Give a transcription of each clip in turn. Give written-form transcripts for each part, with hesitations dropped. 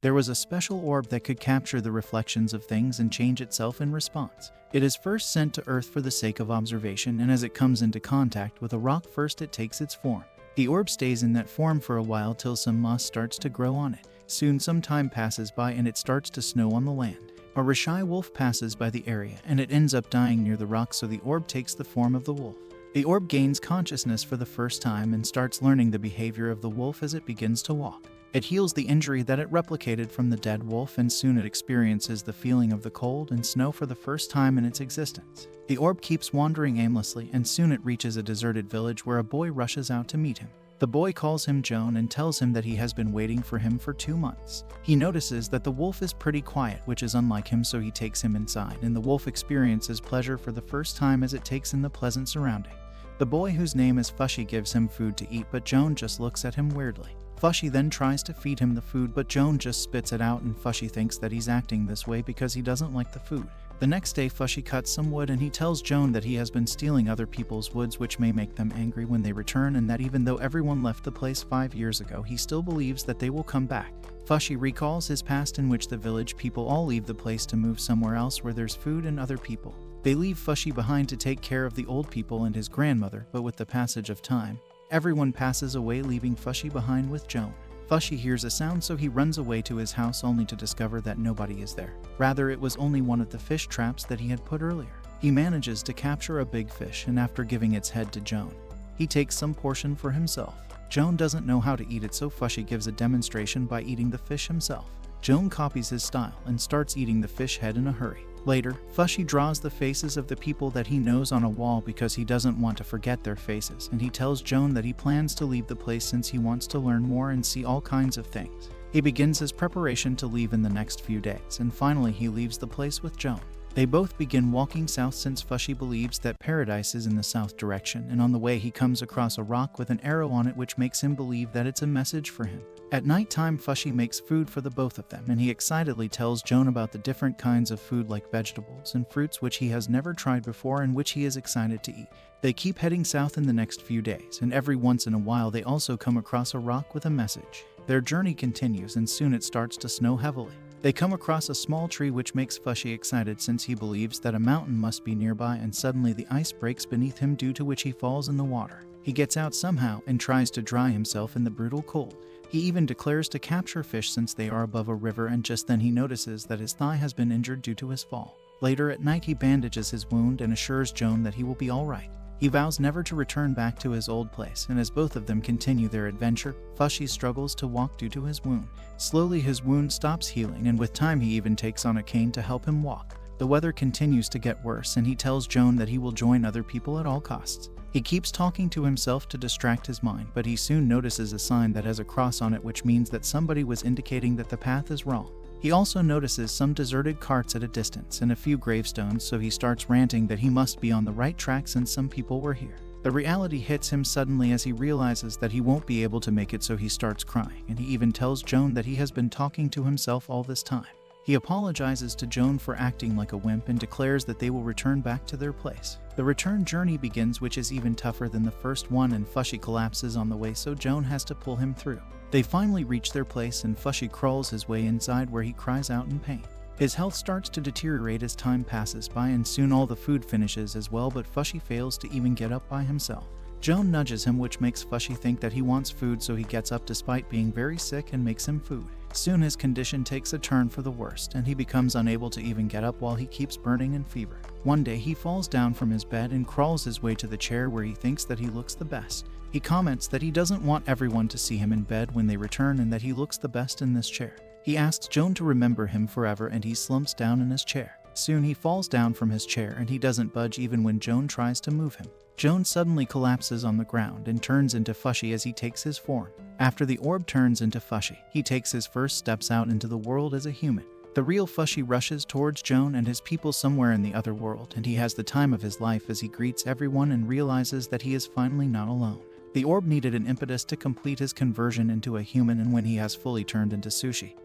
There was a special orb that could capture the reflections of things and change itself in response. It is first sent to Earth for the sake of observation, and as it comes into contact with a rock first it takes its form. The orb stays in that form for a while till some moss starts to grow on it. Soon some time passes by and it starts to snow on the land. A Rishai wolf passes by the area and it ends up dying near the rock, so the orb takes the form of the wolf. The orb gains consciousness for the first time and starts learning the behavior of the wolf as it begins to walk. It heals the injury that it replicated from the dead wolf, and soon it experiences the feeling of the cold and snow for the first time in its existence. The orb keeps wandering aimlessly and soon it reaches a deserted village where a boy rushes out to meet him. The boy calls him Joan and tells him that he has been waiting for him for 2 months. He notices that the wolf is pretty quiet, which is unlike him, so he takes him inside, and the wolf experiences pleasure for the first time as it takes in the pleasant surrounding. The boy, whose name is Fushy, gives him food to eat, but Joan just looks at him weirdly. Fushy then tries to feed him the food, but Joan just spits it out, and Fushy thinks that he's acting this way because he doesn't like the food. The next day, Fushy cuts some wood and he tells Joan that he has been stealing other people's woods, which may make them angry when they return, and that even though everyone left the place 5 years ago, he still believes that they will come back. Fushy recalls his past, in which the village people all leave the place to move somewhere else where there's food and other people. They leave Fushy behind to take care of the old people and his grandmother, but with the passage of time, everyone passes away, leaving Fushy behind with Joan. Fushy hears a sound, so he runs away to his house only to discover that nobody is there. Rather, it was only one of the fish traps that he had put earlier. He manages to capture a big fish, and after giving its head to Joan, he takes some portion for himself. Joan doesn't know how to eat it, so Fushy gives a demonstration by eating the fish himself. Joan copies his style and starts eating the fish head in a hurry. Later, Fushy draws the faces of the people that he knows on a wall because he doesn't want to forget their faces, and he tells Joan that he plans to leave the place since he wants to learn more and see all kinds of things. He begins his preparation to leave in the next few days, and finally he leaves the place with Joan. They both begin walking south since Fushy believes that paradise is in the south direction, and on the way he comes across a rock with an arrow on it, which makes him believe that it's a message for him. At night time, Fushy makes food for the both of them, and he excitedly tells Joan about the different kinds of food like vegetables and fruits which he has never tried before and which he is excited to eat. They keep heading south in the next few days, and every once in a while they also come across a rock with a message. Their journey continues and soon it starts to snow heavily. They come across a small tree, which makes Fushy excited since he believes that a mountain must be nearby, and suddenly the ice breaks beneath him, due to which he falls in the water. He gets out somehow and tries to dry himself in the brutal cold. He even declares to capture fish since they are above a river, and just then he notices that his thigh has been injured due to his fall. Later at night he bandages his wound and assures Joan that he will be alright. He vows never to return back to his old place, and as both of them continue their adventure, Fushy struggles to walk due to his wound. Slowly his wound stops healing, and with time he even takes on a cane to help him walk. The weather continues to get worse, and he tells Joan that he will join other people at all costs. He keeps talking to himself to distract his mind, but he soon notices a sign that has a cross on it, which means that somebody was indicating that the path is wrong. He also notices some deserted carts at a distance and a few gravestones, so he starts ranting that he must be on the right track since some people were here. The reality hits him suddenly as he realizes that he won't be able to make it, so he starts crying, and he even tells Joan that he has been talking to himself all this time. He apologizes to Joan for acting like a wimp and declares that they will return back to their place. The return journey begins, which is even tougher than the first one, and Fushy collapses on the way, so Joan has to pull him through. They finally reach their place and Fushy crawls his way inside, where he cries out in pain. His health starts to deteriorate as time passes by, and soon all the food finishes as well, but Fushy fails to even get up by himself. Joan nudges him, which makes Fushy think that he wants food, so he gets up despite being very sick and makes him food. Soon his condition takes a turn for the worst, and he becomes unable to even get up while he keeps burning in fever. One day he falls down from his bed and crawls his way to the chair where he thinks that he looks the best. He comments that he doesn't want everyone to see him in bed when they return, and that he looks the best in this chair. He asks Joan to remember him forever, and he slumps down in his chair. Soon he falls down from his chair and he doesn't budge even when Joan tries to move him. Joan suddenly collapses on the ground and turns into Fushy as he takes his form. After the orb turns into Fushy, he takes his first steps out into the world as a human. The real Fushy rushes towards Joan and his people somewhere in the other world, and he has the time of his life as he greets everyone and realizes that he is finally not alone. The orb needed an impetus to complete his conversion into a human, and when he has fully turned into Sushi,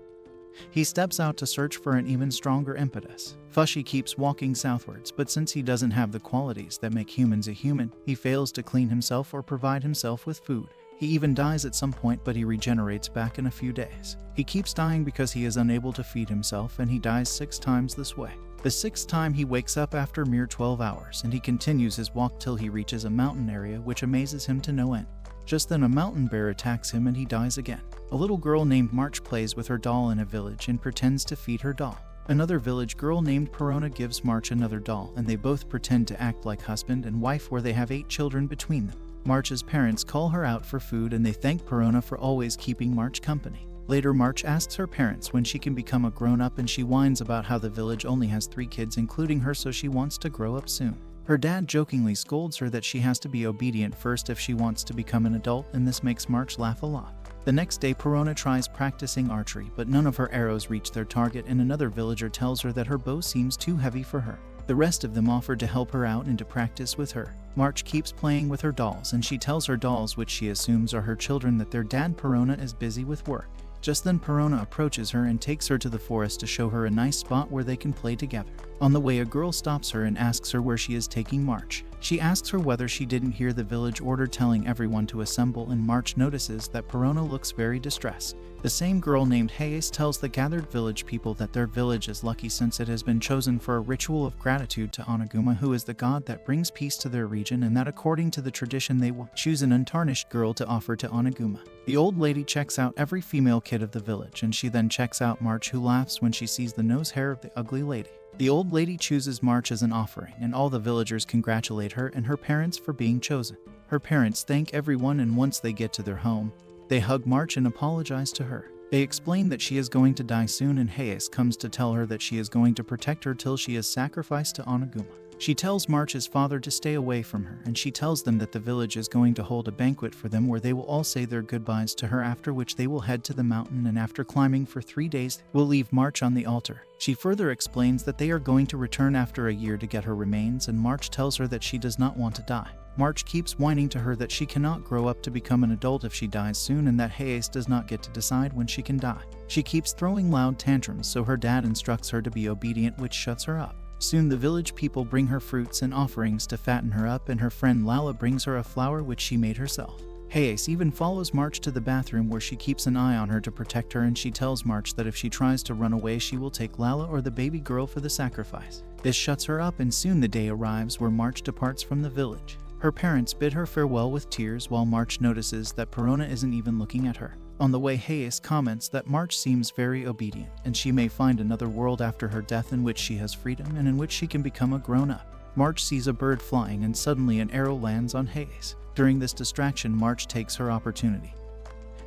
he steps out to search for an even stronger impetus. Fushy keeps walking southwards, but since he doesn't have the qualities that make humans a human, he fails to clean himself or provide himself with food. He even dies at some point, but he regenerates back in a few days. He keeps dying because he is unable to feed himself, and he dies 6 times this way. The 6th time he wakes up after mere 12 hours, and he continues his walk till he reaches a mountain area, which amazes him to no end. Just then a mountain bear attacks him and he dies again. A little girl named March plays with her doll in a village and pretends to feed her doll. Another village girl named Perona gives March another doll, and they both pretend to act like husband and wife, where they have 8 children between them. March's parents call her out for food and they thank Perona for always keeping March company. Later, March asks her parents when she can become a grown-up, and she whines about how the village only has 3 kids including her, so she wants to grow up soon. Her dad jokingly scolds her that she has to be obedient first if she wants to become an adult, and this makes March laugh a lot. The next day, Perona tries practicing archery, but none of her arrows reach their target, and another villager tells her that her bow seems too heavy for her. The rest of them offer to help her out and to practice with her. March keeps playing with her dolls, and she tells her dolls, which she assumes are her children, that their dad Perona is busy with work. Just then Perona approaches her and takes her to the forest to show her a nice spot where they can play together. On the way, a girl stops her and asks her where she is taking March. She asks her whether she didn't hear the village order telling everyone to assemble, and March notices that Perona looks very distressed. The same girl named Hayes tells the gathered village people that their village is lucky since it has been chosen for a ritual of gratitude to Oniguma, who is the god that brings peace to their region, and that according to the tradition they will choose an untarnished girl to offer to Oniguma. The old lady checks out every female kid of the village, and she then checks out March, who laughs when she sees the nose hair of the ugly lady. The old lady chooses March as an offering, and all the villagers congratulate her and her parents for being chosen. Her parents thank everyone, and once they get to their home, they hug March and apologize to her. They explain that she is going to die soon, and Hayes comes to tell her that she is going to protect her till she is sacrificed to Oniguma. She tells March's father to stay away from her, and she tells them that the village is going to hold a banquet for them where they will all say their goodbyes to her, after which they will head to the mountain, and after climbing for 3 days, will leave March on the altar. She further explains that they are going to return after a year to get her remains, and March tells her that she does not want to die. March keeps whining to her that she cannot grow up to become an adult if she dies soon, and that Hayes does not get to decide when she can die. She keeps throwing loud tantrums, so her dad instructs her to be obedient, which shuts her up. Soon the village people bring her fruits and offerings to fatten her up, and her friend Lala brings her a flower which she made herself. Hayes even follows March to the bathroom where she keeps an eye on her to protect her, and she tells March that if she tries to run away she will take Lala or the baby girl for the sacrifice. This shuts her up, and soon the day arrives where March departs from the village. Her parents bid her farewell with tears, while March notices that Perona isn't even looking at her. On the way, Hayes comments that March seems very obedient, and she may find another world after her death in which she has freedom and in which she can become a grown-up. March sees a bird flying, and suddenly an arrow lands on Hayes. During this distraction, March takes her opportunity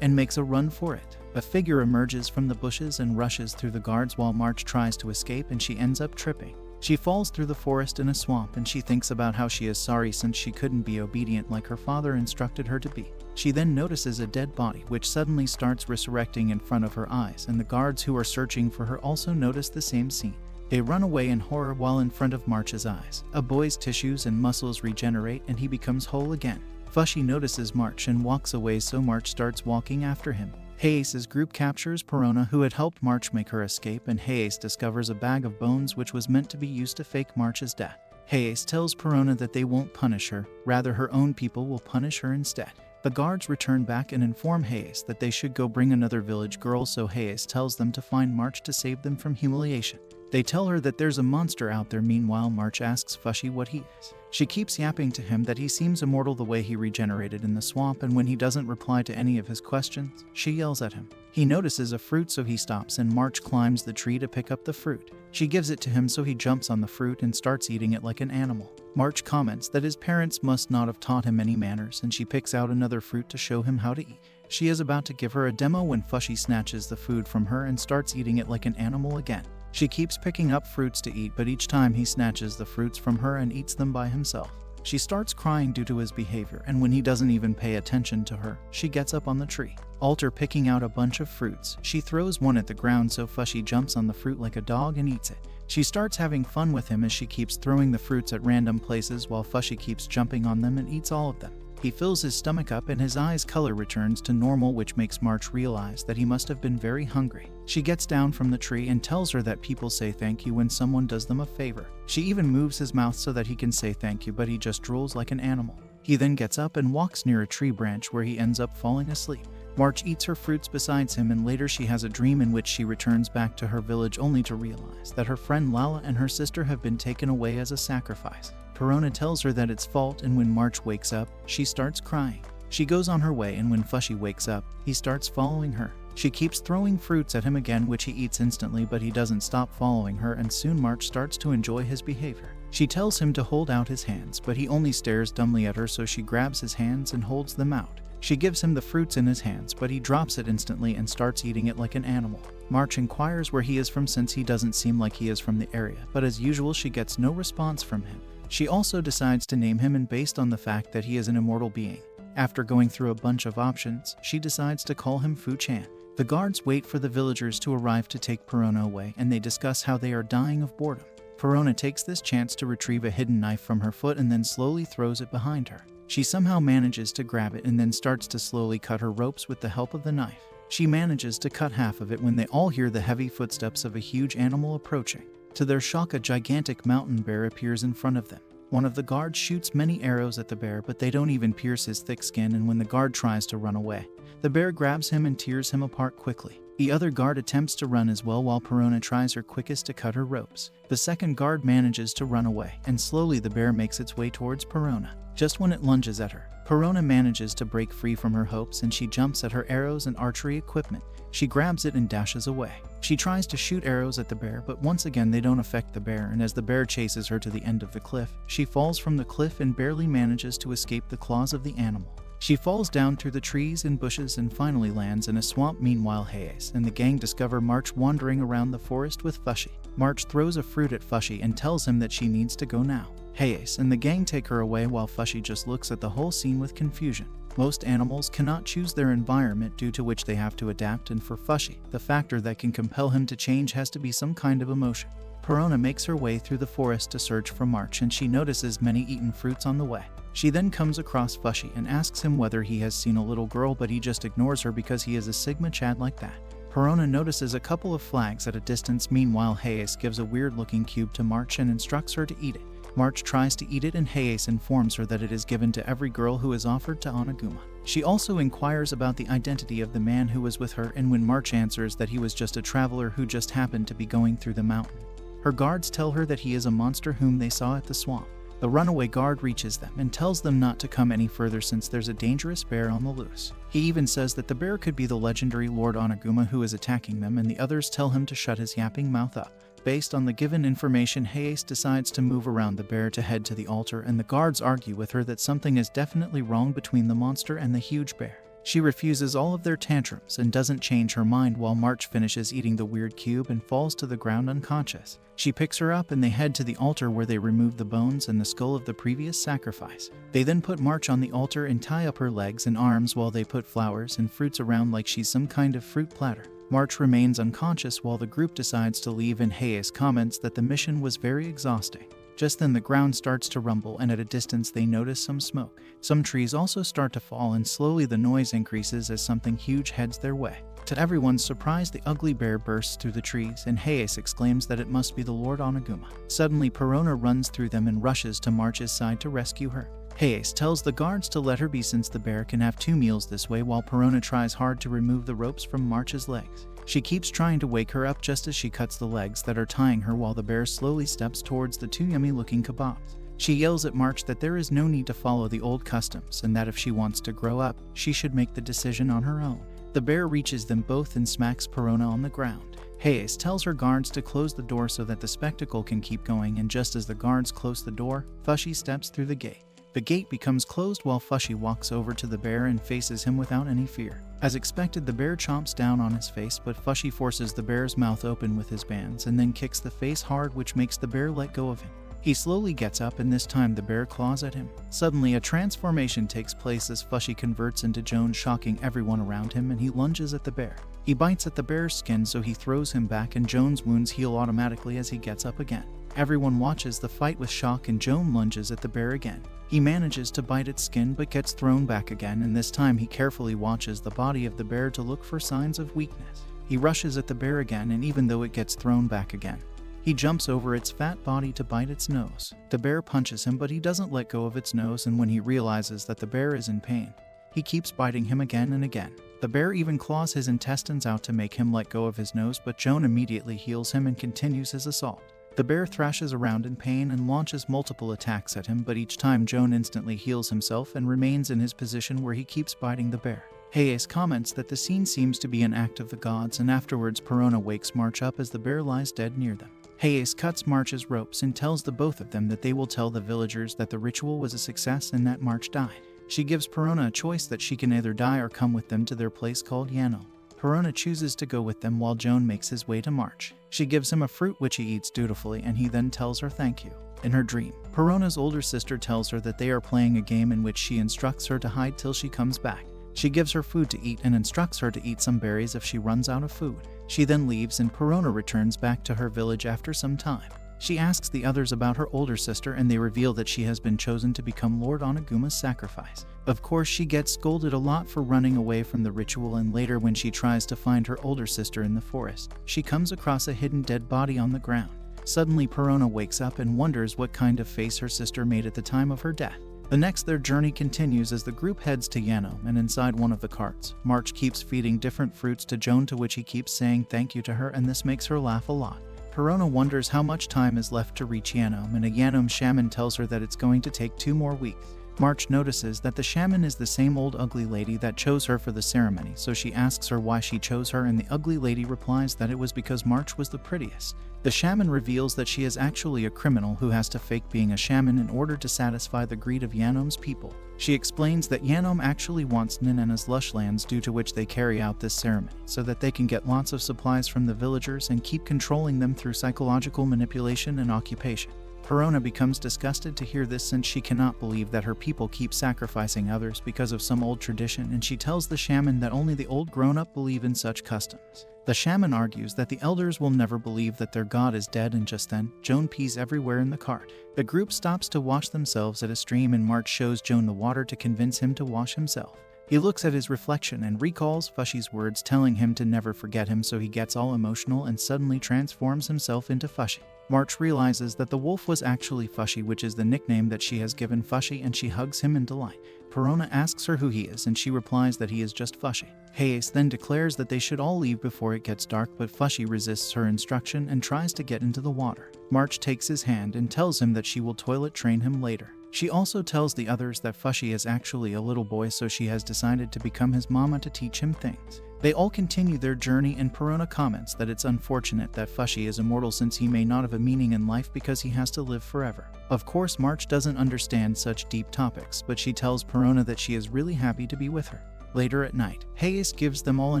and makes a run for it. A figure emerges from the bushes and rushes through the guards while March tries to escape, and she ends up tripping. She falls through the forest in a swamp, and she thinks about how she is sorry since she couldn't be obedient like her father instructed her to be. She then notices a dead body which suddenly starts resurrecting in front of her eyes, and the guards who are searching for her also notice the same scene. They run away in horror while in front of March's eyes. A boy's tissues and muscles regenerate and he becomes whole again. Fushy notices March and walks away, so March starts walking after him. Hayes' group captures Perona, who had helped March make her escape, and Hayes discovers a bag of bones which was meant to be used to fake March's death. Hayes tells Perona that they won't punish her, rather her own people will punish her instead. The guards return back and inform Hayes that they should go bring another village girl, so Hayes tells them to find March to save them from humiliation. They tell her that there's a monster out there. Meanwhile, March asks Fushy what he is. She keeps yapping to him that he seems immortal the way he regenerated in the swamp, and when he doesn't reply to any of his questions, she yells at him. He notices a fruit, so he stops, and March climbs the tree to pick up the fruit. She gives it to him, so he jumps on the fruit and starts eating it like an animal. March comments that his parents must not have taught him any manners, and she picks out another fruit to show him how to eat. She is about to give her a demo when Fushy snatches the food from her and starts eating it like an animal again. She keeps picking up fruits to eat, but each time he snatches the fruits from her and eats them by himself. She starts crying due to his behavior, and when he doesn't even pay attention to her, she gets up on the tree. Alter picking out a bunch of fruits, she throws one at the ground, so Fushy jumps on the fruit like a dog and eats it. She starts having fun with him as she keeps throwing the fruits at random places while Fushy keeps jumping on them and eats all of them. He fills his stomach up and his eyes' color returns to normal, which makes March realize that he must have been very hungry. She gets down from the tree and tells her that people say thank you when someone does them a favor. She even moves his mouth so that he can say thank you, but he just drools like an animal. He then gets up and walks near a tree branch where he ends up falling asleep. March eats her fruits besides him, and later she has a dream in which she returns back to her village only to realize that her friend Lala and her sister have been taken away as a sacrifice. Perona tells her that it's fault, and when March wakes up, she starts crying. She goes on her way, and when Fushy wakes up, he starts following her. She keeps throwing fruits at him again, which he eats instantly, but he doesn't stop following her, and soon March starts to enjoy his behavior. She tells him to hold out his hands, but he only stares dumbly at her, so she grabs his hands and holds them out. She gives him the fruits in his hands, but he drops it instantly and starts eating it like an animal. March inquires where he is from since he doesn't seem like he is from the area, but as usual she gets no response from him. She also decides to name him, and based on the fact that he is an immortal being. After going through a bunch of options, she decides to call him Fu-chan. The guards wait for the villagers to arrive to take Perona away, and they discuss how they are dying of boredom. Perona takes this chance to retrieve a hidden knife from her foot and then slowly throws it behind her. She somehow manages to grab it and then starts to slowly cut her ropes with the help of the knife. She manages to cut half of it when they all hear the heavy footsteps of a huge animal approaching. To their shock, a gigantic mountain bear appears in front of them. One of the guards shoots many arrows at the bear, but they don't even pierce his thick skin, and when the guard tries to run away, the bear grabs him and tears him apart quickly. The other guard attempts to run as well while Perona tries her quickest to cut her ropes. The second guard manages to run away, and slowly the bear makes its way towards Perona. Just when it lunges at her, Perona manages to break free from her hopes, and she jumps at her arrows and archery equipment. She grabs it and dashes away. She tries to shoot arrows at the bear, but once again they don't affect the bear, and as the bear chases her to the end of the cliff, she falls from the cliff and barely manages to escape the claws of the animal. She falls down through the trees and bushes and finally lands in a swamp. Meanwhile, Hayes and the gang discover March wandering around the forest with Fushy. March throws a fruit at Fushy and tells him that she needs to go now. Hayes and the gang take her away while Fushy just looks at the whole scene with confusion. Most animals cannot choose their environment, due to which they have to adapt, and for Fushy, the factor that can compel him to change has to be some kind of emotion. Perona makes her way through the forest to search for March, and she notices many eaten fruits on the way. She then comes across Fushy and asks him whether he has seen a little girl, but he just ignores her because he is a Sigma Chad like that. Perona notices a couple of flags at a distance. Meanwhile, Hayes gives a weird-looking cube to March and instructs her to eat it. March tries to eat it, and Hayes informs her that it is given to every girl who is offered to Oniguma. She also inquires about the identity of the man who was with her, and when March answers that he was just a traveler who just happened to be going through the mountain, her guards tell her that he is a monster whom they saw at the swamp. The runaway guard reaches them and tells them not to come any further since there's a dangerous bear on the loose. He even says that the bear could be the legendary Lord Oniguma who is attacking them, and the others tell him to shut his yapping mouth up. Based on the given information, Hayes decides to move around the bear to head to the altar, and the guards argue with her that something is definitely wrong between the monster and the huge bear. She refuses all of their tantrums and doesn't change her mind while March finishes eating the weird cube and falls to the ground unconscious. She picks her up and they head to the altar where they remove the bones and the skull of the previous sacrifice. They then put March on the altar and tie up her legs and arms while they put flowers and fruits around like she's some kind of fruit platter. March remains unconscious while the group decides to leave, and Hayes comments that the mission was very exhausting. Just then the ground starts to rumble, and at a distance they notice some smoke. Some trees also start to fall, and slowly the noise increases as something huge heads their way. To everyone's surprise, the ugly bear bursts through the trees, and Hayes exclaims that it must be the Lord Oniguma. Suddenly Perona runs through them and rushes to March's side to rescue her. Hayes tells the guards to let her be since the bear can have 2 meals this way, while Perona tries hard to remove the ropes from March's legs. She keeps trying to wake her up just as she cuts the legs that are tying her, while the bear slowly steps towards the 2 yummy-looking kebabs. She yells at March that there is no need to follow the old customs, and that if she wants to grow up, she should make the decision on her own. The bear reaches them both and smacks Perona on the ground. Hayes tells her guards to close the door so that the spectacle can keep going, and just as the guards close the door, Fushy steps through the gate. The gate becomes closed while Fushy walks over to the bear and faces him without any fear. As expected, the bear chomps down on his face, but Fushy forces the bear's mouth open with his bands and then kicks the face hard, which makes the bear let go of him. He slowly gets up, and this time the bear claws at him. Suddenly a transformation takes place as Fushy converts into Jones, shocking everyone around him, and he lunges at the bear. He bites at the bear's skin, so he throws him back, and Jones' wounds heal automatically as he gets up again. Everyone watches the fight with shock, and Jones lunges at the bear again. He manages to bite its skin but gets thrown back again, and this time he carefully watches the body of the bear to look for signs of weakness. He rushes at the bear again, and even though it gets thrown back again, He jumps over its fat body to bite its nose. The bear punches him, but he doesn't let go of its nose, and when he realizes that the bear is in pain, he keeps biting him again and again. The bear even claws his intestines out to make him let go of his nose, but Joan immediately heals him and continues his assault. The bear thrashes around in pain and launches multiple attacks at him, but each time Joan instantly heals himself and remains in his position where he keeps biting the bear. Hayes comments that the scene seems to be an act of the gods, and afterwards Perona wakes March up as the bear lies dead near them. Hayes cuts March's ropes and tells the both of them that they will tell the villagers that the ritual was a success and that March died. She gives Perona a choice that she can either die or come with them to their place called Yahello. Perona chooses to go with them while Joan makes his way to March. She gives him a fruit which he eats dutifully, and he then tells her thank you. In her dream, Perona's older sister tells her that they are playing a game in which she instructs her to hide till she comes back. She gives her food to eat and instructs her to eat some berries if she runs out of food. She then leaves and Perona returns back to her village after some time. She asks the others about her older sister, and they reveal that she has been chosen to become Lord Onaguma's sacrifice. Of course, she gets scolded a lot for running away from the ritual, and later when she tries to find her older sister in the forest, she comes across a hidden dead body on the ground. Suddenly, Perona wakes up and wonders what kind of face her sister made at the time of her death. The next, their journey continues as the group heads to Yahello, and inside one of the carts, March keeps feeding different fruits to Joan, to which he keeps saying thank you to her, and this makes her laugh a lot. Perona wonders how much time is left to reach Yahello, and a Yahello shaman tells her that it's going to take 2 more weeks. March notices that the shaman is the same old ugly lady that chose her for the ceremony, so she asks her why she chose her, and the ugly lady replies that it was because March was the prettiest. The shaman reveals that she is actually a criminal who has to fake being a shaman in order to satisfy the greed of Yahello's people. She explains that Yahello actually wants Ninana's lush lands, due to which they carry out this ceremony, so that they can get lots of supplies from the villagers and keep controlling them through psychological manipulation and occupation. Perona becomes disgusted to hear this, since she cannot believe that her people keep sacrificing others because of some old tradition, and she tells the shaman that only the old grown-up believe in such customs. The shaman argues that the elders will never believe that their god is dead, and just then, Joan pees everywhere in the cart. The group stops to wash themselves at a stream, and March shows Joan the water to convince him to wash himself. He looks at his reflection and recalls Fushy's words telling him to never forget him, so he gets all emotional and suddenly transforms himself into Fushy. March realizes that the wolf was actually Fushy, which is the nickname that she has given Fushy, and she hugs him in delight. Perona asks her who he is, and she replies that he is just Fushy. Hayes then declares that they should all leave before it gets dark, but Fushy resists her instruction and tries to get into the water. March takes his hand and tells him that she will toilet train him later. She also tells the others that Fushy is actually a little boy, so she has decided to become his mama to teach him things. They all continue their journey, and Perona comments that it's unfortunate that Fushy is immortal, since he may not have a meaning in life because he has to live forever. Of course, March doesn't understand such deep topics, but she tells Perona that she is really happy to be with her. Later at night, Hayes gives them all a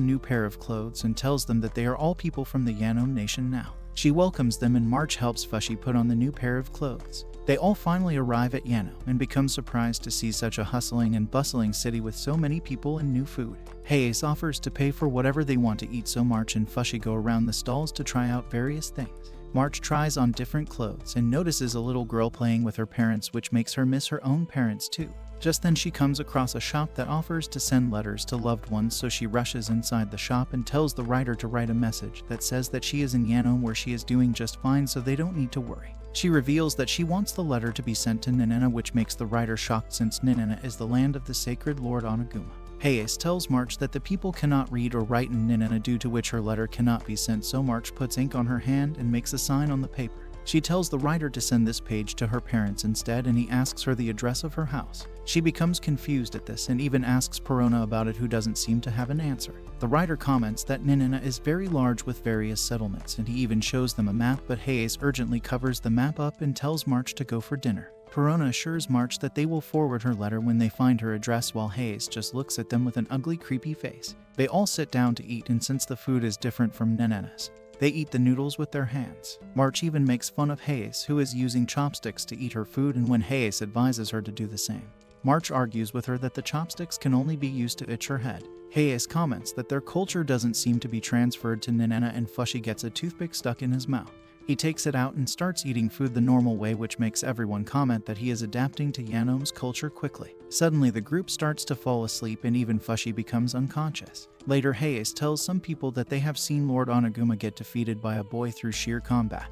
new pair of clothes and tells them that they are all people from the Yahello nation now. She welcomes them, and March helps Fushy put on the new pair of clothes. They all finally arrive at Yahello and become surprised to see such a hustling and bustling city with so many people and new food. Hayes offers to pay for whatever they want to eat, so March and Fushy go around the stalls to try out various things. March tries on different clothes and notices a little girl playing with her parents, which makes her miss her own parents too. Just then she comes across a shop that offers to send letters to loved ones, so she rushes inside the shop and tells the writer to write a message that says that she is in Yahello, where she is doing just fine, so they don't need to worry. She reveals that she wants the letter to be sent to Ninana, which makes the writer shocked, since Ninana is the land of the sacred Lord Onaguma. Hayes tells March that the people cannot read or write in Ninana, due to which her letter cannot be sent, so March puts ink on her hand and makes a sign on the paper. She tells the writer to send this page to her parents instead, and he asks her the address of her house. She becomes confused at this and even asks Perona about it, who doesn't seem to have an answer. The writer comments that Ninana is very large with various settlements, and he even shows them a map, but Hayes urgently covers the map up and tells March to go for dinner. Perona assures March that they will forward her letter when they find her address, while Hayes just looks at them with an ugly, creepy face. They all sit down to eat, and since the food is different from Ninana's, they eat the noodles with their hands. March even makes fun of Hayes, who is using chopsticks to eat her food, and when Hayes advises her to do the same, March argues with her that the chopsticks can only be used to itch her head. Hayes comments that their culture doesn't seem to be transferred to Ninana, and Fushy gets a toothpick stuck in his mouth. He takes it out and starts eating food the normal way, which makes everyone comment that he is adapting to Yahello's culture quickly. Suddenly, the group starts to fall asleep, and even Fushy becomes unconscious. Later, Hayes tells some people that they have seen Lord Onaguma get defeated by a boy through sheer combat.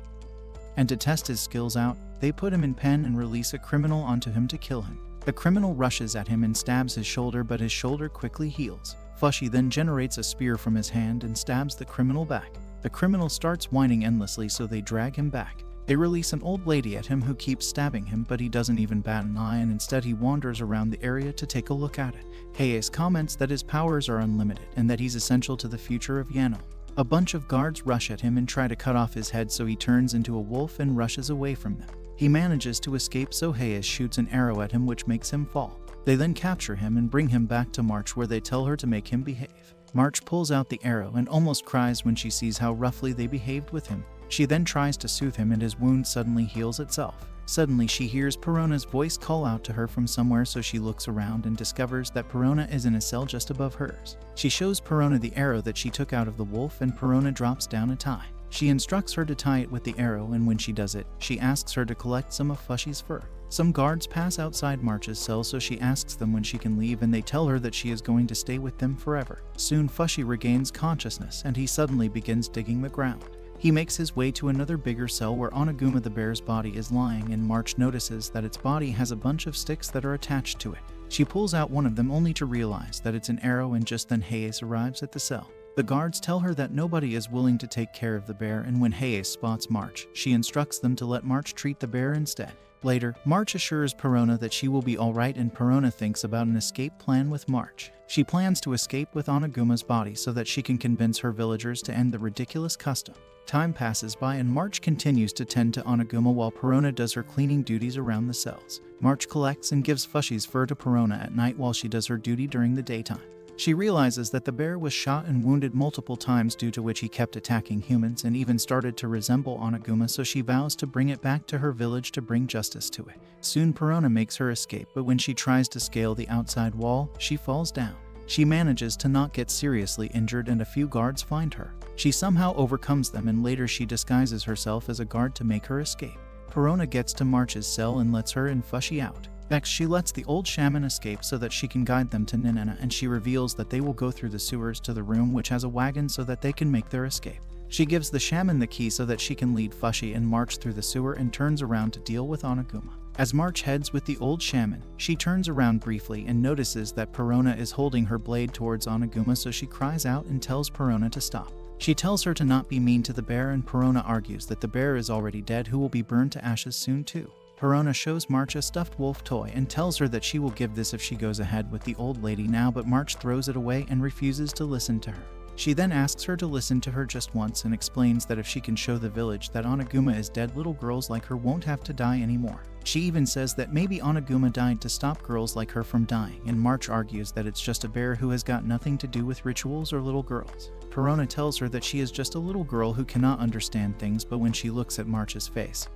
and to test his skills out, they put him in pen and release a criminal onto him to kill him. The criminal rushes at him and stabs his shoulder, but his shoulder quickly heals. Fushi then generates a spear from his hand and stabs the criminal back. The criminal starts whining endlessly, so they drag him back. They release an old lady at him who keeps stabbing him, but he doesn't even bat an eye, and instead he wanders around the area to take a look at it. Hayes comments that his powers are unlimited and that he's essential to the future of Yahello. A bunch of guards rush at him and try to cut off his head, so he turns into a wolf and rushes away from them. He manages to escape, so Hayes shoots an arrow at him, which makes him fall. They then capture him and bring him back to March, where they tell her to make him behave. March pulls out the arrow and almost cries when she sees how roughly they behaved with him. She then tries to soothe him and his wound suddenly heals itself. Suddenly she hears Perona's voice call out to her from somewhere, so she looks around and discovers that Perona is in a cell just above hers. She shows Perona the arrow that she took out of the wolf, and Perona drops down a tie. She instructs her to tie it with the arrow, and when she does it, she asks her to collect some of Fushi's fur. Some guards pass outside March's cell, so she asks them when she can leave, and they tell her that she is going to stay with them forever. Soon Fushi regains consciousness and he suddenly begins digging the ground. He makes his way to another bigger cell where Oniguma the bear's body is lying, and March notices that its body has a bunch of sticks that are attached to it. She pulls out one of them only to realize that it's an arrow, and just then Hayes arrives at the cell. The guards tell her that nobody is willing to take care of the bear, and when Hayes spots March, she instructs them to let March treat the bear instead. Later, March assures Perona that she will be alright, and Perona thinks about an escape plan with March. She plans to escape with Oniguma's body so that she can convince her villagers to end the ridiculous custom. Time passes by and March continues to tend to Oniguma while Perona does her cleaning duties around the cells. March collects and gives Fushi's fur to Perona at night while she does her duty during the daytime. She realizes that the bear was shot and wounded multiple times, due to which he kept attacking humans and even started to resemble Oniguma, so she vows to bring it back to her village to bring justice to it. Soon Perona makes her escape, but when she tries to scale the outside wall, she falls down. She manages to not get seriously injured, and a few guards find her. She somehow overcomes them, and later she disguises herself as a guard to make her escape. Perona gets to March's cell and lets her and Fushi out. Next, she lets the old shaman escape so that she can guide them to Ninena, and she reveals that they will go through the sewers to the room which has a wagon so that they can make their escape. She gives the shaman the key so that she can lead Fushi and March through the sewer, and turns around to deal with Oniguma. As March heads with the old shaman, she turns around briefly and notices that Perona is holding her blade towards Oniguma, so she cries out and tells Perona to stop. She tells her to not be mean to the bear, and Perona argues that the bear is already dead, who will be burned to ashes soon too. Perona shows March a stuffed wolf toy and tells her that she will give this if she goes ahead with the old lady now, but March throws it away and refuses to listen to her. She then asks her to listen to her just once and explains that if she can show the village that Oniguma is dead, little girls like her won't have to die anymore. She even says that maybe Oniguma died to stop girls like her from dying, and March argues that it's just a bear who has got nothing to do with rituals or little girls. Perona tells her that she is just a little girl who cannot understand things, but when she looks at March's face,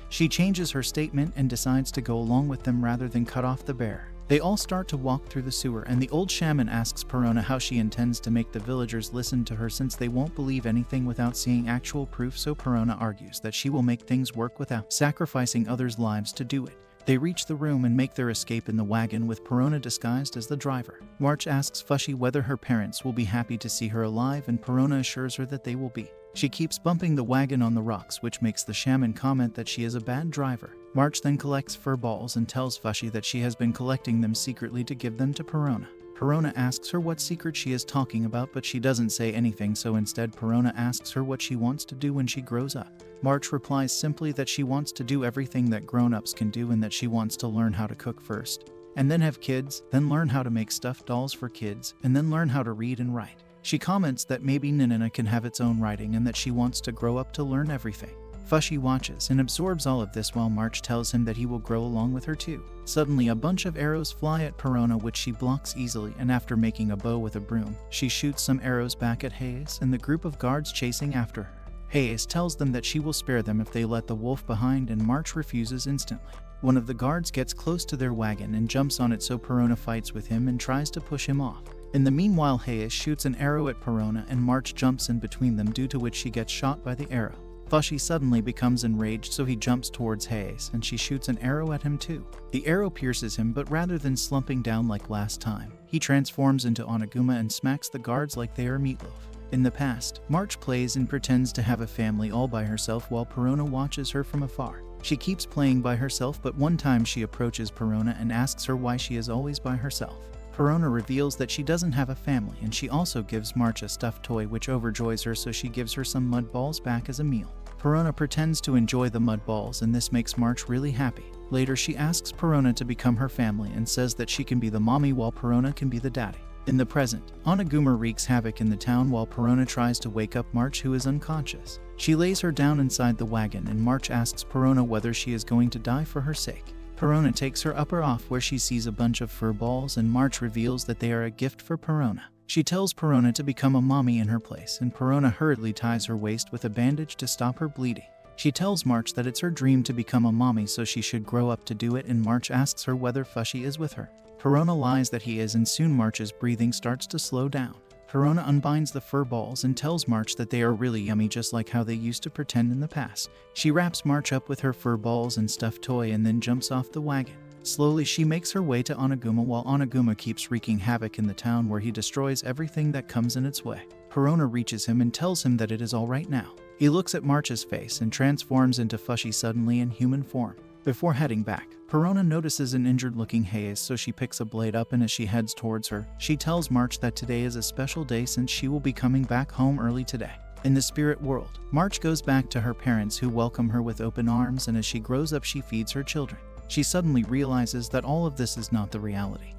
she changes her statement and decides to go along with them rather than cut off the bear. They all start to walk through the sewer, and the old shaman asks Perona how she intends to make the villagers listen to her, since they won't believe anything without seeing actual proof, so Perona argues that she will make things work without sacrificing others' lives to do it. They reach the room and make their escape in the wagon with Perona disguised as the driver. March asks Fushi whether her parents will be happy to see her alive, and Perona assures her that they will be. She keeps bumping the wagon on the rocks, which makes the shaman comment that she is a bad driver. March then collects fur balls and tells Fushi that she has been collecting them secretly to give them to Perona. Perona asks her what secret she is talking about, but she doesn't say anything, so instead Perona asks her what she wants to do when she grows up. March replies simply that she wants to do everything that grown-ups can do, and that she wants to learn how to cook first, and then have kids, then learn how to make stuffed dolls for kids, and then learn how to read and write. She comments that maybe Ninena can have its own writing, and that she wants to grow up to learn everything. Fushi watches and absorbs all of this while March tells him that he will grow along with her too. Suddenly a bunch of arrows fly at Perona, which she blocks easily, and after making a bow with a broom, she shoots some arrows back at Hayes and the group of guards chasing after her. Hayes tells them that she will spare them if they let the wolf behind, and March refuses instantly. One of the guards gets close to their wagon and jumps on it, so Perona fights with him and tries to push him off. In the meanwhile, Hayes shoots an arrow at Perona and March jumps in between them, due to which she gets shot by the arrow. Fushi suddenly becomes enraged, so he jumps towards Hayes and she shoots an arrow at him too. The arrow pierces him, but rather than slumping down like last time, he transforms into Oniguma and smacks the guards like they are meatloaf. In the past, March plays and pretends to have a family all by herself while Perona watches her from afar. She keeps playing by herself, but one time she approaches Perona and asks her why she is always by herself. Perona reveals that she doesn't have a family, and she also gives March a stuffed toy which overjoys her, so she gives her some mud balls back as a meal. Perona pretends to enjoy the mud balls, and this makes March really happy. Later she asks Perona to become her family and says that she can be the mommy while Perona can be the daddy. In the present, Oniguma wreaks havoc in the town while Perona tries to wake up March, who is unconscious. She lays her down inside the wagon, and March asks Perona whether she is going to die for her sake. Perona takes her upper off where she sees a bunch of fur balls, and March reveals that they are a gift for Perona. She tells Perona to become a mommy in her place, and Perona hurriedly ties her waist with a bandage to stop her bleeding. She tells March that it's her dream to become a mommy, so she should grow up to do it, and March asks her whether Fushi is with her. Perona lies that he is, and soon March's breathing starts to slow down. Perona unbinds the fur balls and tells March that they are really yummy, just like how they used to pretend in the past. She wraps March up with her fur balls and stuffed toy and then jumps off the wagon. Slowly she makes her way to Oniguma while Oniguma keeps wreaking havoc in the town, where he destroys everything that comes in its way. Perona reaches him and tells him that it is all right now. He looks at March's face and transforms into Fushi suddenly in human form. Before heading back, Perona notices an injured-looking Hayes, so she picks a blade up, and as she heads towards her, she tells March that today is a special day since she will be coming back home early today. In the spirit world, March goes back to her parents, who welcome her with open arms, and as she grows up she feeds her children. She suddenly realizes that all of this is not the reality,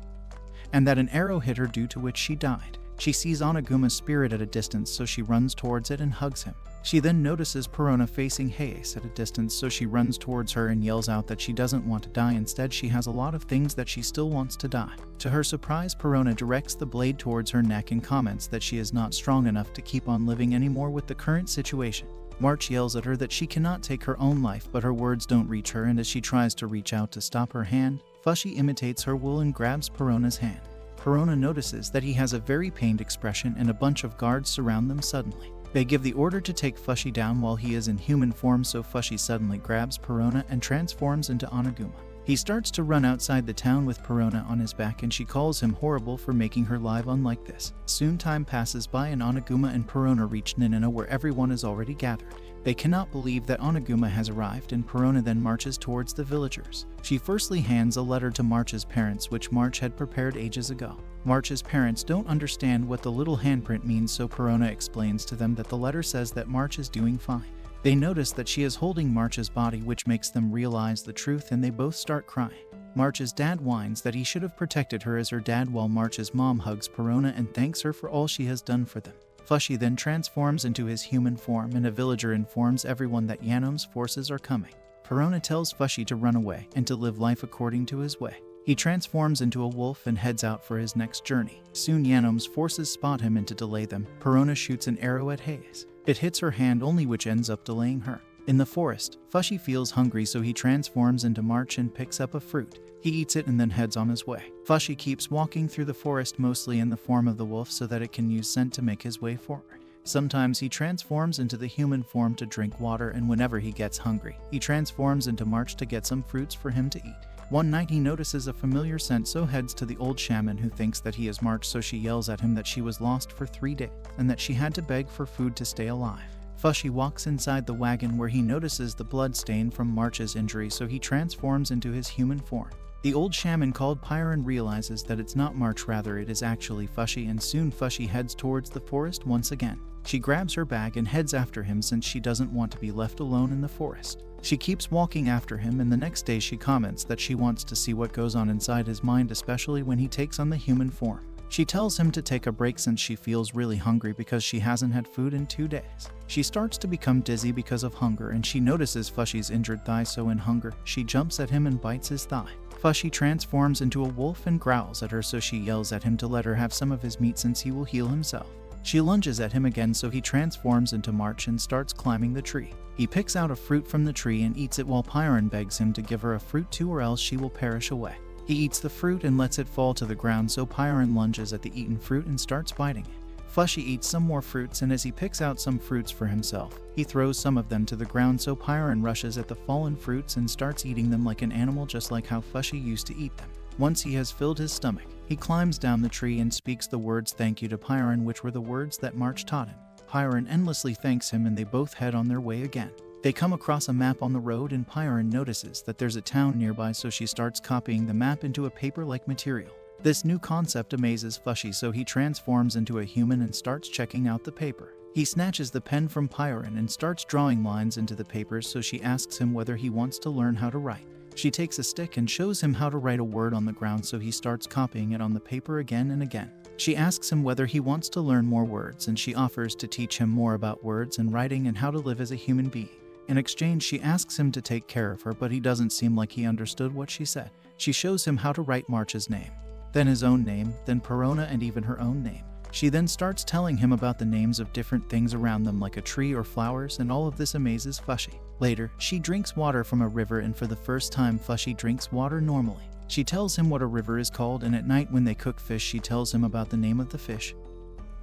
and that an arrow hit her, due to which she died. She sees Oniguma's spirit at a distance, so she runs towards it and hugs him. She then notices Perona facing Hayes at a distance, so she runs towards her and yells out that she doesn't want to die. Instead, she has a lot of things that she still wants to die. To her surprise, Perona directs the blade towards her neck and comments that she is not strong enough to keep on living anymore with the current situation. March yells at her that she cannot take her own life, but her words don't reach her, and as she tries to reach out to stop her hand, Fushi imitates her will and grabs Perona's hand. Perona notices that he has a very pained expression, and a bunch of guards surround them suddenly. They give the order to take Fushi down while he is in human form, so Fushi suddenly grabs Perona and transforms into Oniguma. He starts to run outside the town with Perona on his back, and she calls him horrible for making her live on like this. Soon time passes by, and Oniguma and Perona reach Ninina, where everyone is already gathered. They cannot believe that Oniguma has arrived, and Perona then marches towards the villagers. She firstly hands a letter to March's parents, which March had prepared ages ago. March's parents don't understand what the little handprint means, so Perona explains to them that the letter says that March is doing fine. They notice that she is holding March's body, which makes them realize the truth, and they both start crying. March's dad whines that he should have protected her as her dad, while March's mom hugs Perona and thanks her for all she has done for them. Fushi then transforms into his human form, and a villager informs everyone that Yanom's forces are coming. Perona tells Fushi to run away and to live life according to his way. He transforms into a wolf and heads out for his next journey. Soon Yanom's forces spot him, and to delay them, Perona shoots an arrow at Hayes. It hits her hand only, which ends up delaying her. In the forest, Fushi feels hungry, so he transforms into March and picks up a fruit. He eats it and then heads on his way. Fushi keeps walking through the forest, mostly in the form of the wolf, so that it can use scent to make his way forward. Sometimes he transforms into the human form to drink water, and whenever he gets hungry, he transforms into March to get some fruits for him to eat. One night he notices a familiar scent, so heads to the old shaman, who thinks that he is March, so she yells at him that she was lost for 3 days and that she had to beg for food to stay alive. Fushi walks inside the wagon, where he notices the blood stain from March's injury, so he transforms into his human form. The old shaman called Pyron realizes that it's not March, rather it is actually Fushi, and soon Fushi heads towards the forest once again. She grabs her bag and heads after him, since she doesn't want to be left alone in the forest. She keeps walking after him, and the next day she comments that she wants to see what goes on inside his mind, especially when he takes on the human form. She tells him to take a break since she feels really hungry because she hasn't had food in 2 days. She starts to become dizzy because of hunger, and she notices Fushi's injured thigh, so in hunger, she jumps at him and bites his thigh. Fushi transforms into a wolf and growls at her, so she yells at him to let her have some of his meat since he will heal himself. She lunges at him again, so he transforms into March and starts climbing the tree. He picks out a fruit from the tree and eats it, while Pyron begs him to give her a fruit too, or else she will perish away. He eats the fruit and lets it fall to the ground, so Pyron lunges at the eaten fruit and starts biting it. Fushi eats some more fruits, and as he picks out some fruits for himself, he throws some of them to the ground, so Pyron rushes at the fallen fruits and starts eating them like an animal, just like how Fushi used to eat them. Once he has filled his stomach, he climbs down the tree and speaks the words "thank you" to Pyron, which were the words that March taught him. Pyron endlessly thanks him and they both head on their way again. They come across a map on the road and Pyron notices that there's a town nearby, so she starts copying the map into a paper-like material. This new concept amazes Fushy, so he transforms into a human and starts checking out the paper. He snatches the pen from Pyron and starts drawing lines into the papers, so she asks him whether he wants to learn how to write. She takes a stick and shows him how to write a word on the ground, so he starts copying it on the paper again and again. She asks him whether he wants to learn more words, and she offers to teach him more about words and writing and how to live as a human being. In exchange, she asks him to take care of her, but he doesn't seem like he understood what she said. She shows him how to write March's name, then his own name, then Perona, and even her own name. She then starts telling him about the names of different things around them, like a tree or flowers, and all of this amazes Fushy. Later, she drinks water from a river, and for the first time Fushy drinks water normally. She tells him what a river is called, and at night when they cook fish, she tells him about the name of the fish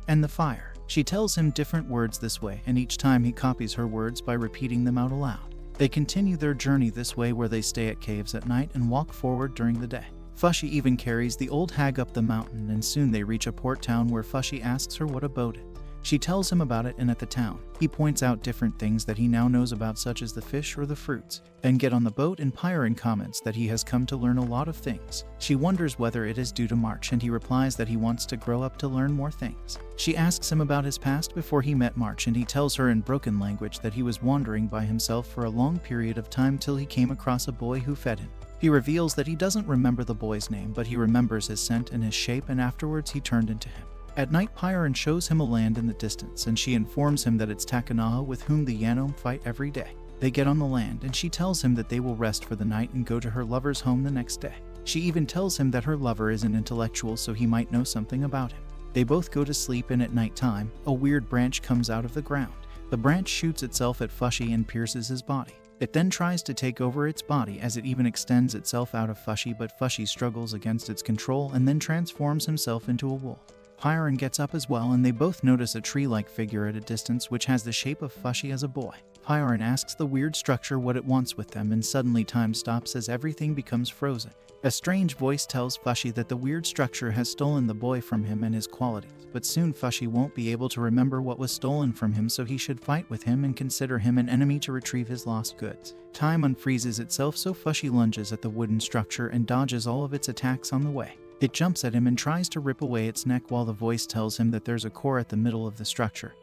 and the fire. She tells him different words this way, and each time he copies her words by repeating them out aloud. They continue their journey this way, where they stay at caves at night and walk forward during the day. Fushy even carries the old hag up the mountain, and soon they reach a port town where Fushy asks her what a boat is. She tells him about it, and at the town, he points out different things that he now knows about, such as the fish or the fruits. Then get on the boat, and Pyron comments that he has come to learn a lot of things. She wonders whether it is due to March, and he replies that he wants to grow up to learn more things. She asks him about his past before he met March, and he tells her in broken language that he was wandering by himself for a long period of time till he came across a boy who fed him. He reveals that he doesn't remember the boy's name, but he remembers his scent and his shape, and afterwards he turned into him. At night, Pyron shows him a land in the distance, and she informs him that it's Takanaha, with whom the Yanom fight every day. They get on the land, and she tells him that they will rest for the night and go to her lover's home the next day. She even tells him that her lover is an intellectual, so he might know something about him. They both go to sleep, and at night time, a weird branch comes out of the ground. The branch shoots itself at Fushy and pierces his body. It then tries to take over its body, as it even extends itself out of Fushy, but Fushy struggles against its control and then transforms himself into a wolf. Pyron gets up as well, and they both notice a tree-like figure at a distance which has the shape of Fushy as a boy. Pyron asks the weird structure what it wants with them, and suddenly time stops as everything becomes frozen. A strange voice tells Fushy that the weird structure has stolen the boy from him and his qualities, but soon Fushy won't be able to remember what was stolen from him, so he should fight with him and consider him an enemy to retrieve his lost goods. Time unfreezes itself, so Fushy lunges at the wooden structure and dodges all of its attacks on the way. It jumps at him and tries to rip away its neck, while the voice tells him that there's a core at the middle of the structure,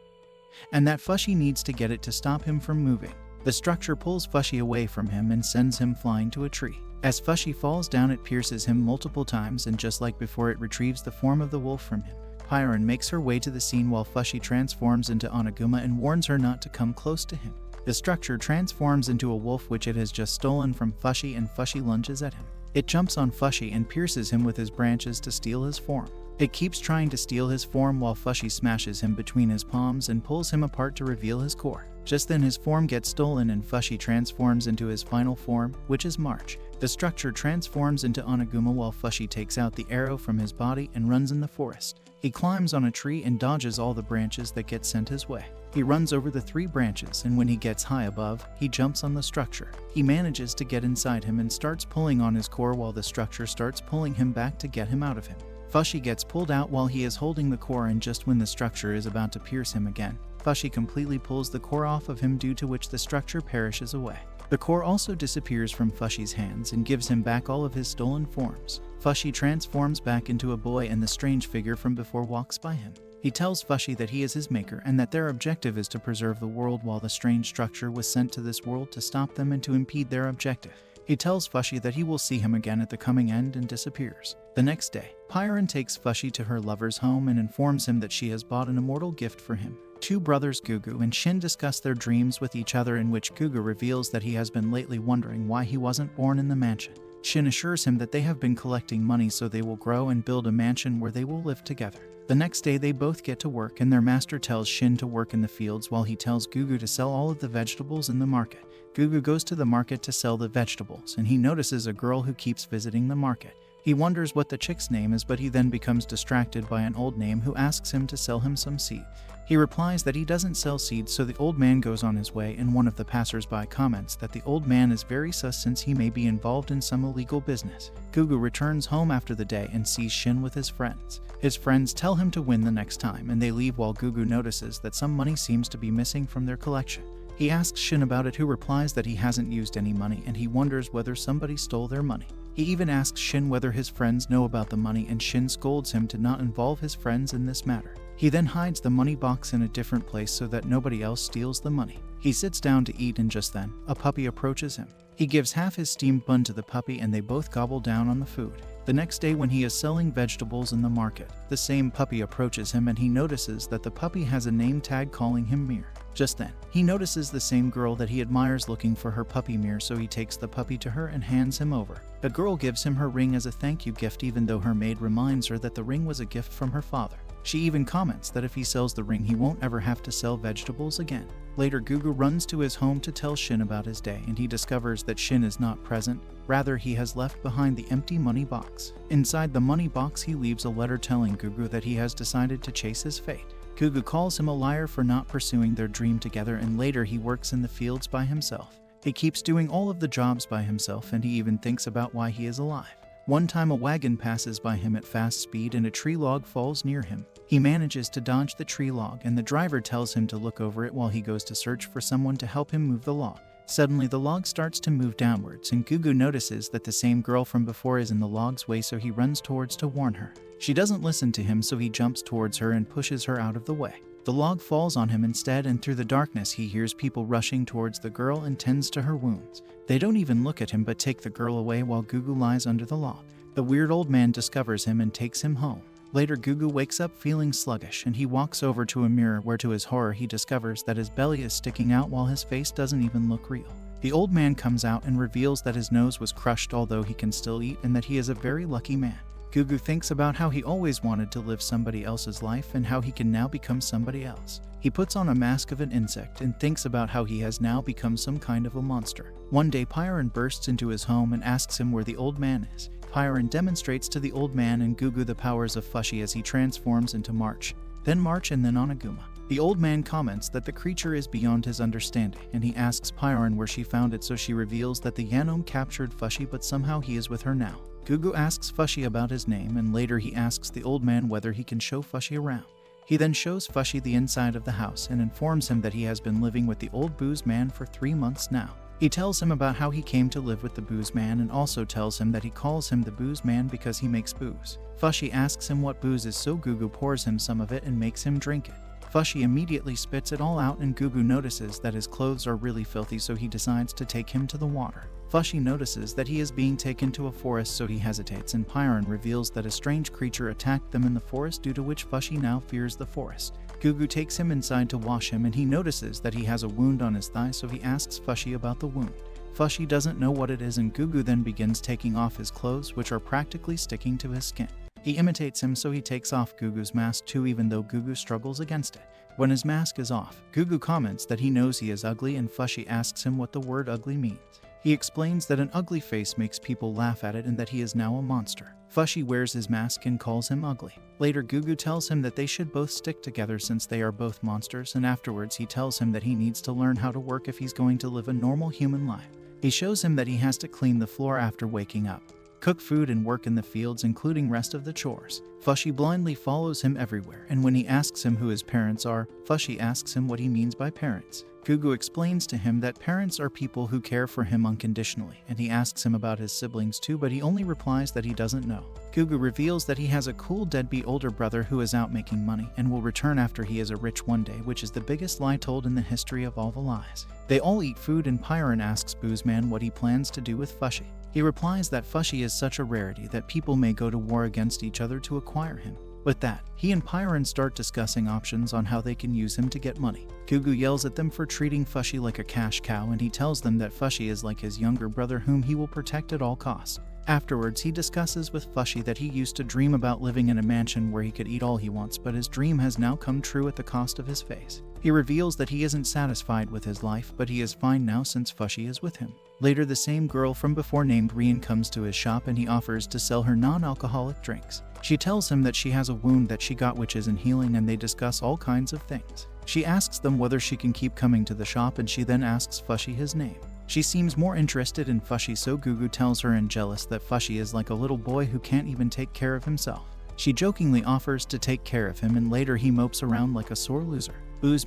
and that Fushy needs to get it to stop him from moving. The structure pulls Fushy away from him and sends him flying to a tree. As Fushy falls down, it pierces him multiple times, and just like before, it retrieves the form of the wolf from him. Pyron makes her way to the scene while Fushy transforms into Oniguma and warns her not to come close to him. The structure transforms into a wolf, which it has just stolen from Fushy, and Fushy lunges at him. It jumps on Fushy and pierces him with his branches to steal his form. It keeps trying to steal his form while Fushy smashes him between his palms and pulls him apart to reveal his core. Just then his form gets stolen and Fushy transforms into his final form, which is March. The structure transforms into Oniguma while Fushy takes out the arrow from his body and runs in the forest. He climbs on a tree and dodges all the branches that get sent his way. He runs over the 3 branches, and when he gets high above, he jumps on the structure. He manages to get inside him and starts pulling on his core while the structure starts pulling him back to get him out of him. Fushy gets pulled out while he is holding the core, and just when the structure is about to pierce him again, Fushy completely pulls the core off of him, due to which the structure perishes away. The core also disappears from Fushy's hands and gives him back all of his stolen forms. Fushy transforms back into a boy, and the strange figure from before walks by him. He tells Fushy that he is his maker and that their objective is to preserve the world, while the strange structure was sent to this world to stop them and to impede their objective. He tells Fushy that he will see him again at the coming end and disappears. The next day, Pyron takes Fushy to her lover's home and informs him that she has bought an immortal gift for him. 2 brothers, Gugu and Shin, discuss their dreams with each other, in which Gugu reveals that he has been lately wondering why he wasn't born in the mansion. Shin assures him that they have been collecting money, so they will grow and build a mansion where they will live together. The next day they both get to work, and their master tells Shin to work in the fields while he tells Gugu to sell all of the vegetables in the market. Gugu goes to the market to sell the vegetables, and he notices a girl who keeps visiting the market. He wonders what the chick's name is, but he then becomes distracted by an old man who asks him to sell him some seed. He replies that he doesn't sell seeds, so the old man goes on his way, and one of the passers-by comments that the old man is very sus since he may be involved in some illegal business. Gugu returns home after the day and sees Shin with his friends. His friends tell him to win the next time, and they leave while Gugu notices that some money seems to be missing from their collection. He asks Shin about it, who replies that he hasn't used any money and he wonders whether somebody stole their money. He even asks Shin whether his friends know about the money, and Shin scolds him to not involve his friends in this matter. He then hides the money box in a different place so that nobody else steals the money. He sits down to eat, and just then, a puppy approaches him. He gives half his steamed bun to the puppy and they both gobble down on the food. The next day, when he is selling vegetables in the market, the same puppy approaches him and he notices that the puppy has a name tag calling him Mir. Just then, he notices the same girl that he admires looking for her puppy Mir, so he takes the puppy to her and hands him over. The girl gives him her ring as a thank you gift, even though her maid reminds her that the ring was a gift from her father. She even comments that if he sells the ring, he won't ever have to sell vegetables again. Later, Gugu runs to his home to tell Shin about his day, and he discovers that Shin is not present. Rather, he has left behind the empty money box. Inside the money box, he leaves a letter telling Gugu that he has decided to chase his fate. Gugu calls him a liar for not pursuing their dream together, and later he works in the fields by himself. He keeps doing all of the jobs by himself, and he even thinks about why he is alive. One time, a wagon passes by him at fast speed and a tree log falls near him. He manages to dodge the tree log, and the driver tells him to look over it while he goes to search for someone to help him move the log. Suddenly, the log starts to move downwards, and Gugu notices that the same girl from before is in the log's way, so he runs towards to warn her. She doesn't listen to him, so he jumps towards her and pushes her out of the way. The log falls on him instead, and through the darkness he hears people rushing towards the girl and tends to her wounds. They don't even look at him but take the girl away while Gugu lies under the log. The weird old man discovers him and takes him home. Later, Gugu wakes up feeling sluggish, and he walks over to a mirror where, to his horror, he discovers that his belly is sticking out while his face doesn't even look real. The old man comes out and reveals that his nose was crushed, although he can still eat, and that he is a very lucky man. Gugu thinks about how he always wanted to live somebody else's life and how he can now become somebody else. He puts on a mask of an insect and thinks about how he has now become some kind of a monster. One day, Pyron bursts into his home and asks him where the old man is. Pyron demonstrates to the old man and Gugu the powers of Fushi as he transforms into March, then Oniguma. The old man comments that the creature is beyond his understanding, and he asks Pyron where she found it, so she reveals that the Yanom captured Fushi, but somehow he is with her now. Gugu asks Fushi about his name, and later he asks the old man whether he can show Fushi around. He then shows Fushi the inside of the house and informs him that he has been living with the old booze man for 3 months now. He tells him about how he came to live with the booze man, and also tells him that he calls him the booze man because he makes booze. Fushi asks him what booze is, so Gugu pours him some of it and makes him drink it. Fushi immediately spits it all out, and Gugu notices that his clothes are really filthy, so he decides to take him to the water. Fushi notices that he is being taken to a forest, so he hesitates, and Pyron reveals that a strange creature attacked them in the forest, due to which Fushi now fears the forest. Gugu takes him inside to wash him, and he notices that he has a wound on his thigh, so he asks Fushi about the wound. Fushi doesn't know what it is, and Gugu then begins taking off his clothes, which are practically sticking to his skin. He imitates him, so he takes off Gugu's mask too, even though Gugu struggles against it. When his mask is off, Gugu comments that he knows he is ugly, and Fushi asks him what the word ugly means. He explains that an ugly face makes people laugh at it and that he is now a monster. Fushi wears his mask and calls him ugly. Later, Gugu tells him that they should both stick together since they are both monsters, and afterwards he tells him that he needs to learn how to work if he's going to live a normal human life. He shows him that he has to clean the floor after waking up, cook food, and work in the fields, including rest of the chores. Fushi blindly follows him everywhere, and when he asks him who his parents are, Fushi asks him what he means by parents. Gugu explains to him that parents are people who care for him unconditionally, and he asks him about his siblings too, but he only replies that he doesn't know. Gugu reveals that he has a cool deadbeat older brother who is out making money and will return after he is rich one day, which is the biggest lie told in the history of all the lies. They all eat food, and Pyron asks Booze Man what he plans to do with Fushi. He replies that Fushi is such a rarity that people may go to war against each other to acquire him. With that, he and Pyron start discussing options on how they can use him to get money. Gugu yells at them for treating Fushi like a cash cow, and he tells them that Fushi is like his younger brother whom he will protect at all costs. Afterwards, he discusses with Fushi that he used to dream about living in a mansion where he could eat all he wants, but his dream has now come true at the cost of his face. He reveals that he isn't satisfied with his life, but he is fine now since Fushi is with him. Later, the same girl from before named Rian comes to his shop and he offers to sell her non-alcoholic drinks. She tells him that she has a wound that she got which isn't healing, and they discuss all kinds of things. She asks them whether she can keep coming to the shop, and she then asks Fushi his name. She seems more interested in Fushi, so Gugu tells her and jealous that Fushi is like a little boy who can't even take care of himself. She jokingly offers to take care of him, and later he mopes around like a sore loser.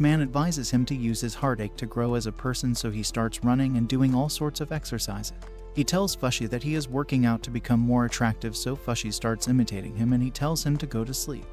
Man advises him to use his heartache to grow as a person, so he starts running and doing all sorts of exercises. He tells Fushi that he is working out to become more attractive, so Fushi starts imitating him and he tells him to go to sleep.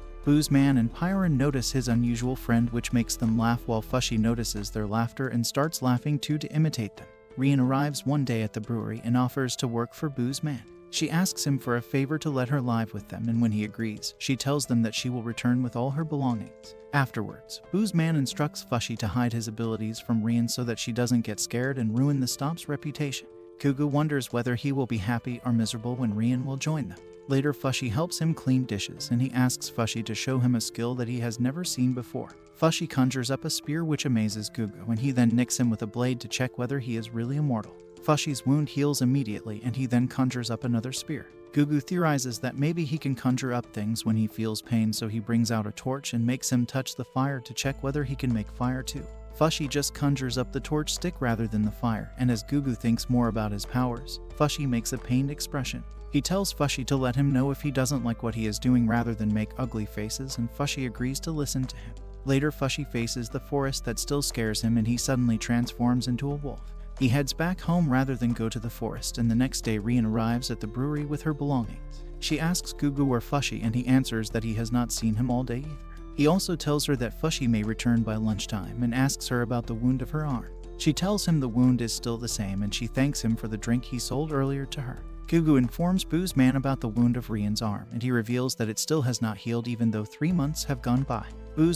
Man and Pyron notice his unusual friend, which makes them laugh, while Fushi notices their laughter and starts laughing too to imitate them. Rian arrives one day at the brewery and offers to work for Man. She asks him for a favor to let her live with them, and when he agrees, she tells them that she will return with all her belongings. Afterwards, Man instructs Fushi to hide his abilities from Rian so that she doesn't get scared and ruin the stop's reputation. Gugu wonders whether he will be happy or miserable when Rian will join them. Later, Fushi helps him clean dishes, and he asks Fushi to show him a skill that he has never seen before. Fushi conjures up a spear which amazes Gugu, and he then nicks him with a blade to check whether he is really immortal. Fushi's wound heals immediately, and he then conjures up another spear. Gugu theorizes that maybe he can conjure up things when he feels pain, so he brings out a torch and makes him touch the fire to check whether he can make fire too. Fushi just conjures up the torch stick rather than the fire, and as Gugu thinks more about his powers, Fushi makes a pained expression. He tells Fushi to let him know if he doesn't like what he is doing rather than make ugly faces, and Fushi agrees to listen to him. Later, Fushi faces the forest that still scares him, and he suddenly transforms into a wolf. He heads back home rather than go to the forest, and the next day Rian arrives at the brewery with her belongings. She asks Gugu where Fushi, and he answers that he has not seen him all day either. He also tells her that Fushi may return by lunchtime and asks her about the wound of her arm. She tells him the wound is still the same, and she thanks him for the drink he sold earlier to her. Gugu informs Man about the wound of Rian's arm, and he reveals that it still has not healed even though 3 months have gone by.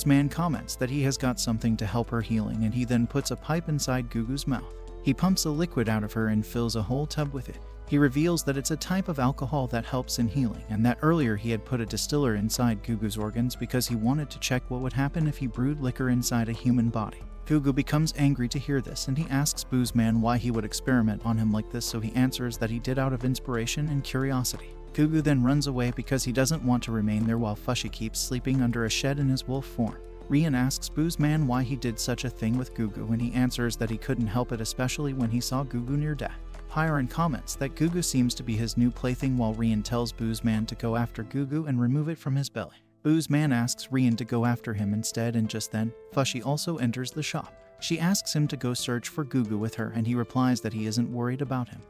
Man comments that he has got something to help her healing, and he then puts a pipe inside Gugu's mouth. He pumps a liquid out of her and fills a whole tub with it. He reveals that it's a type of alcohol that helps in healing, and that earlier he had put a distiller inside Gugu's organs because he wanted to check what would happen if he brewed liquor inside a human body. Gugu becomes angry to hear this, and he asks Man why he would experiment on him like this, so he answers that he did out of inspiration and curiosity. Gugu then runs away because he doesn't want to remain there, while Fushi keeps sleeping under a shed in his wolf form. Rian asks Man why he did such a thing with Gugu, and he answers that he couldn't help it, especially when he saw Gugu near death. Pyron comments that Gugu seems to be his new plaything, while Rian tells Man to go after Gugu and remove it from his belly. Man asks Rian to go after him instead, and just then, Fushi also enters the shop. She asks him to go search for Gugu with her, and he replies that he isn't worried about him.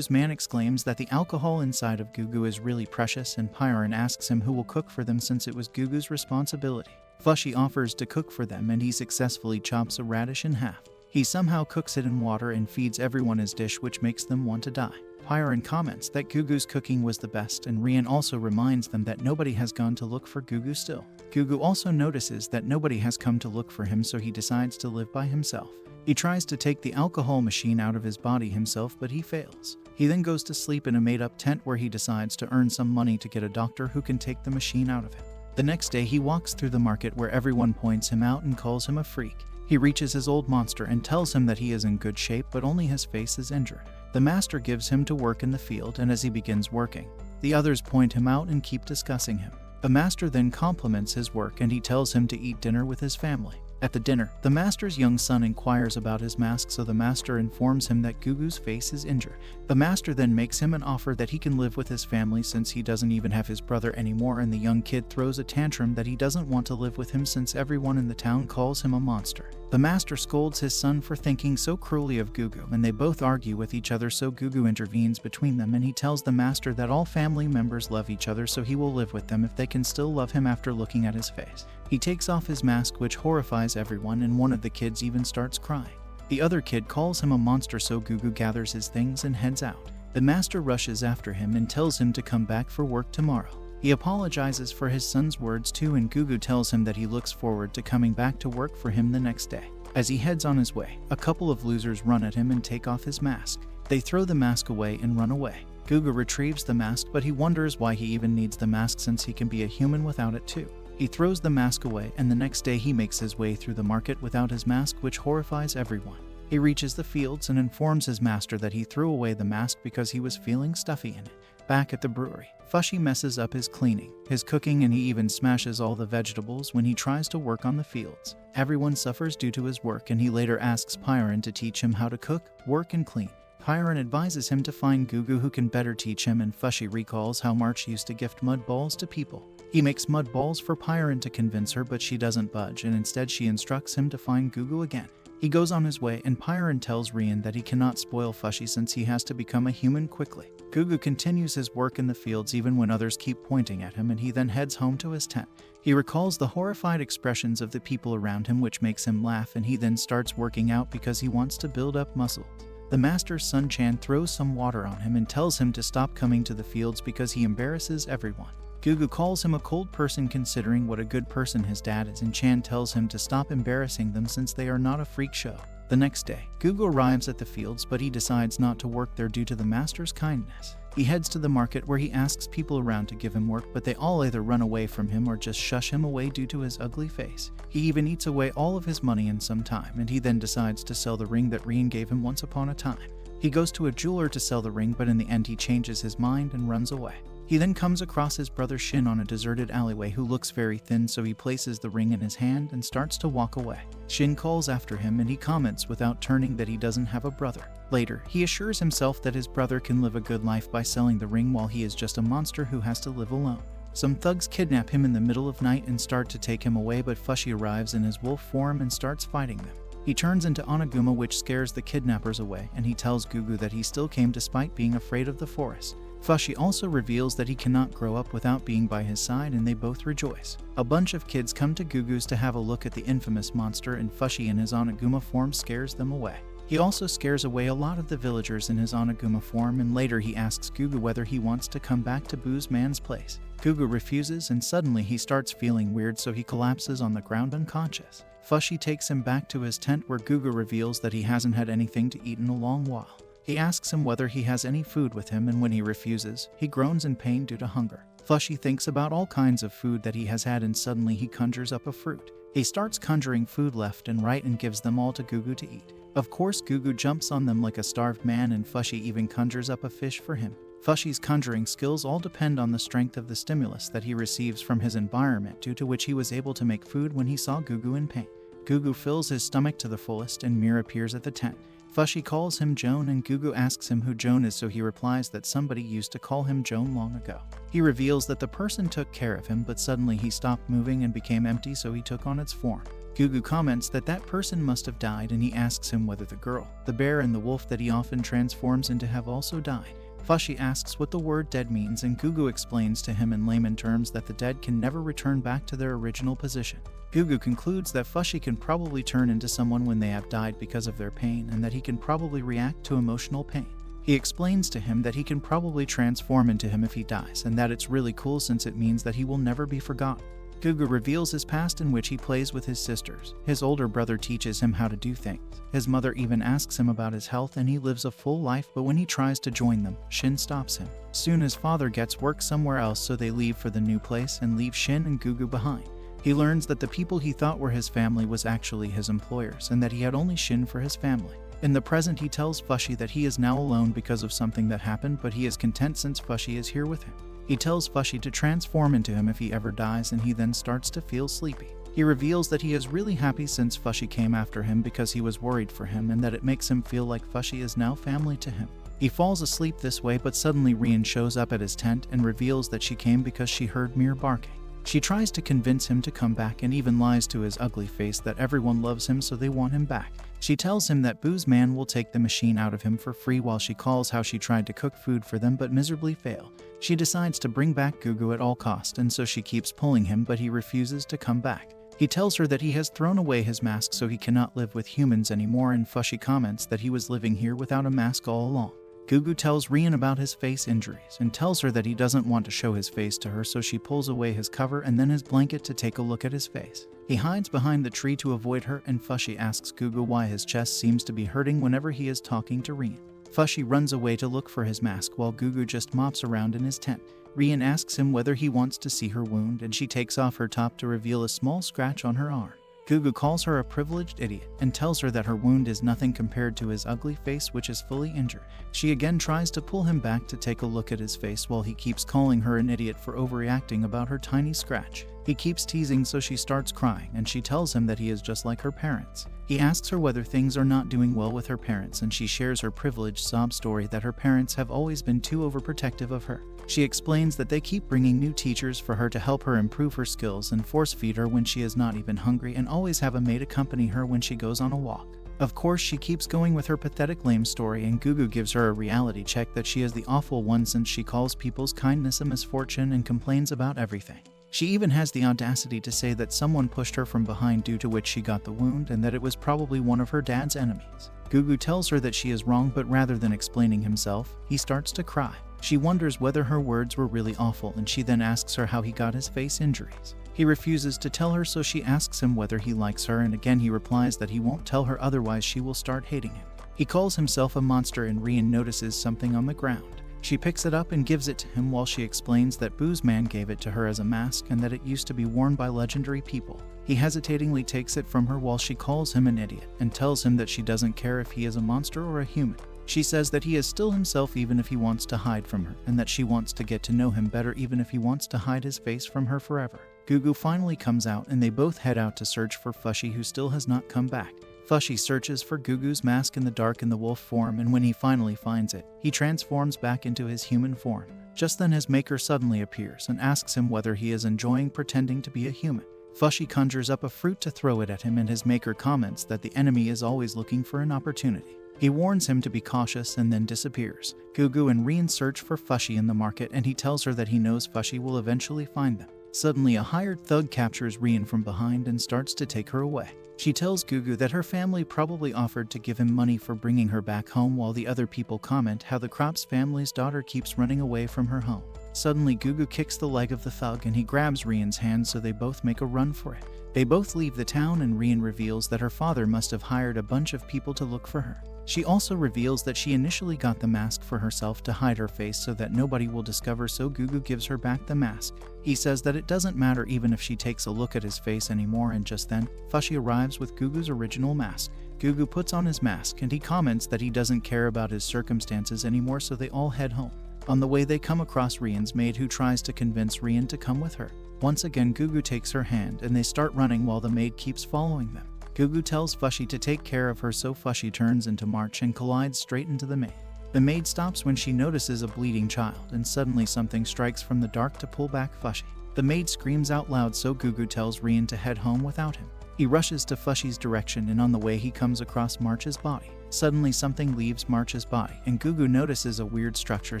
Man exclaims that the alcohol inside of Gugu is really precious, and Pyron asks him who will cook for them since it was Gugu's responsibility. Fushi offers to cook for them, and he successfully chops a radish in half. He somehow cooks it in water and feeds everyone his dish, which makes them want to die. Pyron comments that Gugu's cooking was the best, and Rian also reminds them that nobody has gone to look for Gugu still. Gugu also notices that nobody has come to look for him, so he decides to live by himself. He tries to take the alcohol machine out of his body himself, but he fails. He then goes to sleep in a made-up tent where he decides to earn some money to get a doctor who can take the machine out of him. The next day, he walks through the market where everyone points him out and calls him a freak. He reaches his old monster and tells him that he is in good shape, but only his face is injured. The master gives him to work in the field, and as he begins working, the others point him out and keep discussing him. The master then compliments his work, and he tells him to eat dinner with his family. At the dinner, the master's young son inquires about his mask, so the master informs him that Gugu's face is injured. The master then makes him an offer that he can live with his family since he doesn't even have his brother anymore, and the young kid throws a tantrum that he doesn't want to live with him since everyone in the town calls him a monster. The master scolds his son for thinking so cruelly of Gugu, and they both argue with each other, so Gugu intervenes between them, and he tells the master that all family members love each other, so he will live with them if they can still love him after looking at his face. He takes off his mask, which horrifies everyone, and one of the kids even starts crying. The other kid calls him a monster, so Gugu gathers his things and heads out. The master rushes after him and tells him to come back for work tomorrow. He apologizes for his son's words too, and Gugu tells him that he looks forward to coming back to work for him the next day. As he heads on his way, a couple of losers run at him and take off his mask. They throw the mask away and run away. Gugu retrieves the mask, but he wonders why he even needs the mask since he can be a human without it too. He throws the mask away, and the next day he makes his way through the market without his mask, which horrifies everyone. He reaches the fields and informs his master that he threw away the mask because he was feeling stuffy in it. Back at the brewery, Fushi messes up his cleaning, his cooking, and he even smashes all the vegetables when he tries to work on the fields. Everyone suffers due to his work, and he later asks Pyron to teach him how to cook, work, and clean. Pyron advises him to find Gugu, who can better teach him, and Fushi recalls how March used to gift mud balls to people. He makes mud balls for Pyron to convince her, but she doesn't budge, and instead she instructs him to find Gugu again. He goes on his way, and Pyron tells Rian that he cannot spoil Fushi since he has to become a human quickly. Gugu continues his work in the fields even when others keep pointing at him, and he then heads home to his tent. He recalls the horrified expressions of the people around him, which makes him laugh, and he then starts working out because he wants to build up muscles. The master's son Chan throws some water on him and tells him to stop coming to the fields because he embarrasses everyone. Gugu calls him a cold person considering what a good person his dad is, and Chan tells him to stop embarrassing them since they are not a freak show. The next day, Gugu arrives at the fields, but he decides not to work there due to the master's kindness. He heads to the market where he asks people around to give him work, but they all either run away from him or just shush him away due to his ugly face. He even eats away all of his money in some time, and he then decides to sell the ring that Rian gave him once upon a time. He goes to a jeweler to sell the ring, but in the end he changes his mind and runs away. He then comes across his brother Shin on a deserted alleyway, who looks very thin, so he places the ring in his hand and starts to walk away. Shin calls after him, and he comments without turning that he doesn't have a brother. Later, he assures himself that his brother can live a good life by selling the ring while he is just a monster who has to live alone. Some thugs kidnap him in the middle of night and start to take him away, but Fushi arrives in his wolf form and starts fighting them. He turns into Oniguma, which scares the kidnappers away, and he tells Gugu that he still came despite being afraid of the forest. Fushi also reveals that he cannot grow up without being by his side, and they both rejoice. A bunch of kids come to Gugu's to have a look at the infamous monster, and Fushi in his Oniguma form scares them away. He also scares away a lot of the villagers in his Oniguma form, and later he asks Gugu whether he wants to come back to Boo's man's place. Gugu refuses, and suddenly he starts feeling weird, so he collapses on the ground unconscious. Fushi takes him back to his tent, where Gugu reveals that he hasn't had anything to eat in a long while. He asks him whether he has any food with him, and when he refuses, he groans in pain due to hunger. Fushi thinks about all kinds of food that he has had, and suddenly he conjures up a fruit. He starts conjuring food left and right and gives them all to Gugu to eat. Of course, Gugu jumps on them like a starved man, and Fushi even conjures up a fish for him. Fushi's conjuring skills all depend on the strength of the stimulus that he receives from his environment, due to which he was able to make food when he saw Gugu in pain. Gugu fills his stomach to the fullest, and Mir appears at the tent. Fushi calls him Joan, and Gugu asks him who Joan is, so he replies that somebody used to call him Joan long ago. He reveals that the person took care of him, but suddenly he stopped moving and became empty, so he took on its form. Gugu comments that that person must have died, and he asks him whether the girl, the bear, and the wolf that he often transforms into have also died. Fushi asks what the word dead means, and Gugu explains to him in layman terms that the dead can never return back to their original position. Gugu concludes that Fushi can probably turn into someone when they have died because of their pain, and that he can probably react to emotional pain. He explains to him that he can probably transform into him if he dies, and that it's really cool since it means that he will never be forgotten. Gugu reveals his past, in which he plays with his sisters. His older brother teaches him how to do things. His mother even asks him about his health, and he lives a full life, but when he tries to join them, Shin stops him. Soon his father gets work somewhere else, so they leave for the new place and leave Shin and Gugu behind. He learns that the people he thought were his family was actually his employers, and that he had only Shin for his family. In the present, he tells Fushi that he is now alone because of something that happened, but he is content since Fushi is here with him. He tells Fushi to transform into him if he ever dies, and he then starts to feel sleepy. He reveals that he is really happy since Fushi came after him because he was worried for him, and that it makes him feel like Fushi is now family to him. He falls asleep this way, but suddenly Rian shows up at his tent and reveals that she came because she heard Mir barking. She tries to convince him to come back, and even lies to his ugly face that everyone loves him, so they want him back. She tells him that Boo's man will take the machine out of him for free, while she calls how she tried to cook food for them but miserably failed. She decides to bring back Gugu at all cost, and so she keeps pulling him, but he refuses to come back. He tells her that he has thrown away his mask so he cannot live with humans anymore, and Fushi comments that he was living here without a mask all along. Gugu tells Rian about his face injuries and tells her that he doesn't want to show his face to her, so she pulls away his cover and then his blanket to take a look at his face. He hides behind the tree to avoid her, and Fushi asks Gugu why his chest seems to be hurting whenever he is talking to Rian. Fushi runs away to look for his mask while Gugu just mops around in his tent. Rian asks him whether he wants to see her wound, and she takes off her top to reveal a small scratch on her arm. Gugu calls her a privileged idiot and tells her that her wound is nothing compared to his ugly face, which is fully injured. She again tries to pull him back to take a look at his face while he keeps calling her an idiot for overreacting about her tiny scratch. He keeps teasing, so she starts crying and she tells him that he is just like her parents. He asks her whether things are not doing well with her parents, and she shares her privileged sob story that her parents have always been too overprotective of her. She explains that they keep bringing new teachers for her to help her improve her skills and force feed her when she is not even hungry, and always have a maid accompany her when she goes on a walk. Of course, she keeps going with her pathetic lame story, and Gugu gives her a reality check that she is the awful one since she calls people's kindness a misfortune and complains about everything. She even has the audacity to say that someone pushed her from behind, due to which she got the wound, and that it was probably one of her dad's enemies. Gugu tells her that she is wrong, but rather than explaining himself, he starts to cry. She wonders whether her words were really awful, and she then asks her how he got his face injuries. He refuses to tell her, so she asks him whether he likes her, and again he replies that he won't tell her, otherwise she will start hating him. He calls himself a monster, and Rian notices something on the ground. She picks it up and gives it to him while she explains that Boo's man gave it to her as a mask and that it used to be worn by legendary people. He hesitatingly takes it from her while she calls him an idiot and tells him that she doesn't care if he is a monster or a human. She says that he is still himself even if he wants to hide from her, and that she wants to get to know him better even if he wants to hide his face from her forever. Gugu finally comes out and they both head out to search for Fushi, who still has not come back. Fushi searches for Gugu's mask in the dark in the wolf form, and when he finally finds it, he transforms back into his human form. Just then his maker suddenly appears and asks him whether he is enjoying pretending to be a human. Fushi conjures up a fruit to throw it at him, and his maker comments that the enemy is always looking for an opportunity. He warns him to be cautious and then disappears. Gugu and Rian search for Fushi in the market, and he tells her that he knows Fushi will eventually find them. Suddenly, a hired thug captures Rian from behind and starts to take her away. She tells Gugu that her family probably offered to give him money for bringing her back home, while the other people comment how the Crops family's daughter keeps running away from her home. Suddenly, Gugu kicks the leg of the thug and he grabs Rian's hand, so they both make a run for it. They both leave the town, and Rian reveals that her father must have hired a bunch of people to look for her. She also reveals that she initially got the mask for herself to hide her face so that nobody will discover, so Gugu gives her back the mask. He says that it doesn't matter even if she takes a look at his face anymore, and just then, Fushi arrives with Gugu's original mask. Gugu puts on his mask and he comments that he doesn't care about his circumstances anymore, so they all head home. On the way, they come across Rian's maid, who tries to convince Rian to come with her. Once again, Gugu takes her hand and they start running while the maid keeps following them. Gugu tells Fushi to take care of her, so Fushi turns into March and collides straight into the maid. The maid stops when she notices a bleeding child, and suddenly something strikes from the dark to pull back Fushi. The maid screams out loud, so Gugu tells Rian to head home without him. He rushes to Fushi's direction, and on the way he comes across March's body. Suddenly something leaves March's body, and Gugu notices a weird structure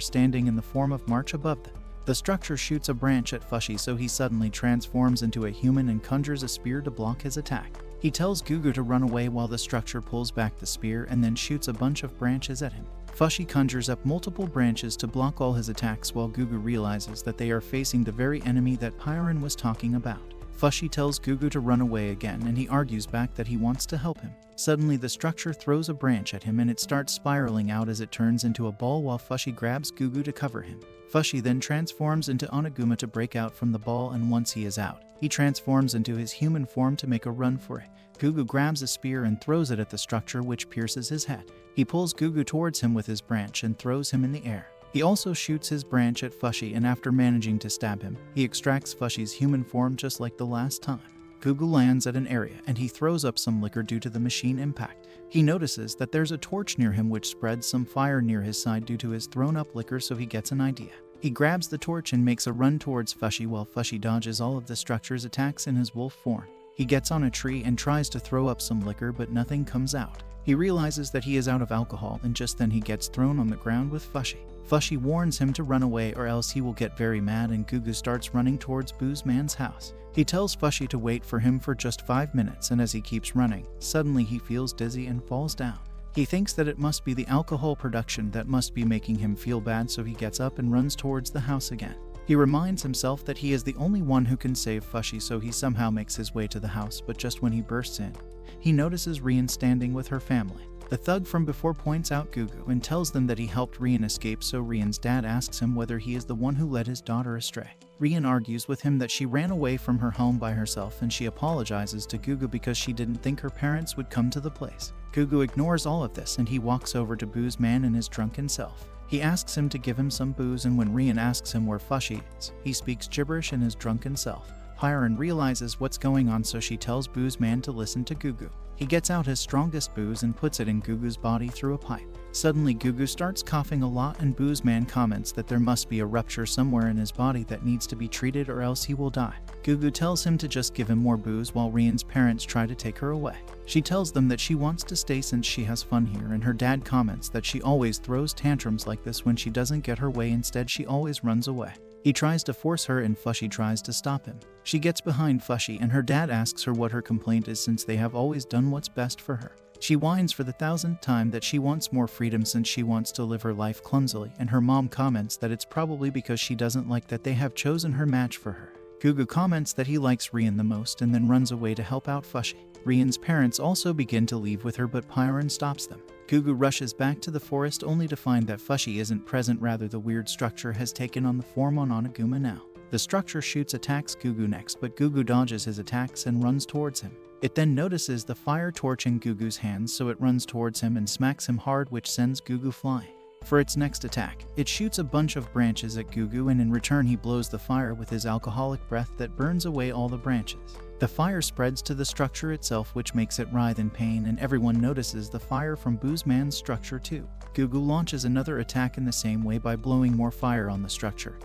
standing in the form of March above them. The structure shoots a branch at Fushi, so he suddenly transforms into a human and conjures a spear to block his attack. He tells Gugu to run away while the structure pulls back the spear and then shoots a bunch of branches at him. Fushi conjures up multiple branches to block all his attacks, while Gugu realizes that they are facing the very enemy that Pyron was talking about. Fushi tells Gugu to run away again, and he argues back that he wants to help him. Suddenly the structure throws a branch at him and it starts spiraling out as it turns into a ball, while Fushi grabs Gugu to cover him. Fushi then transforms into Oniguma to break out from the ball, and once he is out, he transforms into his human form to make a run for it. Gugu grabs a spear and throws it at the structure, which pierces his head. He pulls Gugu towards him with his branch and throws him in the air. He also shoots his branch at Fushi, and after managing to stab him, he extracts Fushi's human form just like the last time. Gugu lands at an area and he throws up some liquor due to the machine impact. He notices that there's a torch near him which spreads some fire near his side due to his thrown up liquor, so he gets an idea. He grabs the torch and makes a run towards Fushi, while Fushi dodges all of the structure's attacks in his wolf form. He gets on a tree and tries to throw up some liquor, but nothing comes out. He realizes that he is out of alcohol, and just then he gets thrown on the ground with Fushi. Fushi warns him to run away or else he will get very mad, and Gugu starts running towards Boo's man's house. He tells Fushi to wait for him for just 5 minutes, and as he keeps running, suddenly he feels dizzy and falls down. He thinks that it must be the alcohol production that must be making him feel bad, so he gets up and runs towards the house again. He reminds himself that he is the only one who can save Fushi, so he somehow makes his way to the house, but just when he bursts in, he notices Rian standing with her family. The thug from before points out Gugu and tells them that he helped Rian escape, so Rian's dad asks him whether he is the one who led his daughter astray. Rian argues with him that she ran away from her home by herself, and she apologizes to Gugu because she didn't think her parents would come to the place. Gugu ignores all of this and he walks over to Boo's man in his drunken self. He asks him to give him some booze, and when Rian asks him where Fushi is, he speaks gibberish in his drunken self. Pyron realizes what's going on, so she tells Boo's man to listen to Gugu. He gets out his strongest booze and puts it in Gugu's body through a pipe. Suddenly Gugu starts coughing a lot, and Boo's man comments that there must be a rupture somewhere in his body that needs to be treated or else he will die. Gugu tells him to just give him more booze while Rian's parents try to take her away. She tells them that she wants to stay since she has fun here, and her dad comments that she always throws tantrums like this when she doesn't get her way. Instead, she always runs away. He tries to force her and Fushi tries to stop him. She gets behind Fushi and her dad asks her what her complaint is since they have always done what's best for her. She whines for the 1000th time that she wants more freedom since she wants to live her life clumsily, and her mom comments that it's probably because she doesn't like that they have chosen her match for her. Gugu comments that he likes Rian the most and then runs away to help out Fushi. Rian's parents also begin to leave with her, but Pyron stops them. Gugu rushes back to the forest only to find that Fushi isn't present, rather the weird structure has taken on the form on Oniguma now. The structure attacks Gugu next, but Gugu dodges his attacks and runs towards him. It then notices the fire torch in Gugu's hands, so it runs towards him and smacks him hard, which sends Gugu flying. For its next attack, it shoots a bunch of branches at Gugu, and in return he blows the fire with his alcoholic breath that burns away all the branches. The fire spreads to the structure itself, which makes it writhe in pain, and everyone notices the fire from Boo's man's structure too. Gugu launches another attack in the same way by blowing more fire on the structure,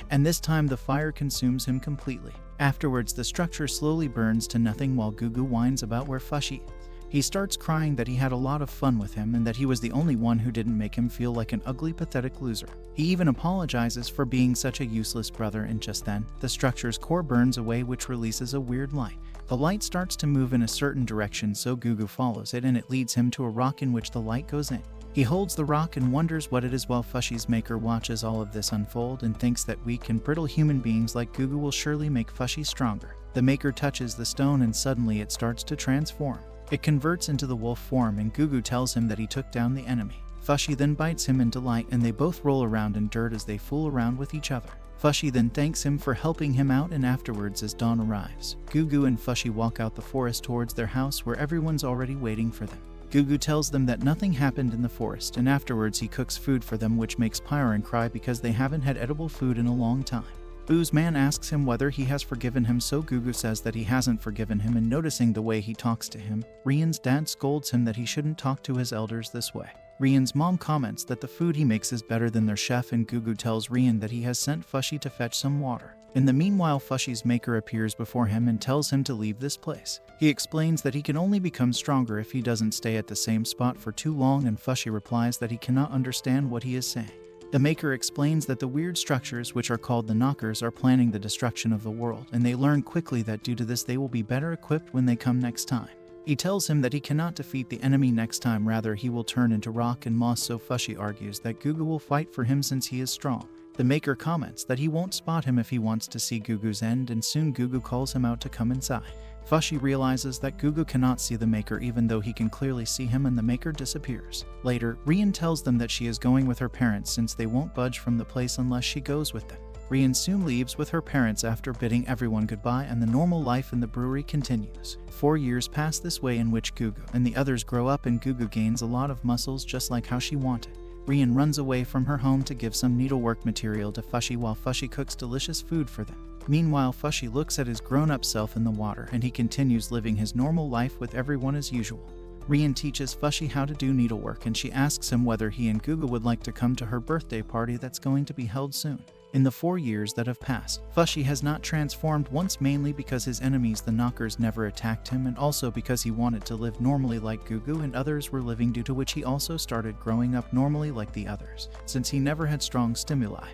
and this time the fire consumes him completely. Afterwards, the structure slowly burns to nothing while Gugu whines about where Fushi is. He starts crying that he had a lot of fun with him and that he was the only one who didn't make him feel like an ugly, pathetic loser. He even apologizes for being such a useless brother, and just then, the structure's core burns away, which releases a weird light. The light starts to move in a certain direction, so Gugu follows it and it leads him to a rock in which the light goes in. He holds the rock and wonders what it is while Fushi's maker watches all of this unfold and thinks that weak and brittle human beings like Gugu will surely make Fushi stronger. The maker touches the stone and suddenly it starts to transform. It converts into the wolf form, and Gugu tells him that he took down the enemy. Fushi then bites him in delight, and they both roll around in dirt as they fool around with each other. Fushi then thanks him for helping him out, and afterwards, as dawn arrives, Gugu and Fushi walk out the forest towards their house where everyone's already waiting for them. Gugu tells them that nothing happened in the forest, and afterwards he cooks food for them, which makes Pyron cry because they haven't had edible food in a long time. Boo's man asks him whether he has forgiven him, so Gugu says that he hasn't forgiven him, and noticing the way he talks to him, Rian's dad scolds him that he shouldn't talk to his elders this way. Rian's mom comments that the food he makes is better than their chef, and Gugu tells Rian that he has sent Fushi to fetch some water. In the meanwhile, Fushi's maker appears before him and tells him to leave this place. He explains that he can only become stronger if he doesn't stay at the same spot for too long, and Fushi replies that he cannot understand what he is saying. The maker explains that the weird structures, which are called the knockers, are planning the destruction of the world, and they learn quickly that due to this they will be better equipped when they come next time. He tells him that he cannot defeat the enemy next time, rather he will turn into rock and moss, so Fushi argues that Gugu will fight for him since he is strong. The maker comments that he won't spot him if he wants to see Gugu's end, and soon Gugu calls him out to come inside. Fushi realizes that Gugu cannot see the maker even though he can clearly see him, and the maker disappears. Later, Rian tells them that she is going with her parents since they won't budge from the place unless she goes with them. Rian soon leaves with her parents after bidding everyone goodbye, and the normal life in the brewery continues. 4 years pass this way in which Gugu and the others grow up, and Gugu gains a lot of muscles just like how she wanted. Rian runs away from her home to give some needlework material to Fushi while Fushi cooks delicious food for them. Meanwhile, Fushi looks at his grown-up self in the water, and he continues living his normal life with everyone as usual. Rian teaches Fushi how to do needlework, and she asks him whether he and Gugu would like to come to her birthday party that's going to be held soon. In the 4 years that have passed, Fushi has not transformed once, mainly because his enemies the knockers never attacked him, and also because he wanted to live normally like Gugu and others were living, due to which he also started growing up normally like the others, since he never had strong stimuli.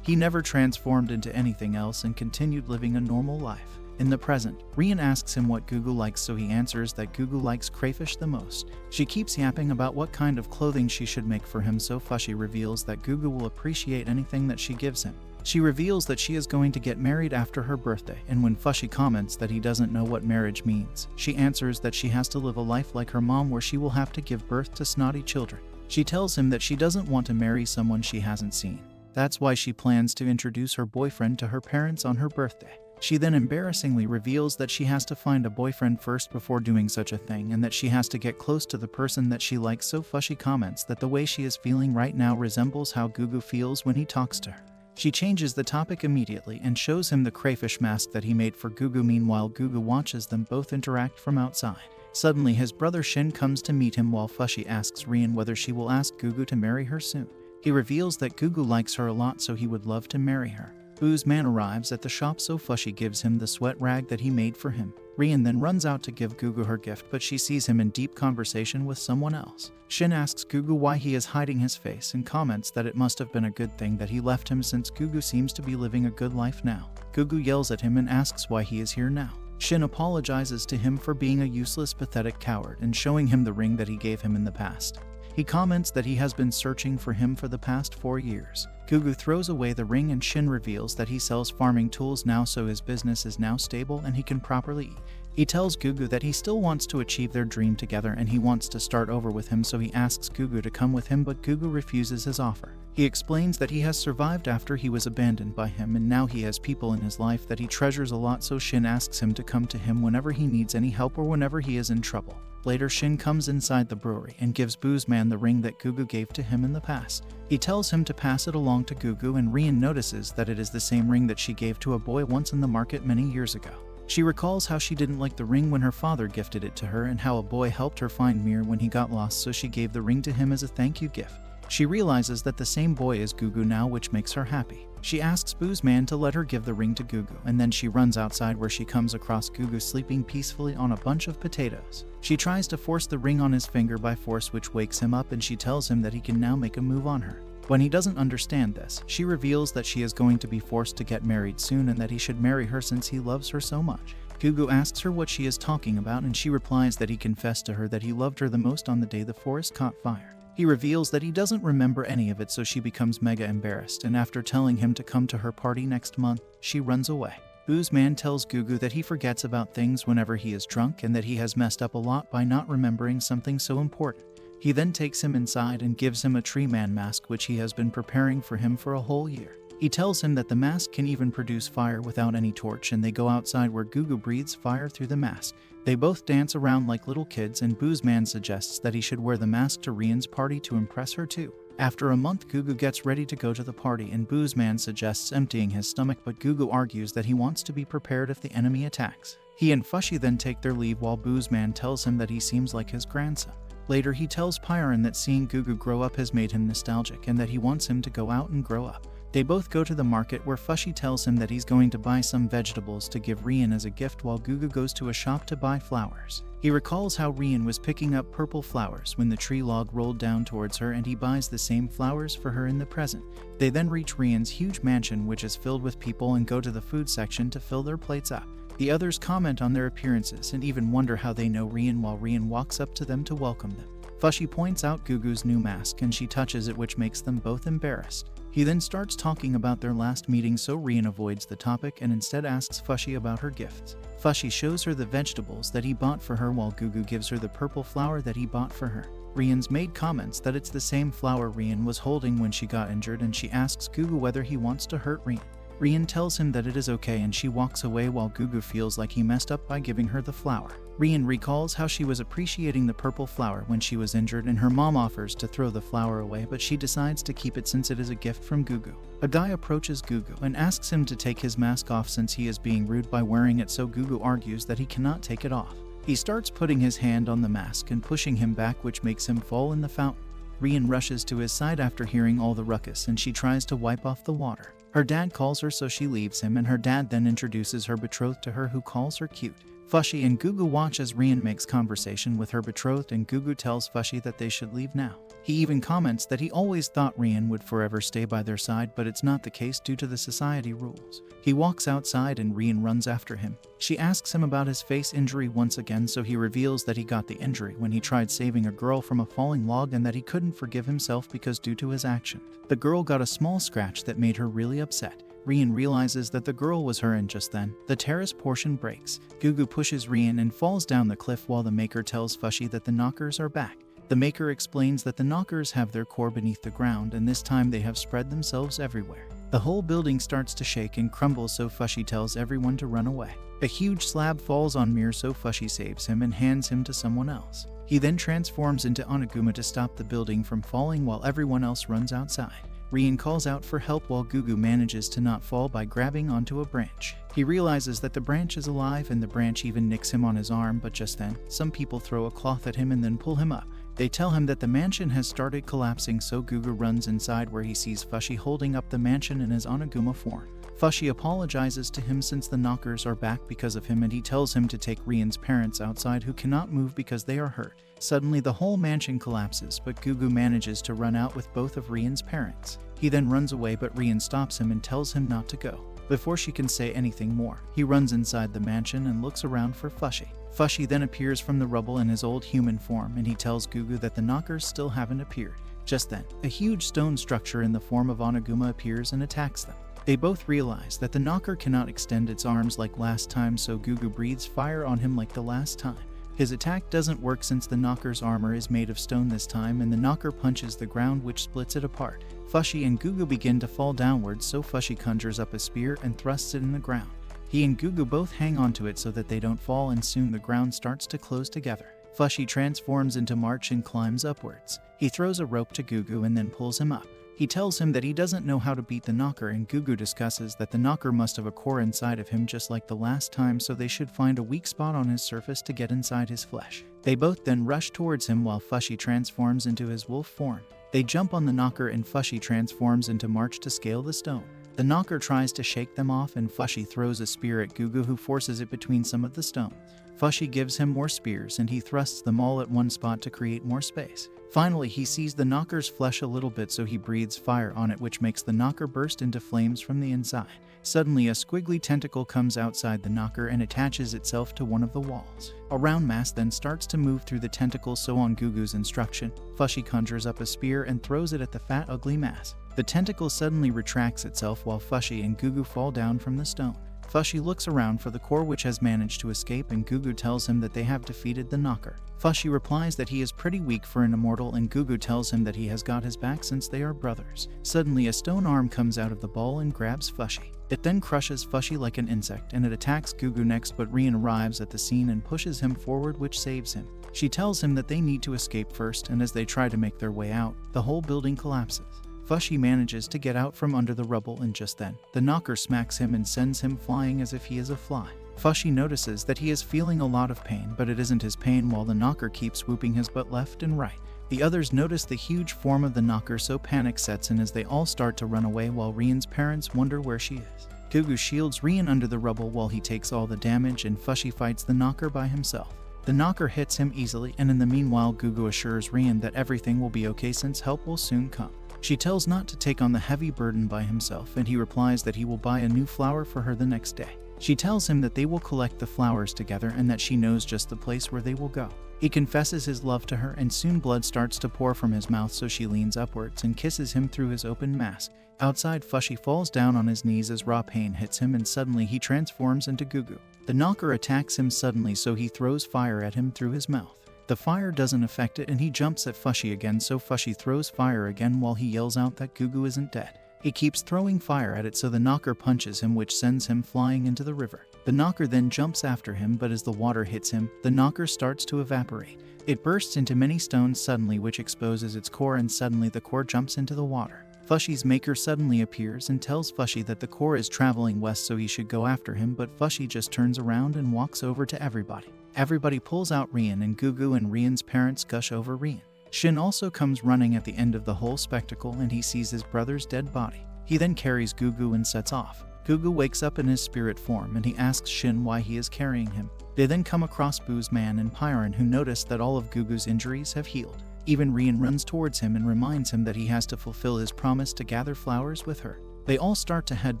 He never transformed into anything else and continued living a normal life. In the present, Rian asks him what Gugu likes, so he answers that Gugu likes crayfish the most. She keeps yapping about what kind of clothing she should make for him, so Fushi reveals that Gugu will appreciate anything that she gives him. She reveals that she is going to get married after her birthday, and when Fushi comments that he doesn't know what marriage means, she answers that she has to live a life like her mom where she will have to give birth to snotty children. She tells him that she doesn't want to marry someone she hasn't seen. That's why she plans to introduce her boyfriend to her parents on her birthday. She then embarrassingly reveals that she has to find a boyfriend first before doing such a thing, and that she has to get close to the person that she likes, so Fushi comments that the way she is feeling right now resembles how Gugu feels when he talks to her. She changes the topic immediately and shows him the crayfish mask that he made for Gugu. Meanwhile, Gugu watches them both interact from outside. Suddenly, his brother Shin comes to meet him while Fushi asks Rian whether she will ask Gugu to marry her soon. He reveals that Gugu likes her a lot, so he would love to marry her. Boo's man arrives at the shop, so Fushi gives him the sweat rag that he made for him. Rian then runs out to give Gugu her gift, but she sees him in deep conversation with someone else. Shin asks Gugu why he is hiding his face and comments that it must have been a good thing that he left him, since Gugu seems to be living a good life now. Gugu yells at him and asks why he is here now. Shin apologizes to him for being a useless, pathetic coward and showing him the ring that he gave him in the past. He comments that he has been searching for him for the past 4 years. Gugu throws away the ring, and Shin reveals that he sells farming tools now, so his business is now stable and he can properly eat. He tells Gugu that he still wants to achieve their dream together and he wants to start over with him, so he asks Gugu to come with him, but Gugu refuses his offer. He explains that he has survived after he was abandoned by him, and now he has people in his life that he treasures a lot, so Shin asks him to come to him whenever he needs any help or whenever he is in trouble. Later, Shin comes inside the brewery and gives Boo's man the ring that Gugu gave to him in the past. He tells him to pass it along to Gugu, and Rian notices that it is the same ring that she gave to a boy once in the market many years ago. She recalls how she didn't like the ring when her father gifted it to her, and how a boy helped her find Mir when he got lost, so she gave the ring to him as a thank you gift. She realizes that the same boy is Gugu now, which makes her happy. She asks Boo's man to let her give the ring to Gugu, and then she runs outside where she comes across Gugu sleeping peacefully on a bunch of potatoes. She tries to force the ring on his finger by force, which wakes him up, and she tells him that he can now make a move on her. When he doesn't understand this, she reveals that she is going to be forced to get married soon and that he should marry her since he loves her so much. Gugu asks her what she is talking about, and she replies that he confessed to her that he loved her the most on the day the forest caught fire. He reveals that he doesn't remember any of it, so she becomes mega embarrassed, and after telling him to come to her party next month, she runs away. Boo's man tells Gugu that he forgets about things whenever he is drunk and that he has messed up a lot by not remembering something so important. He then takes him inside and gives him a tree man mask, which he has been preparing for him for a whole year. He tells him that the mask can even produce fire without any torch, and they go outside where Gugu breathes fire through the mask. They both dance around like little kids, and Boo's man suggests that he should wear the mask to Rian's party to impress her too. After a month, Gugu gets ready to go to the party, and Boo's man suggests emptying his stomach, but Gugu argues that he wants to be prepared if the enemy attacks. He and Fushi then take their leave while Boo's man tells him that he seems like his grandson. Later, he tells Pyron that seeing Gugu grow up has made him nostalgic and that he wants him to go out and grow up. They both go to the market where Fushi tells him that he's going to buy some vegetables to give Rian as a gift, while Gugu goes to a shop to buy flowers. He recalls how Rian was picking up purple flowers when the tree log rolled down towards her, and he buys the same flowers for her in the present. They then reach Rian's huge mansion, which is filled with people, and go to the food section to fill their plates up. The others comment on their appearances and even wonder how they know Rian, while Rian walks up to them to welcome them. Fushi points out Gugu's new mask and she touches it, which makes them both embarrassed. He then starts talking about their last meeting, so Rian avoids the topic and instead asks Fushi about her gifts. Fushi shows her the vegetables that he bought for her, while Gugu gives her the purple flower that he bought for her. Rian's maid comments that it's the same flower Rian was holding when she got injured, and she asks Gugu whether he wants to hurt Rian. Rian tells him that it is okay, and she walks away while Gugu feels like he messed up by giving her the flower. Rian recalls how she was appreciating the purple flower when she was injured, and her mom offers to throw the flower away, but she decides to keep it since it is a gift from Gugu. A guy approaches Gugu and asks him to take his mask off since he is being rude by wearing it, so Gugu argues that he cannot take it off. He starts putting his hand on the mask and pushing him back, which makes him fall in the fountain. Rian rushes to his side after hearing all the ruckus, and she tries to wipe off the water. Her dad calls her, so she leaves him, and her dad then introduces her betrothed to her, who calls her cute. Fushi and Gugu watch as Rian makes conversation with her betrothed, and Gugu tells Fushi that they should leave now. He even comments that he always thought Rian would forever stay by their side, but it's not the case due to the society rules. He walks outside and Rian runs after him. She asks him about his face injury once again, so he reveals that he got the injury when he tried saving a girl from a falling log and that he couldn't forgive himself because due to his action. The girl got a small scratch that made her really upset. Rian realizes that the girl was her, and just then, the terrace portion breaks. Gugu pushes Rian and falls down the cliff while the Maker tells Fushi that the knockers are back. The Maker explains that the knockers have their core beneath the ground, and this time they have spread themselves everywhere. The whole building starts to shake and crumble, so Fushi tells everyone to run away. A huge slab falls on Mir, so Fushi saves him and hands him to someone else. He then transforms into Oniguma to stop the building from falling while everyone else runs outside. Rian calls out for help while Gugu manages to not fall by grabbing onto a branch. He realizes that the branch is alive and the branch even nicks him on his arm, but just then, some people throw a cloth at him and then pull him up. They tell him that the mansion has started collapsing, so Gugu runs inside where he sees Fushi holding up the mansion in his Oniguma form. Fushi apologizes to him since the knockers are back because of him, and he tells him to take Rian's parents outside who cannot move because they are hurt. Suddenly the whole mansion collapses, but Gugu manages to run out with both of Rian's parents. He then runs away, but Rian stops him and tells him not to go. Before she can say anything more, he runs inside the mansion and looks around for Fushi. Fushi then appears from the rubble in his old human form, and he tells Gugu that the knockers still haven't appeared. Just then, a huge stone structure in the form of Oniguma appears and attacks them. They both realize that the knocker cannot extend its arms like last time, so Gugu breathes fire on him like the last time. His attack doesn't work since the knocker's armor is made of stone this time, and the knocker punches the ground, which splits it apart. Fushi and Gugu begin to fall downwards, so Fushi conjures up a spear and thrusts it in the ground. He and Gugu both hang onto it so that they don't fall, and soon the ground starts to close together. Fushi transforms into March and climbs upwards. He throws a rope to Gugu and then pulls him up. He tells him that he doesn't know how to beat the knocker, and Gugu discusses that the knocker must have a core inside of him just like the last time, so they should find a weak spot on his surface to get inside his flesh. They both then rush towards him while Fushi transforms into his wolf form. They jump on the knocker and Fushi transforms into March to scale the stone. The knocker tries to shake them off, and Fushi throws a spear at Gugu, who forces it between some of the stones. Fushi gives him more spears and he thrusts them all at one spot to create more space. Finally, he sees the knocker's flesh a little bit, so he breathes fire on it, which makes the knocker burst into flames from the inside. Suddenly, a squiggly tentacle comes outside the knocker and attaches itself to one of the walls. A round mass then starts to move through the tentacle, so on Gugu's instruction, Fushi conjures up a spear and throws it at the fat, ugly mass. The tentacle suddenly retracts itself while Fushi and Gugu fall down from the stone. Fushi looks around for the core, which has managed to escape, and Gugu tells him that they have defeated the knocker. Fushi replies that he is pretty weak for an immortal, and Gugu tells him that he has got his back since they are brothers. Suddenly, a stone arm comes out of the ball and grabs Fushi. It then crushes Fushi like an insect, and it attacks Gugu next, but Rian arrives at the scene and pushes him forward, which saves him. She tells him that they need to escape first, and as they try to make their way out, the whole building collapses. Fushi manages to get out from under the rubble, and just then, the knocker smacks him and sends him flying as if he is a fly. Fushi notices that he is feeling a lot of pain, but it isn't his pain, while the knocker keeps whooping his butt left and right. The others notice the huge form of the knocker, so panic sets in as they all start to run away while Rian's parents wonder where she is. Gugu shields Rian under the rubble while he takes all the damage, and Fushi fights the knocker by himself. The knocker hits him easily, and in the meanwhile Gugu assures Rian that everything will be okay since help will soon come. She tells not to take on the heavy burden by himself, and he replies that he will buy a new flower for her the next day. She tells him that they will collect the flowers together and that she knows just the place where they will go. He confesses his love to her, and soon blood starts to pour from his mouth, so she leans upwards and kisses him through his open mask. Outside, Fushi falls down on his knees as raw pain hits him, and suddenly he transforms into Gugu. The knocker attacks him suddenly, so he throws fire at him through his mouth. The fire doesn't affect it, and he jumps at Fushi again, so Fushi throws fire again while he yells out that Gugu isn't dead. He keeps throwing fire at it, so the knocker punches him, which sends him flying into the river. The knocker then jumps after him, but as the water hits him, the knocker starts to evaporate. It bursts into many stones suddenly, which exposes its core, and suddenly the core jumps into the water. Fushi's maker suddenly appears and tells Fushi that the core is traveling west, so he should go after him, but Fushi just turns around and walks over to everybody. Everybody pulls out Rian, and Gugu and Rian's parents gush over Rian. Shin also comes running at the end of the whole spectacle, and he sees his brother's dead body. He then carries Gugu and sets off. Gugu wakes up in his spirit form, and he asks Shin why he is carrying him. They then come across Boozman and Pyron, who notice that all of Gugu's injuries have healed. Even Rian runs towards him and reminds him that he has to fulfill his promise to gather flowers with her. They all start to head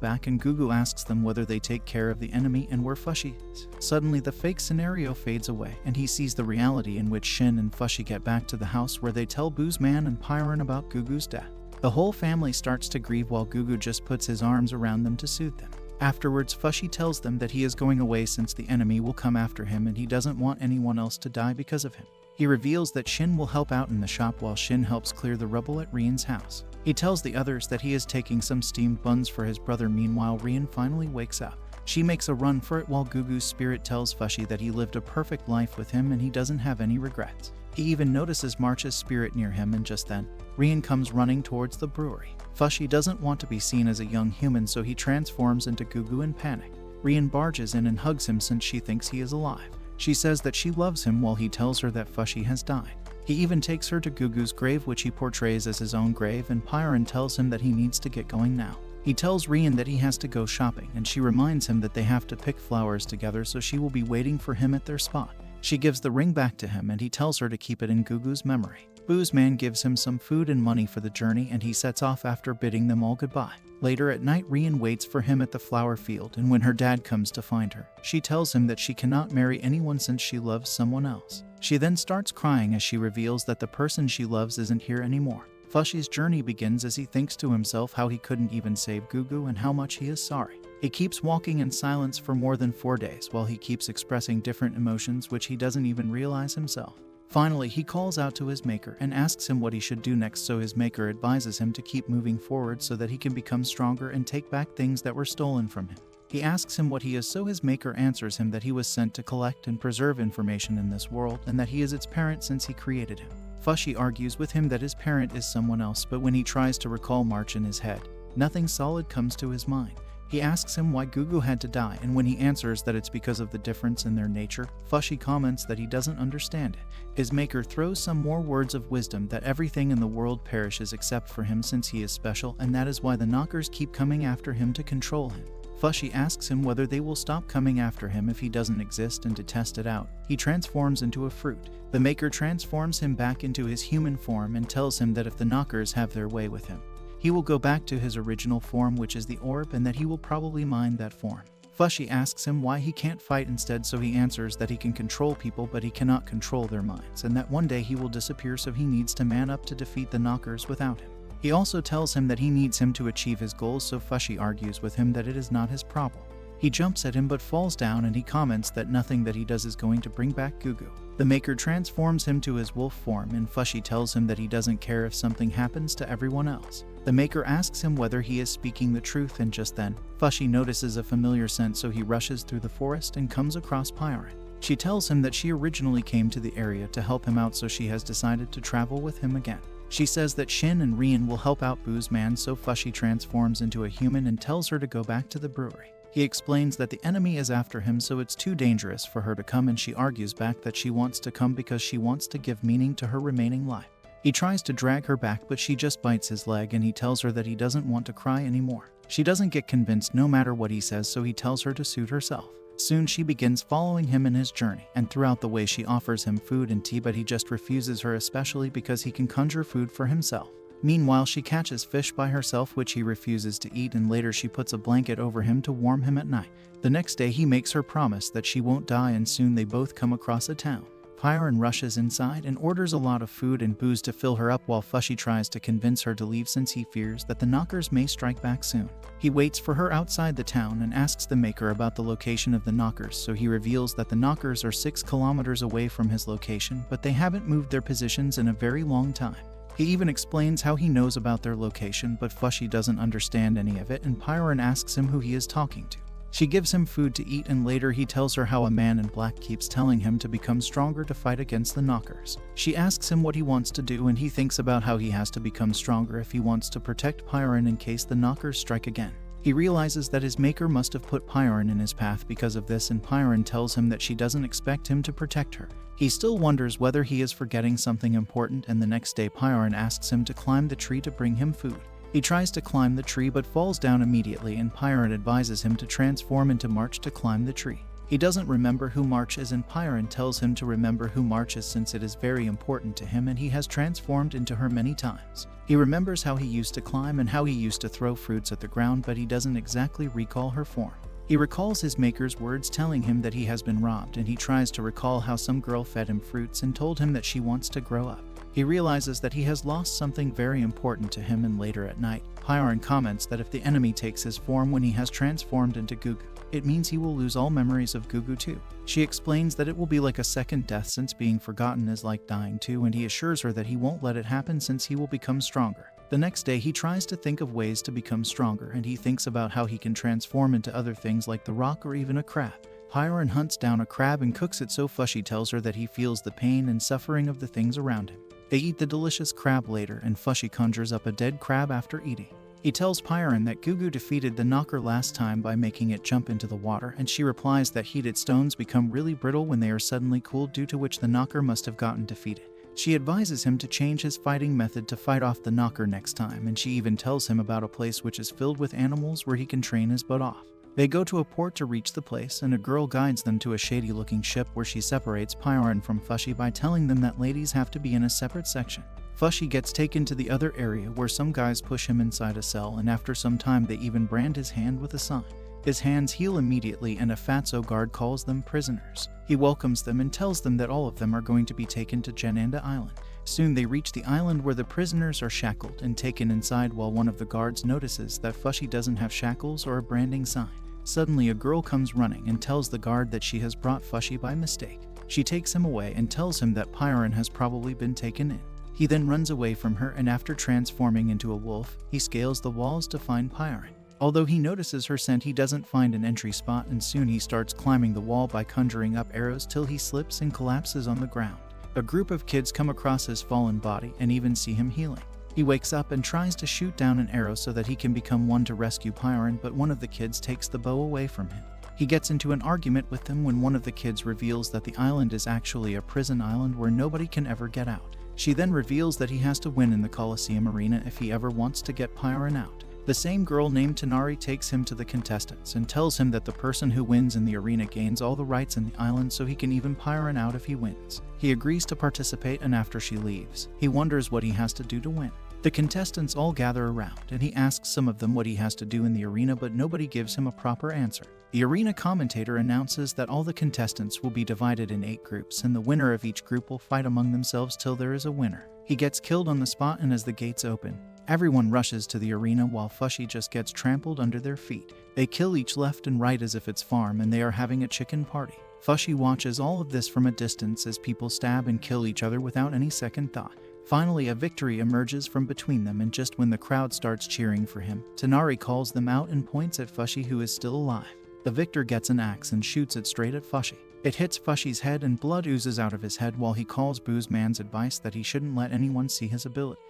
back, and Gugu asks them whether they take care of the enemy and where Fushi is. Suddenly, the fake scenario fades away, and he sees the reality, in which Shin and Fushi get back to the house, where they tell Boozman and Pyron about Gugu's death. The whole family starts to grieve while Gugu just puts his arms around them to soothe them. Afterwards, Fushi tells them that he is going away since the enemy will come after him and he doesn't want anyone else to die because of him. He reveals that Shin will help out in the shop while Shin helps clear the rubble at Rien's house. He tells the others that he is taking some steamed buns for his brother. Meanwhile, Rien finally wakes up. She makes a run for it while Gugu's spirit tells Fushi that he lived a perfect life with him and he doesn't have any regrets. He even notices March's spirit near him, and just then, Rien comes running towards the brewery. Fushi doesn't want to be seen as a young human, so he transforms into Gugu in panic. Rien barges in and hugs him since she thinks he is alive. She says that she loves him while he tells her that Fushi has died. He even takes her to Gugu's grave, which he portrays as his own grave, and Pyron tells him that he needs to get going now. He tells Rien that he has to go shopping, and she reminds him that they have to pick flowers together, so she will be waiting for him at their spot. She gives the ring back to him and he tells her to keep it in Gugu's memory. Booze Man gives him some food and money for the journey and he sets off after bidding them all goodbye. Later at night, Rien waits for him at the flower field, and when her dad comes to find her, she tells him that she cannot marry anyone since she loves someone else. She then starts crying as she reveals that the person she loves isn't here anymore. Fushi's journey begins as he thinks to himself how he couldn't even save Gugu and how much he is sorry. He keeps walking in silence for more than 4 days while he keeps expressing different emotions which he doesn't even realize himself. Finally, he calls out to his maker and asks him what he should do next, so his maker advises him to keep moving forward so that he can become stronger and take back things that were stolen from him. He asks him what he is, so his maker answers him that he was sent to collect and preserve information in this world and that he is its parent since he created him. Fushi argues with him that his parent is someone else, but when he tries to recall March in his head, nothing solid comes to his mind. He asks him why Gugu had to die, and when he answers that it's because of the difference in their nature, Fushi comments that he doesn't understand it. His maker throws some more words of wisdom that everything in the world perishes except for him since he is special, and that is why the knockers keep coming after him to control him. Fushi asks him whether they will stop coming after him if he doesn't exist, and to test it out, he transforms into a fruit. The maker transforms him back into his human form and tells him that if the knockers have their way with him, he will go back to his original form, which is the orb, and that he will probably mind that form. Fushi asks him why he can't fight instead, so he answers that he can control people but he cannot control their minds, and that one day he will disappear, so he needs to man up to defeat the knockers without him. He also tells him that he needs him to achieve his goals, so Fushi argues with him that it is not his problem. He jumps at him but falls down, and he comments that nothing that he does is going to bring back Gugu. The maker transforms him to his wolf form, and Fushi tells him that he doesn't care if something happens to everyone else. The maker asks him whether he is speaking the truth, and just then, Fushi notices a familiar scent, so he rushes through the forest and comes across Pyron. She tells him that she originally came to the area to help him out, so she has decided to travel with him again. She says that Shin and Rien will help out Booze Man, so Fushi transforms into a human and tells her to go back to the brewery. He explains that the enemy is after him, so it's too dangerous for her to come, and she argues back that she wants to come because she wants to give meaning to her remaining life. He tries to drag her back, but she just bites his leg, and he tells her that he doesn't want to cry anymore. She doesn't get convinced no matter what he says, so he tells her to suit herself. Soon she begins following him in his journey, and throughout the way she offers him food and tea, but he just refuses her, especially because he can conjure food for himself. Meanwhile, she catches fish by herself which he refuses to eat, and later she puts a blanket over him to warm him at night. The next day he makes her promise that she won't die, and soon they both come across a town. Pyron rushes inside and orders a lot of food and booze to fill her up, while Fushi tries to convince her to leave since he fears that the knockers may strike back soon. He waits for her outside the town and asks the maker about the location of the knockers, so he reveals that the knockers are 6 kilometers away from his location, but they haven't moved their positions in a very long time. He even explains how he knows about their location, but Fushi doesn't understand any of it, and Pyron asks him who he is talking to. She gives him food to eat, and later he tells her how a man in black keeps telling him to become stronger to fight against the knockers. She asks him what he wants to do, and he thinks about how he has to become stronger if he wants to protect Pyron in case the knockers strike again. He realizes that his maker must have put Pyron in his path because of this, and Pyron tells him that she doesn't expect him to protect her. He still wonders whether he is forgetting something important, and the next day Pyron asks him to climb the tree to bring him food. He tries to climb the tree but falls down immediately, and Pyron advises him to transform into March to climb the tree. He doesn't remember who March is, and Pyron tells him to remember who March is since it is very important to him, and he has transformed into her many times. He remembers how he used to climb and how he used to throw fruits at the ground, but he doesn't exactly recall her form. He recalls his maker's words telling him that he has been robbed, and he tries to recall how some girl fed him fruits and told him that she wants to grow up. He realizes that he has lost something very important to him, and later at night, Pyron comments that if the enemy takes his form when he has transformed into Gugu, it means he will lose all memories of Gugu too. She explains that it will be like a second death since being forgotten is like dying too, and he assures her that he won't let it happen since he will become stronger. The next day he tries to think of ways to become stronger, and he thinks about how he can transform into other things like the rock or even a crab. Pyron hunts down a crab and cooks it, so Fushi tells her that he feels the pain and suffering of the things around him. They eat the delicious crab later, and Fushi conjures up a dead crab after eating. He tells Pyron that Gugu defeated the knocker last time by making it jump into the water, and she replies that heated stones become really brittle when they are suddenly cooled, due to which the knocker must have gotten defeated. She advises him to change his fighting method to fight off the knocker next time, and she even tells him about a place which is filled with animals where he can train his butt off. They go to a port to reach the place, and a girl guides them to a shady-looking ship where she separates Pyron from Fushi by telling them that ladies have to be in a separate section. Fushi gets taken to the other area where some guys push him inside a cell, and after some time they even brand his hand with a sign. His hands heal immediately, and a fatso guard calls them prisoners. He welcomes them and tells them that all of them are going to be taken to Jananda Island. Soon they reach the island where the prisoners are shackled and taken inside, while one of the guards notices that Fushi doesn't have shackles or a branding sign. Suddenly a girl comes running and tells the guard that she has brought Fushi by mistake. She takes him away and tells him that Pyron has probably been taken in. He then runs away from her, and after transforming into a wolf, he scales the walls to find Pyron. Although he notices her scent, he doesn't find an entry spot, and soon he starts climbing the wall by conjuring up arrows till he slips and collapses on the ground. A group of kids come across his fallen body and even see him healing. He wakes up and tries to shoot down an arrow so that he can become one to rescue Pyron, but one of the kids takes the bow away from him. He gets into an argument with them when one of the kids reveals that the island is actually a prison island where nobody can ever get out. She then reveals that he has to win in the Coliseum arena if he ever wants to get Pyron out. The same girl named Tanari takes him to the contestants and tells him that the person who wins in the arena gains all the rights in the island, so he can even Pyron out if he wins. He agrees to participate, and after she leaves, he wonders what he has to do to win. The contestants all gather around, and he asks some of them what he has to do in the arena, but nobody gives him a proper answer. The arena commentator announces that all the contestants will be divided in 8 groups, and the winner of each group will fight among themselves till there is a winner. He gets killed on the spot, and as the gates open, everyone rushes to the arena while Fushi just gets trampled under their feet. They kill each left and right as if it's farm and they are having a chicken party. Fushi watches all of this from a distance as people stab and kill each other without any second thought. Finally, a victory emerges from between them, and just when the crowd starts cheering for him, Tanari calls them out and points at Fushi, who is still alive. The victor gets an axe and shoots it straight at Fushi. It hits Fushi's head and blood oozes out of his head while he calls Boo's man's advice that he shouldn't let anyone see his ability.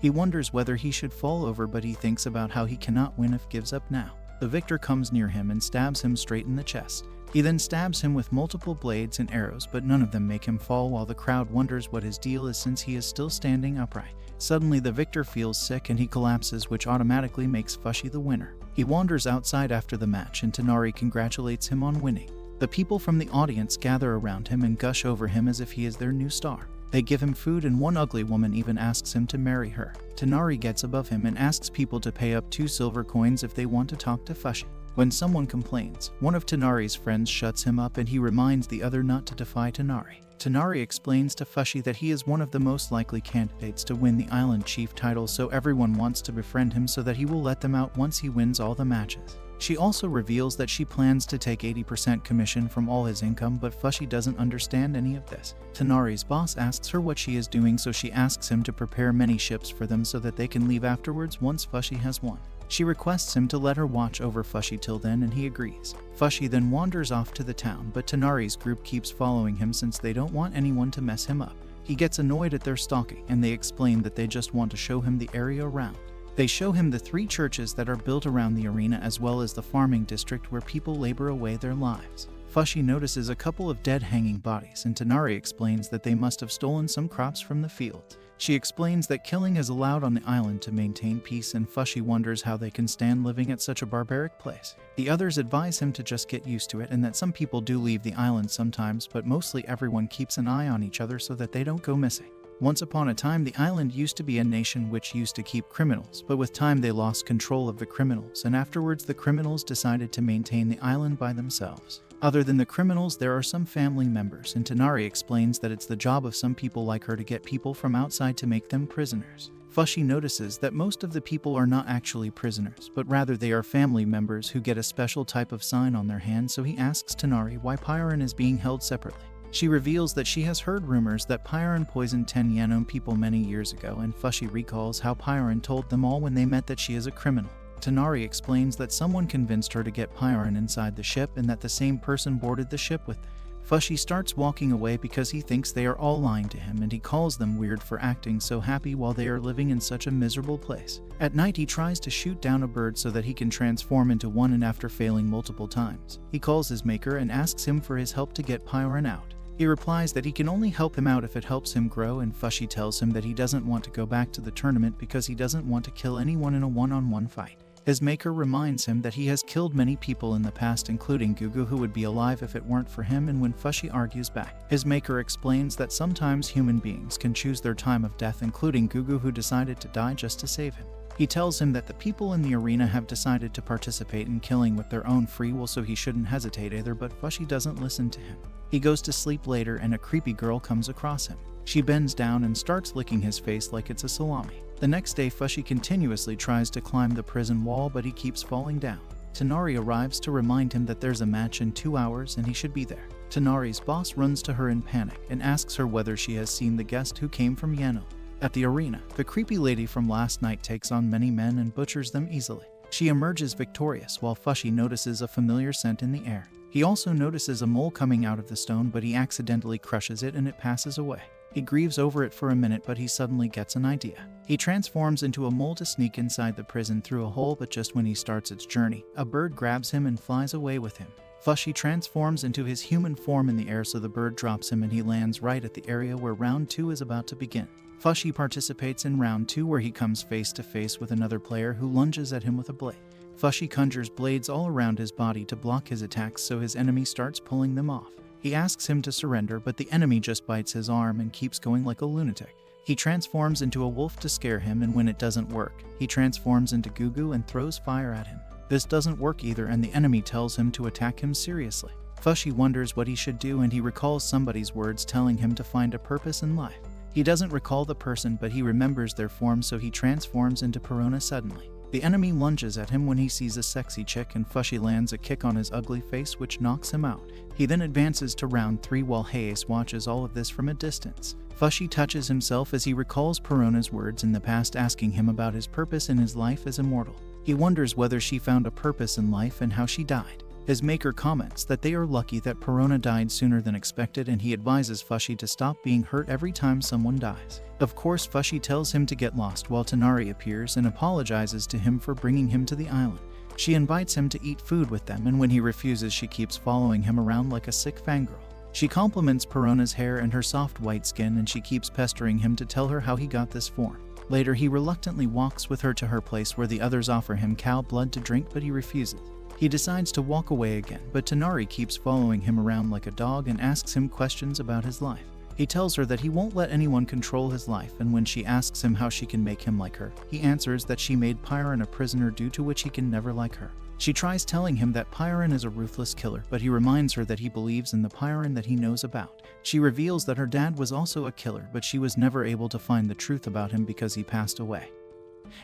He wonders whether he should fall over, but he thinks about how he cannot win if gives up now. The victor comes near him and stabs him straight in the chest. He then stabs him with multiple blades and arrows, but none of them make him fall, while the crowd wonders what his deal is since he is still standing upright. Suddenly the victor feels sick and he collapses, which automatically makes Fushi the winner. He wanders outside after the match, and Tanari congratulates him on winning. The people from the audience gather around him and gush over him as if he is their new star. They give him food, and one ugly woman even asks him to marry her. Tanari gets above him and asks people to pay up 2 silver coins if they want to talk to Fushi. When someone complains, one of Tanari's friends shuts him up, and he reminds the other not to defy Tanari. Tanari explains to Fushi that he is one of the most likely candidates to win the Island Chief title, so everyone wants to befriend him so that he will let them out once he wins all the matches. She also reveals that she plans to take 80% commission from all his income, but Fushi doesn't understand any of this. Tanari's boss asks her what she is doing, so she asks him to prepare many ships for them so that they can leave afterwards once Fushi has won. She requests him to let her watch over Fushi till then, and he agrees. Fushi then wanders off to the town, but Tanari's group keeps following him since they don't want anyone to mess him up. He gets annoyed at their stalking, and they explain that they just want to show him the area around. They show him the 3 churches that are built around the arena, as well as the farming district where people labor away their lives. Fushi notices a couple of dead hanging bodies, and Tanari explains that they must have stolen some crops from the fields. She explains that killing is allowed on the island to maintain peace, and Fushi wonders how they can stand living at such a barbaric place. The others advise him to just get used to it, and that some people do leave the island sometimes, but mostly everyone keeps an eye on each other so that they don't go missing. Once upon a time, the island used to be a nation which used to keep criminals, but with time they lost control of the criminals, and afterwards the criminals decided to maintain the island by themselves. Other than the criminals, there are some family members, and Tanari explains that it's the job of some people like her to get people from outside to make them prisoners. Fushi notices that most of the people are not actually prisoners, but rather they are family members who get a special type of sign on their hand, so he asks Tanari why Pyron is being held separately. She reveals that she has heard rumors that Pyron poisoned 10 Yanon people many years ago, and Fushi recalls how Pyron told them all when they met that she is a criminal. Tanari explains that someone convinced her to get Pyron inside the ship and that the same person boarded the ship with them. Fushi starts walking away because he thinks they are all lying to him, and he calls them weird for acting so happy while they are living in such a miserable place. At night, he tries to shoot down a bird so that he can transform into one, and after failing multiple times, he calls his maker and asks him for his help to get Pyron out. He replies that he can only help him out if it helps him grow, and Fushi tells him that he doesn't want to go back to the tournament because he doesn't want to kill anyone in a one-on-one fight. His maker reminds him that he has killed many people in the past, including Gugu, who would be alive if it weren't for him, and when Fushi argues back, his maker explains that sometimes human beings can choose their time of death, including Gugu, who decided to die just to save him. He tells him that the people in the arena have decided to participate in killing with their own free will, so he shouldn't hesitate either, but Fushi doesn't listen to him. He goes to sleep later, and a creepy girl comes across him. She bends down and starts licking his face like it's a salami. The next day, Fushi continuously tries to climb the prison wall, but he keeps falling down. Tanari arrives to remind him that there's a match in 2 hours and he should be there. Tanari's boss runs to her in panic and asks her whether she has seen the guest who came from Yahello. At the arena, the creepy lady from last night takes on many men and butchers them easily. She emerges victorious while Fushi notices a familiar scent in the air. He also notices a mole coming out of the stone, but he accidentally crushes it and it passes away. He grieves over it for a minute, but he suddenly gets an idea. He transforms into a mole to sneak inside the prison through a hole, but just when he starts its journey, a bird grabs him and flies away with him. Fushi transforms into his human form in the air, so the bird drops him and he lands right at the area where round 2 is about to begin. Fushi participates in round 2, where he comes face to face with another player who lunges at him with a blade. Fushi conjures blades all around his body to block his attacks, so his enemy starts pulling them off. He asks him to surrender, but the enemy just bites his arm and keeps going like a lunatic. He transforms into a wolf to scare him, and when it doesn't work, he transforms into Gugu and throws fire at him. This doesn't work either, and the enemy tells him to attack him seriously. Fushi wonders what he should do, and he recalls somebody's words telling him to find a purpose in life. He doesn't recall the person, but he remembers their form, so he transforms into Perona suddenly. The enemy lunges at him when he sees a sexy chick, and Fushi lands a kick on his ugly face, which knocks him out. He then advances to round 3 while Hayes watches all of this from a distance. Fushi touches himself as he recalls Perona's words in the past, asking him about his purpose in his life as immortal. He wonders whether she found a purpose in life and how she died. His maker comments that they are lucky that Perona died sooner than expected, and he advises Fushi to stop being hurt every time someone dies. Of course, Fushi tells him to get lost while Tanari appears and apologizes to him for bringing him to the island. She invites him to eat food with them, and when he refuses, she keeps following him around like a sick fangirl. She compliments Perona's hair and her soft white skin, and she keeps pestering him to tell her how he got this form. Later, he reluctantly walks with her to her place where the others offer him cow blood to drink, but he refuses. He decides to walk away again, but Tanari keeps following him around like a dog and asks him questions about his life. He tells her that he won't let anyone control his life, and when she asks him how she can make him like her, he answers that she made Pyron a prisoner, due to which he can never like her. She tries telling him that Pyron is a ruthless killer, but he reminds her that he believes in the Pyron that he knows about. She reveals that her dad was also a killer, but she was never able to find the truth about him because he passed away,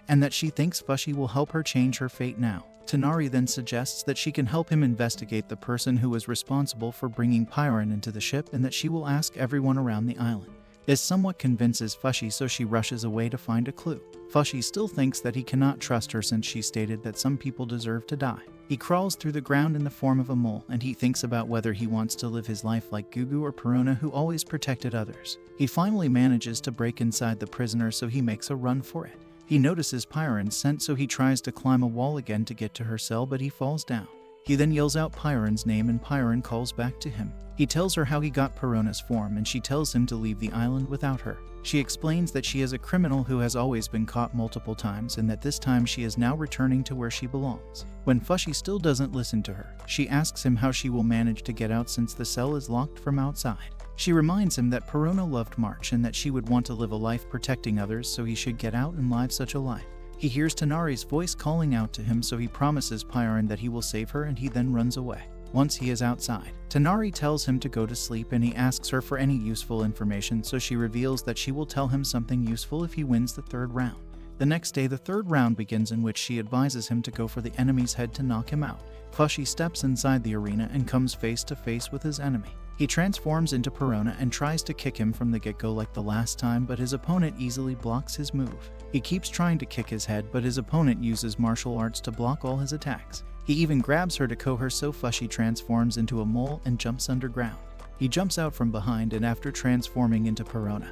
and that she thinks Fushi will help her change her fate now. Tanari then suggests that she can help him investigate the person who was responsible for bringing Pyron into the ship, and that she will ask everyone around the island. This somewhat convinces Fushi, so she rushes away to find a clue. Fushi still thinks that he cannot trust her since she stated that some people deserve to die. He crawls through the ground in the form of a mole, and he thinks about whether he wants to live his life like Gugu or Perona, who always protected others. He finally manages to break inside the prisoner, so he makes a run for it. He notices Pyron's scent, so he tries to climb a wall again to get to her cell, but he falls down. He then yells out Pyron's name, and Pyron calls back to him. He tells her how he got Perona's form, and she tells him to leave the island without her. She explains that she is a criminal who has always been caught multiple times, and that this time she is now returning to where she belongs. When Fushi still doesn't listen to her, she asks him how she will manage to get out since the cell is locked from outside. She reminds him that Perona loved March and that she would want to live a life protecting others, so he should get out and live such a life. He hears Tanari's voice calling out to him, so he promises Pyron that he will save her, and he then runs away. Once he is outside, Tonari tells him to go to sleep and he asks her for any useful information, so she reveals that she will tell him something useful if he wins the 3rd round. The next day, the 3rd round begins, in which she advises him to go for the enemy's head to knock him out. Fushi steps inside the arena and comes face to face with his enemy. He transforms into Perona and tries to kick him from the get-go like the last time, but his opponent easily blocks his move. He keeps trying to kick his head, but his opponent uses martial arts to block all his attacks. He even grabs her to Kouhai, so Fushi transforms into a mole and jumps underground. He jumps out from behind, and after transforming into Perona,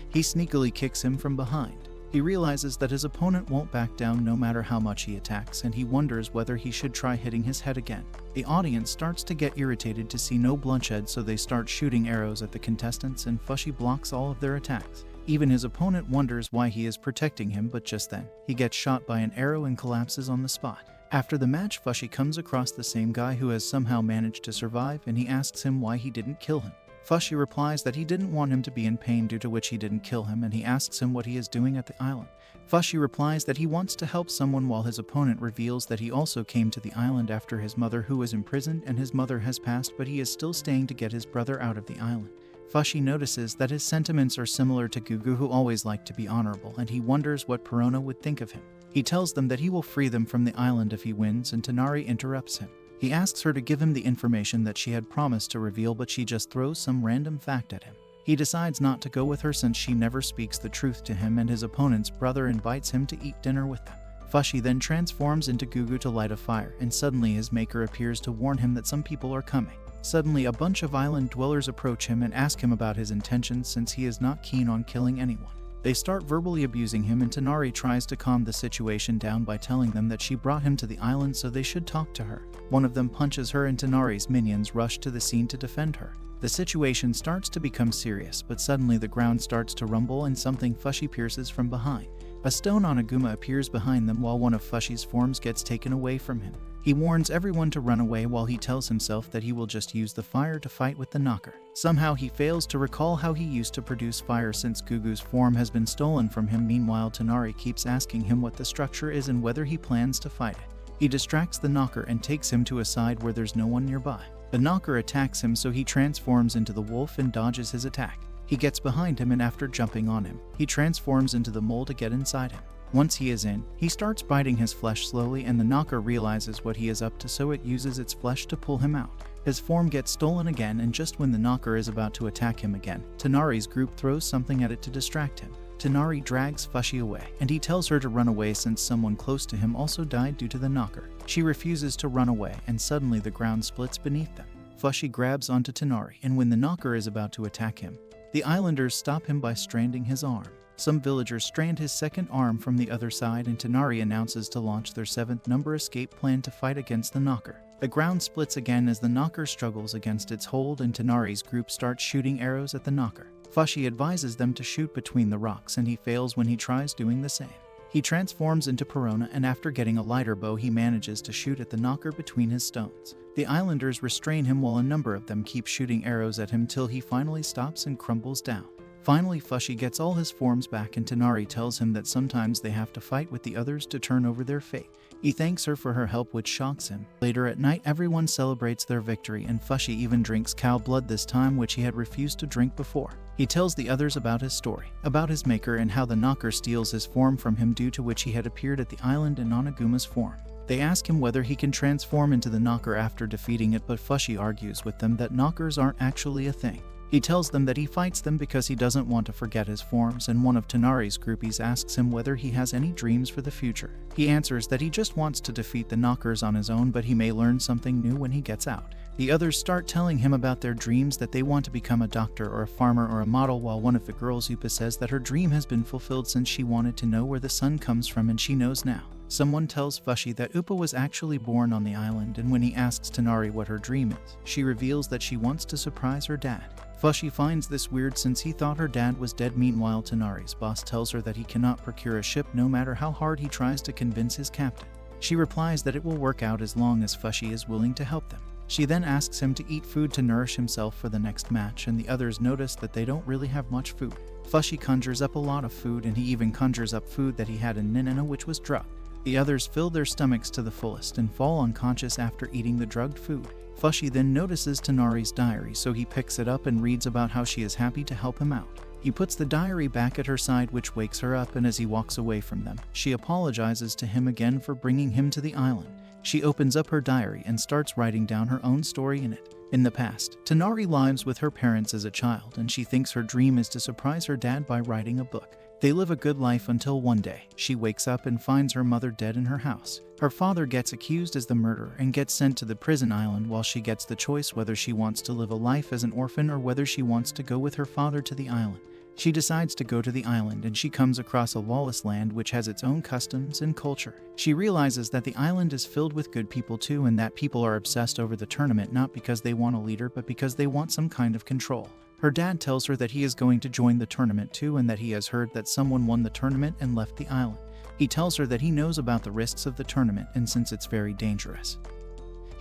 he sneakily kicks him from behind. He realizes that his opponent won't back down no matter how much he attacks, and he wonders whether he should try hitting his head again. The audience starts to get irritated to see no bloodshed, so they start shooting arrows at the contestants, and Fushi blocks all of their attacks. Even his opponent wonders why he is protecting him, but just then, he gets shot by an arrow and collapses on the spot. After the match, Fushi comes across the same guy who has somehow managed to survive, and he asks him why he didn't kill him. Fushi replies that he didn't want him to be in pain, due to which he didn't kill him, and he asks him what he is doing at the island. Fushi replies that he wants to help someone, while his opponent reveals that he also came to the island after his mother, who was imprisoned, and his mother has passed, but he is still staying to get his brother out of the island. Fushi notices that his sentiments are similar to Gugu, who always liked to be honorable, and he wonders what Perona would think of him. He tells them that he will free them from the island if he wins, and Tonari interrupts him. He asks her to give him the information that she had promised to reveal, but she just throws some random fact at him. He decides not to go with her since she never speaks the truth to him, and his opponent's brother invites him to eat dinner with them. Fushi then transforms into Gugu to light a fire, and suddenly his maker appears to warn him that some people are coming. Suddenly, a bunch of island dwellers approach him and ask him about his intentions, since he is not keen on killing anyone. They start verbally abusing him, and Tonari tries to calm the situation down by telling them that she brought him to the island, so they should talk to her. One of them punches her, and Tonari's minions rush to the scene to defend her. The situation starts to become serious, but suddenly the ground starts to rumble and something Fushi pierces from behind. A stone oniguma appears behind them, while one of Fushi's forms gets taken away from him. He warns everyone to run away, while he tells himself that he will just use the fire to fight with the knocker. Somehow he fails to recall how he used to produce fire, since Gugu's form has been stolen from him. Meanwhile, Tonari keeps asking him what the structure is and whether he plans to fight it. He distracts the knocker and takes him to a side where there's no one nearby. The knocker attacks him, so he transforms into the wolf and dodges his attack. He gets behind him, and after jumping on him, he transforms into the mole to get inside him. Once he is in, he starts biting his flesh slowly, and the knocker realizes what he is up to, so it uses its flesh to pull him out. His form gets stolen again, and just when the knocker is about to attack him again, Tonari's group throws something at it to distract him. Tonari drags Fushi away, and he tells her to run away since someone close to him also died due to the knocker. She refuses to run away, and suddenly the ground splits beneath them. Fushi grabs onto Tonari, and when the knocker is about to attack him, the islanders stop him by stranding his arm. Some villagers strand his second arm from the other side, and Tonari announces to launch their 7th number escape plan to fight against the knocker. The ground splits again as the knocker struggles against its hold, and Tonari's group starts shooting arrows at the knocker. Fushi advises them to shoot between the rocks, and he fails when he tries doing the same. He transforms into Perona, and after getting a lighter bow, he manages to shoot at the knocker between his stones. The islanders restrain him, while a number of them keep shooting arrows at him till he finally stops and crumbles down. Finally, Fushi gets all his forms back, and Tonari tells him that sometimes they have to fight with the others to turn over their fate. He thanks her for her help, which shocks him. Later at night, everyone celebrates their victory, and Fushi even drinks cow blood this time, which he had refused to drink before. He tells the others about his story, about his maker, and how the knocker steals his form from him, due to which he had appeared at the island in Onaguma's form. They ask him whether he can transform into the knocker after defeating it, but Fushi argues with them that knockers aren't actually a thing. He tells them that he fights them because he doesn't want to forget his forms, and one of Tonari's groupies asks him whether he has any dreams for the future. He answers that he just wants to defeat the knockers on his own, but he may learn something new when he gets out. The others start telling him about their dreams, that they want to become a doctor or a farmer or a model, while one of the girls, Upa, says that her dream has been fulfilled since she wanted to know where the sun comes from, and she knows now. Someone tells Fushi that Upa was actually born on the island, and when he asks Tonari what her dream is, she reveals that she wants to surprise her dad. Fushi finds this weird since he thought her dad was dead. Meanwhile, Tonari's boss tells her that he cannot procure a ship no matter how hard he tries to convince his captain. She replies that it will work out as long as Fushi is willing to help them. She then asks him to eat food to nourish himself for the next match, and the others notice that they don't really have much food. Fushi conjures up a lot of food, and he even conjures up food that he had in Ninana, which was drugged. The others fill their stomachs to the fullest and fall unconscious after eating the drugged food. Fushi then notices Tonari's diary, so he picks it up and reads about how she is happy to help him out. He puts the diary back at her side, which wakes her up, and as he walks away from them, she apologizes to him again for bringing him to the island. She opens up her diary and starts writing down her own story in it. In the past, Tonari lives with her parents as a child, and she thinks her dream is to surprise her dad by writing a book. They live a good life until one day, she wakes up and finds her mother dead in her house. Her father gets accused as the murderer and gets sent to the prison island, while she gets the choice whether she wants to live a life as an orphan or whether she wants to go with her father to the island. She decides to go to the island, and she comes across a lawless land which has its own customs and culture. She realizes that the island is filled with good people too, and that people are obsessed over the tournament not because they want a leader but because they want some kind of control. Her dad tells her that he is going to join the tournament too, and that he has heard that someone won the tournament and left the island. He tells her that he knows about the risks of the tournament, and since it's very dangerous,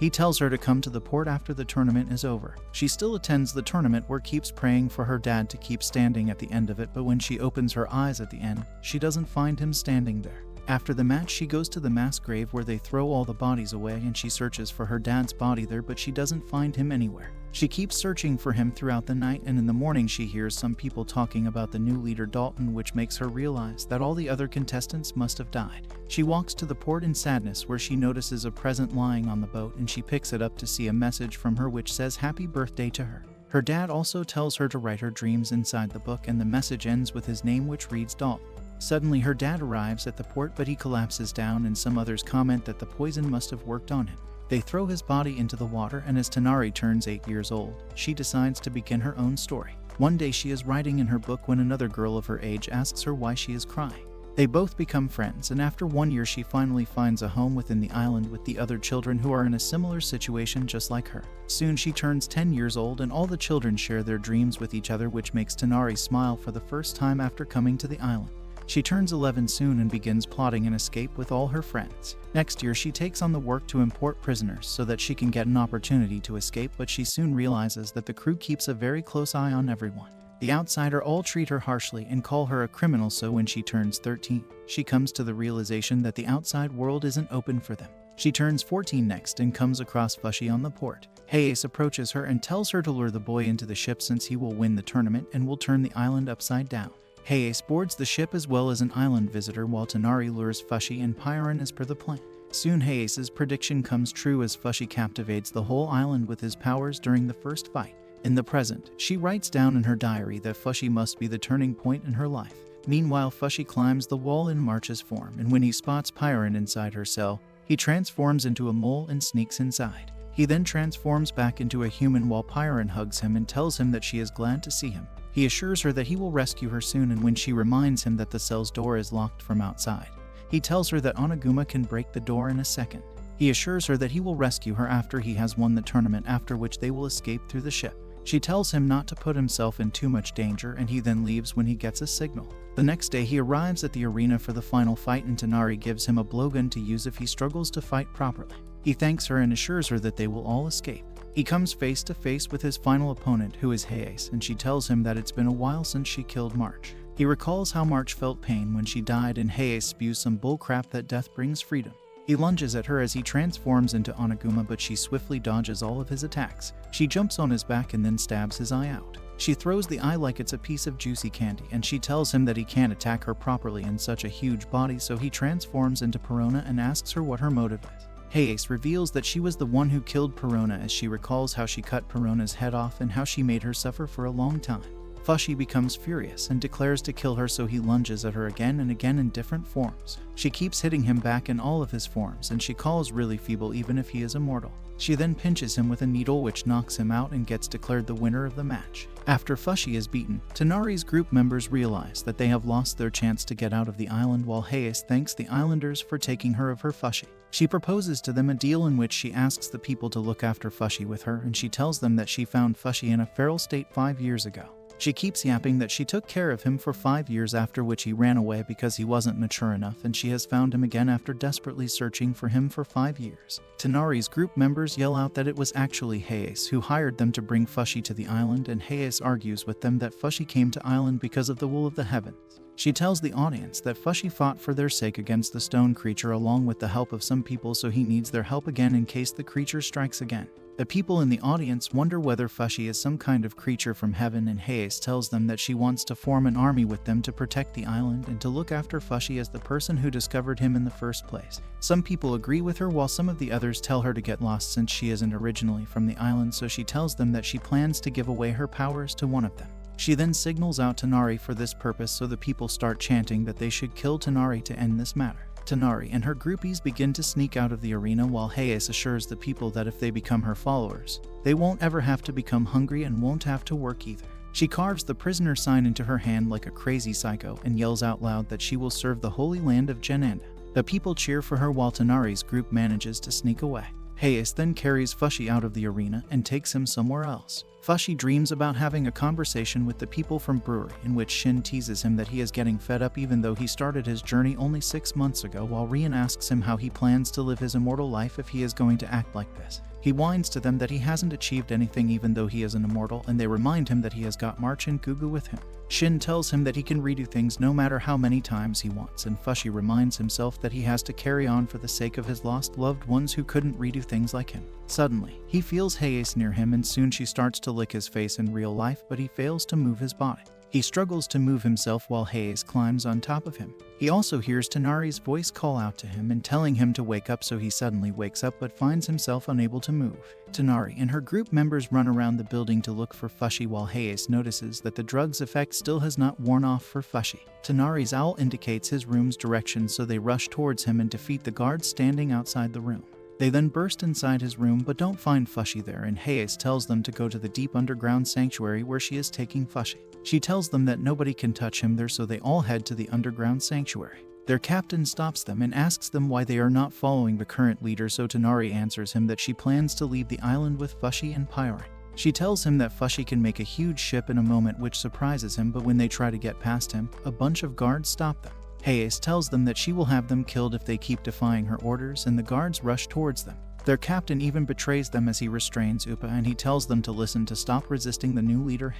he tells her to come to the port after the tournament is over. She still attends the tournament, where keeps praying for her dad to keep standing at the end of it, but when she opens her eyes at the end, she doesn't find him standing there. After the match, she goes to the mass grave where they throw all the bodies away, and she searches for her dad's body there, but she doesn't find him anywhere. She keeps searching for him throughout the night, and in the morning she hears some people talking about the new leader Dalton, which makes her realize that all the other contestants must have died. She walks to the port in sadness, where she notices a present lying on the boat, and she picks it up to see a message from her which says happy birthday to her. Her dad also tells her to write her dreams inside the book, and the message ends with his name, which reads Dalton. Suddenly her dad arrives at the port, but he collapses down, and some others comment that the poison must have worked on him. They throw his body into the water, and as Tonari turns 8 years old, she decides to begin her own story. One day she is writing in her book when another girl of her age asks her why she is crying. They both become friends, and after 1 year she finally finds a home within the island with the other children who are in a similar situation just like her. Soon she turns 10 years old, and all the children share their dreams with each other, which makes Tonari smile for the first time after coming to the island. She turns 11 soon and begins plotting an escape with all her friends. Next year she takes on the work to import prisoners so that she can get an opportunity to escape, but she soon realizes that the crew keeps a very close eye on everyone. The outsider all treat her harshly and call her a criminal, so when she turns 13, she comes to the realization that the outside world isn't open for them. She turns 14 next and comes across Fushi on the port. Hayes approaches her and tells her to lure the boy into the ship, since he will win the tournament and will turn the island upside down. Hayes boards the ship as well as an island visitor, while Tonari lures Fushi and Pyron as per the plan. Soon Hayes' prediction comes true as Fushi captivates the whole island with his powers during the first fight. In the present, she writes down in her diary that Fushi must be the turning point in her life. Meanwhile, Fushi climbs the wall in March's form, and when he spots Pyron inside her cell, he transforms into a mole and sneaks inside. He then transforms back into a human while Pyron hugs him and tells him that she is glad to see him. He assures her that he will rescue her soon, and when she reminds him that the cell's door is locked from outside, he tells her that Oniguma can break the door in a second. He assures her that he will rescue her after he has won the tournament, after which they will escape through the ship. She tells him not to put himself in too much danger, and he then leaves when he gets a signal. The next day he arrives at the arena for the final fight, and Tonari gives him a blowgun to use if he struggles to fight properly. He thanks her and assures her that they will all escape. He comes face to face with his final opponent, who is Hayes, and she tells him that it's been a while since she killed March. He recalls how March felt pain when she died, and Hayes spews some bullcrap that death brings freedom. He lunges at her as he transforms into Oniguma, but she swiftly dodges all of his attacks. She jumps on his back and then stabs his eye out. She throws the eye like it's a piece of juicy candy, and she tells him that he can't attack her properly in such a huge body, so he transforms into Perona and asks her what her motive is. Hayes reveals that she was the one who killed Perona, as she recalls how she cut Perona's head off and how she made her suffer for a long time. Fushi becomes furious and declares to kill her, so he lunges at her again and again in different forms. She keeps hitting him back in all of his forms, and she calls really feeble even if he is immortal. She then pinches him with a needle, which knocks him out and gets declared the winner of the match. After Fushi is beaten, Tonari's group members realize that they have lost their chance to get out of the island, while Hayes thanks the islanders for taking her of her Fushi. She proposes to them a deal in which she asks the people to look after Fushi with her, and she tells them that she found Fushi in a feral state 5 years ago. She keeps yapping that she took care of him for 5 years, after which he ran away because he wasn't mature enough, and she has found him again after desperately searching for him for 5 years. Tonari's group members yell out that it was actually Hayes who hired them to bring Fushi to the island, and Hayes argues with them that Fushi came to island because of the will of the heavens. She tells the audience that Fushi fought for their sake against the stone creature along with the help of some people, so he needs their help again in case the creature strikes again. The people in the audience wonder whether Fushi is some kind of creature from heaven, and Hayes tells them that she wants to form an army with them to protect the island and to look after Fushi as the person who discovered him in the first place. Some people agree with her while some of the others tell her to get lost since she isn't originally from the island, so she tells them that she plans to give away her powers to one of them. She then signals out Tanari for this purpose, so the people start chanting that they should kill Tanari to end this matter. Tanari and her groupies begin to sneak out of the arena while Hayes assures the people that if they become her followers, they won't ever have to become hungry and won't have to work either. She carves the prisoner sign into her hand like a crazy psycho and yells out loud that she will serve the holy land of Genanda. The people cheer for her while Tanari's group manages to sneak away. Hayes then carries Fushi out of the arena and takes him somewhere else. Fushi dreams about having a conversation with the people from Brewery, in which Shin teases him that he is getting fed up even though he started his journey only 6 months ago, while Rian asks him how he plans to live his immortal life if he is going to act like this. He whines to them that he hasn't achieved anything even though he is an immortal, and they remind him that he has got March and Gugu with him. Shin tells him that he can redo things no matter how many times he wants, and Fushi reminds himself that he has to carry on for the sake of his lost loved ones who couldn't redo things like him. Suddenly, he feels Hayes near him, and soon she starts to lick his face in real life, but he fails to move his body. He struggles to move himself while Hayes climbs on top of him. He also hears Tanari's voice call out to him and telling him to wake up, so he suddenly wakes up but finds himself unable to move. Tanari and her group members run around the building to look for Fushi while Hayes notices that the drug's effect still has not worn off for Fushi. Tanari's owl indicates his room's direction, so they rush towards him and defeat the guards standing outside the room. They then burst inside his room but don't find Fushi there, and Hayes tells them to go to the deep underground sanctuary where she is taking Fushi. She tells them that nobody can touch him there, so they all head to the underground sanctuary. Their captain stops them and asks them why they are not following the current leader, so Tanari answers him that she plans to leave the island with Fushi and Pyron. She tells him that Fushi can make a huge ship in a moment, which surprises him, but when they try to get past him, a bunch of guards stop them. Hayes tells them that she will have them killed if they keep defying her orders, and the guards rush towards them. Their captain even betrays them as he restrains Upa, and he tells them to listen to stop resisting the new leader.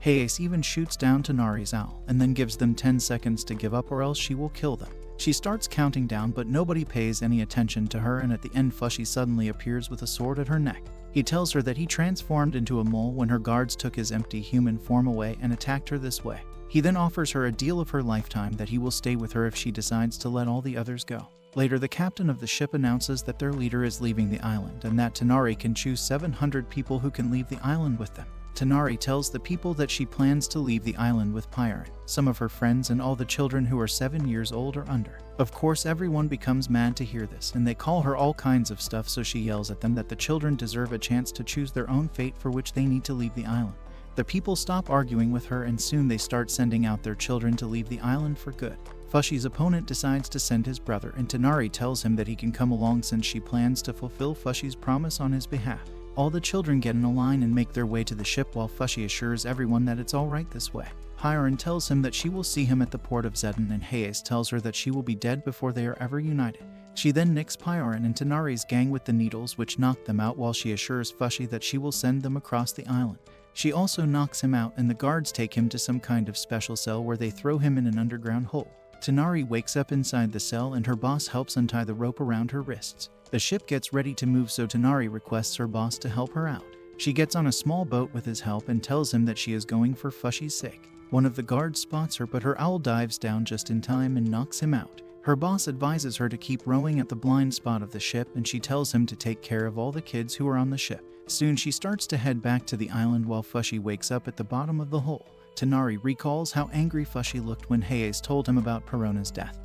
Hayes even shoots down Tanari's owl and then gives them 10 seconds to give up or else she will kill them. She starts counting down, but nobody pays any attention to her, and at the end Fushi suddenly appears with a sword at her neck. He tells her that he transformed into a mole when her guards took his empty human form away and attacked her this way. He then offers her a deal of her lifetime that he will stay with her if she decides to let all the others go. Later, the captain of the ship announces that their leader is leaving the island and that Tanari can choose 700 people who can leave the island with them. Tanari tells the people that she plans to leave the island with Pyron, some of her friends, and all the children who are 7 years old or under. Of course, everyone becomes mad to hear this, and they call her all kinds of stuff, so she yells at them that the children deserve a chance to choose their own fate, for which they need to leave the island. The people stop arguing with her, and soon they start sending out their children to leave the island for good. Fushi's opponent decides to send his brother, and Tanari tells him that he can come along since she plans to fulfill Fushi's promise on his behalf. All the children get in a line and make their way to the ship while Fushi assures everyone that it's alright this way. Pyron tells him that she will see him at the port of Zedon, and Hayes tells her that she will be dead before they are ever united. She then nicks Pyron and Tanari's gang with the needles, which knock them out, while she assures Fushi that she will send them across the island. She also knocks him out, and the guards take him to some kind of special cell where they throw him in an underground hole. Tanari wakes up inside the cell, and her boss helps untie the rope around her wrists. The ship gets ready to move, so Tanari requests her boss to help her out. She gets on a small boat with his help and tells him that she is going for Fushi's sake. One of the guards spots her, but her owl dives down just in time and knocks him out. Her boss advises her to keep rowing at the blind spot of the ship, and she tells him to take care of all the kids who are on the ship. Soon she starts to head back to the island while Fushi wakes up at the bottom of the hole. Tanari recalls how angry Fushi looked when Hayes told him about Perona's death,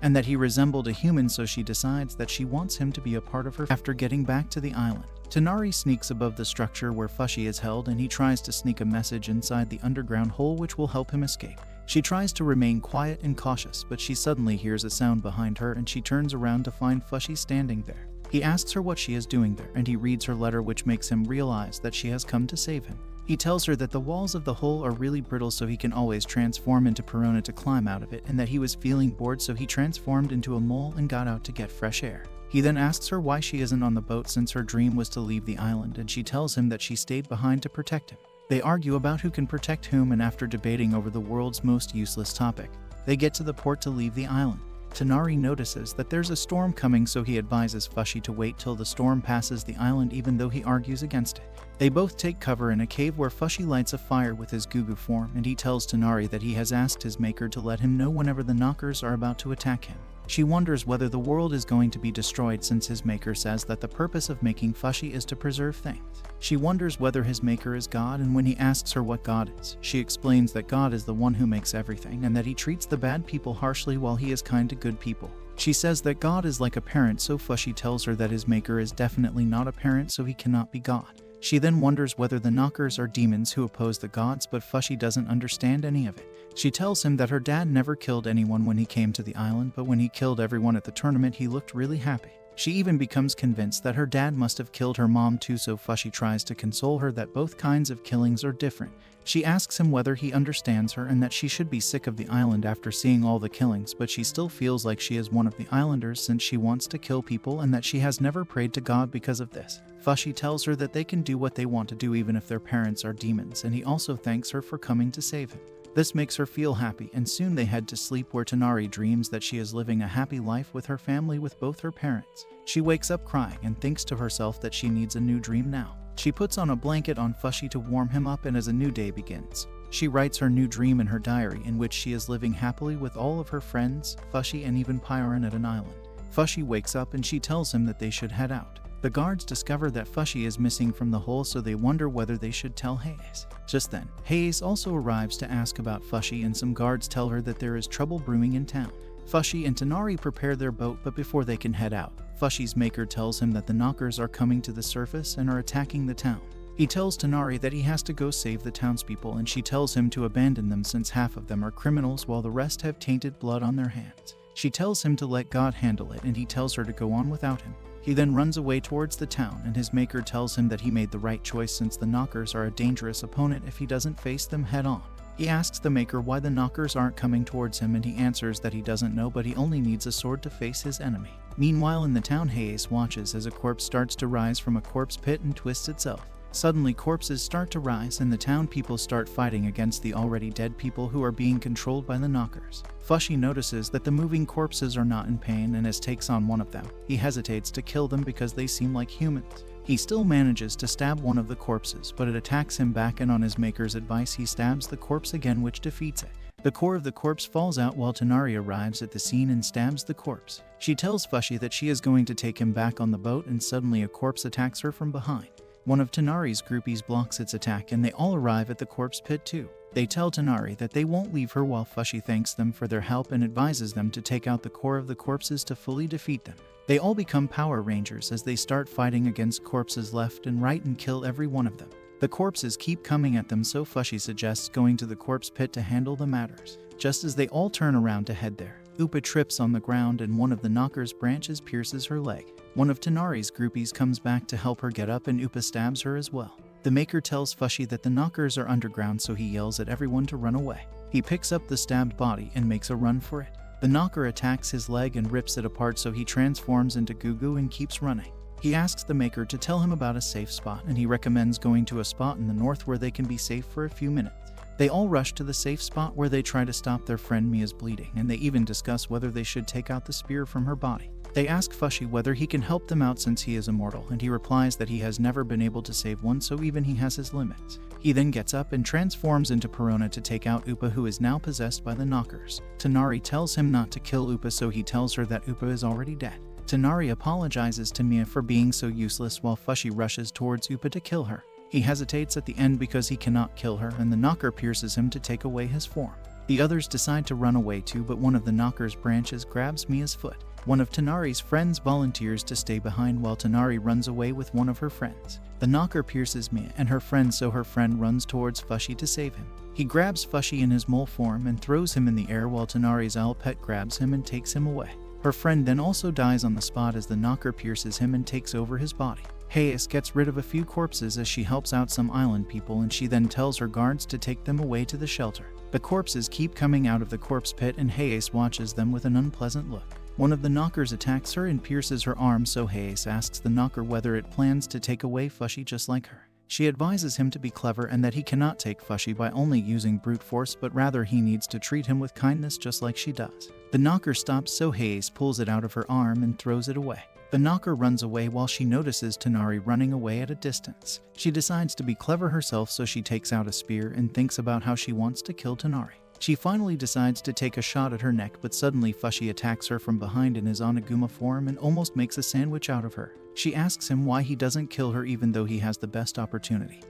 and that he resembled a human, so she decides that she wants him to be a part of her. After getting back to the island, Tanari sneaks above the structure where Fushi is held, and he tries to sneak a message inside the underground hole which will help him escape. She tries to remain quiet and cautious, but she suddenly hears a sound behind her, and she turns around to find Fushi standing there. He asks her what she is doing there, and he reads her letter, which makes him realize that she has come to save him. He tells her that the walls of the hole are really brittle, so he can always transform into Perona to climb out of it, and that he was feeling bored, so he transformed into a mole and got out to get fresh air. He then asks her why she isn't on the boat since her dream was to leave the island, and she tells him that she stayed behind to protect him. They argue about who can protect whom, and after debating over the world's most useless topic, they get to the port to leave the island. Tonari notices that there's a storm coming, so he advises Fushi to wait till the storm passes the island, even though he argues against it. They both take cover in a cave where Fushi lights a fire with his Gugu form, and he tells Tonari that he has asked his maker to let him know whenever the knockers are about to attack him. She wonders whether the world is going to be destroyed, since his maker says that the purpose of making Fushi is to preserve things. She wonders whether his maker is God, and when he asks her what God is, she explains that God is the one who makes everything and that he treats the bad people harshly while he is kind to good people. She says that God is like a parent, so Fushi tells her that his maker is definitely not a parent, so he cannot be God. She then wonders whether the knockers are demons who oppose the gods, but Fushi doesn't understand any of it. She tells him that her dad never killed anyone when he came to the island, but when he killed everyone at the tournament he looked really happy. She even becomes convinced that her dad must have killed her mom too, so Fushi tries to console her that both kinds of killings are different. She asks him whether he understands her and that she should be sick of the island after seeing all the killings, but she still feels like she is one of the islanders since she wants to kill people and that she has never prayed to God because of this. Fushi tells her that they can do what they want to do even if their parents are demons, and he also thanks her for coming to save him. This makes her feel happy, and soon they head to sleep, where Tonari dreams that she is living a happy life with her family with both her parents. She wakes up crying and thinks to herself that she needs a new dream now. She puts on a blanket on Fushi to warm him up, and as a new day begins, she writes her new dream in her diary, in which she is living happily with all of her friends, Fushi and even Pyron, at an island. Fushi wakes up and she tells him that they should head out. The guards discover that Fushi is missing from the hole, so they wonder whether they should tell Hayes. Just then, Hayes also arrives to ask about Fushi, and some guards tell her that there is trouble brewing in town. Fushi and Tonari prepare their boat, but before they can head out, Fushi's maker tells him that the knockers are coming to the surface and are attacking the town. He tells Tonari that he has to go save the townspeople, and she tells him to abandon them since half of them are criminals while the rest have tainted blood on their hands. She tells him to let God handle it, and he tells her to go on without him. He then runs away towards the town, and his maker tells him that he made the right choice since the knockers are a dangerous opponent if he doesn't face them head on. He asks the maker why the knockers aren't coming towards him, and he answers that he doesn't know, but he only needs a sword to face his enemy. Meanwhile, in the town, Hayes watches as a corpse starts to rise from a corpse pit and twists itself. Suddenly, corpses start to rise, and the town people start fighting against the already dead people who are being controlled by the knockers. Fushi notices that the moving corpses are not in pain, and as takes on one of them, he hesitates to kill them because they seem like humans. He still manages to stab one of the corpses, but it attacks him back, and on his maker's advice he stabs the corpse again, which defeats it. The core of the corpse falls out while Tonari arrives at the scene and stabs the corpse. She tells Fushi that she is going to take him back on the boat, and suddenly a corpse attacks her from behind. One of Tonari's groupies blocks its attack, and they all arrive at the corpse pit too. They tell Tonari that they won't leave her, while Fushi thanks them for their help and advises them to take out the core of the corpses to fully defeat them. They all become Power Rangers as they start fighting against corpses left and right and kill every one of them. The corpses keep coming at them, so Fushi suggests going to the corpse pit to handle the matters. Just as they all turn around to head there, Upa trips on the ground and one of the knockers' branches pierces her leg. One of Tonari's groupies comes back to help her get up, and Upa stabs her as well. The maker tells Fushi that the knockers are underground, so he yells at everyone to run away. He picks up the stabbed body and makes a run for it. The knocker attacks his leg and rips it apart, so he transforms into Gugu and keeps running. He asks the maker to tell him about a safe spot, and he recommends going to a spot in the north where they can be safe for a few minutes. They all rush to the safe spot where they try to stop their friend Mia's bleeding, and they even discuss whether they should take out the spear from her body. They ask Fushi whether he can help them out since he is immortal, and he replies that he has never been able to save one, so even he has his limits. He then gets up and transforms into Perona to take out Upa, who is now possessed by the knockers. Tonari tells him not to kill Upa, so he tells her that Upa is already dead. Tonari apologizes to Mia for being so useless while Fushi rushes towards Upa to kill her. He hesitates at the end because he cannot kill her, and the knocker pierces him to take away his form. The others decide to run away too, but one of the knocker's branches grabs Mia's foot. One of Tonari's friends volunteers to stay behind while Tonari runs away with one of her friends. The knocker pierces Mia and her friend, so her friend runs towards Fushi to save him. He grabs Fushi in his mole form and throws him in the air while Tonari's owl pet grabs him and takes him away. Her friend then also dies on the spot as the knocker pierces him and takes over his body. Hayes gets rid of a few corpses as she helps out some island people, and she then tells her guards to take them away to the shelter. The corpses keep coming out of the corpse pit, and Hayes watches them with an unpleasant look. One of the knockers attacks her and pierces her arm, so Hayes asks the knocker whether it plans to take away Fushi just like her. She advises him to be clever and that he cannot take Fushi by only using brute force, but rather he needs to treat him with kindness just like she does. The knocker stops, so Hayes pulls it out of her arm and throws it away. The knocker runs away while she notices Tonari running away at a distance. She decides to be clever herself, so she takes out a spear and thinks about how she wants to kill Tonari. She finally decides to take a shot at her neck, but suddenly Fushi attacks her from behind in his Oniguma form and almost makes a sandwich out of her. She asks him why he doesn't kill her even though he has the best opportunity,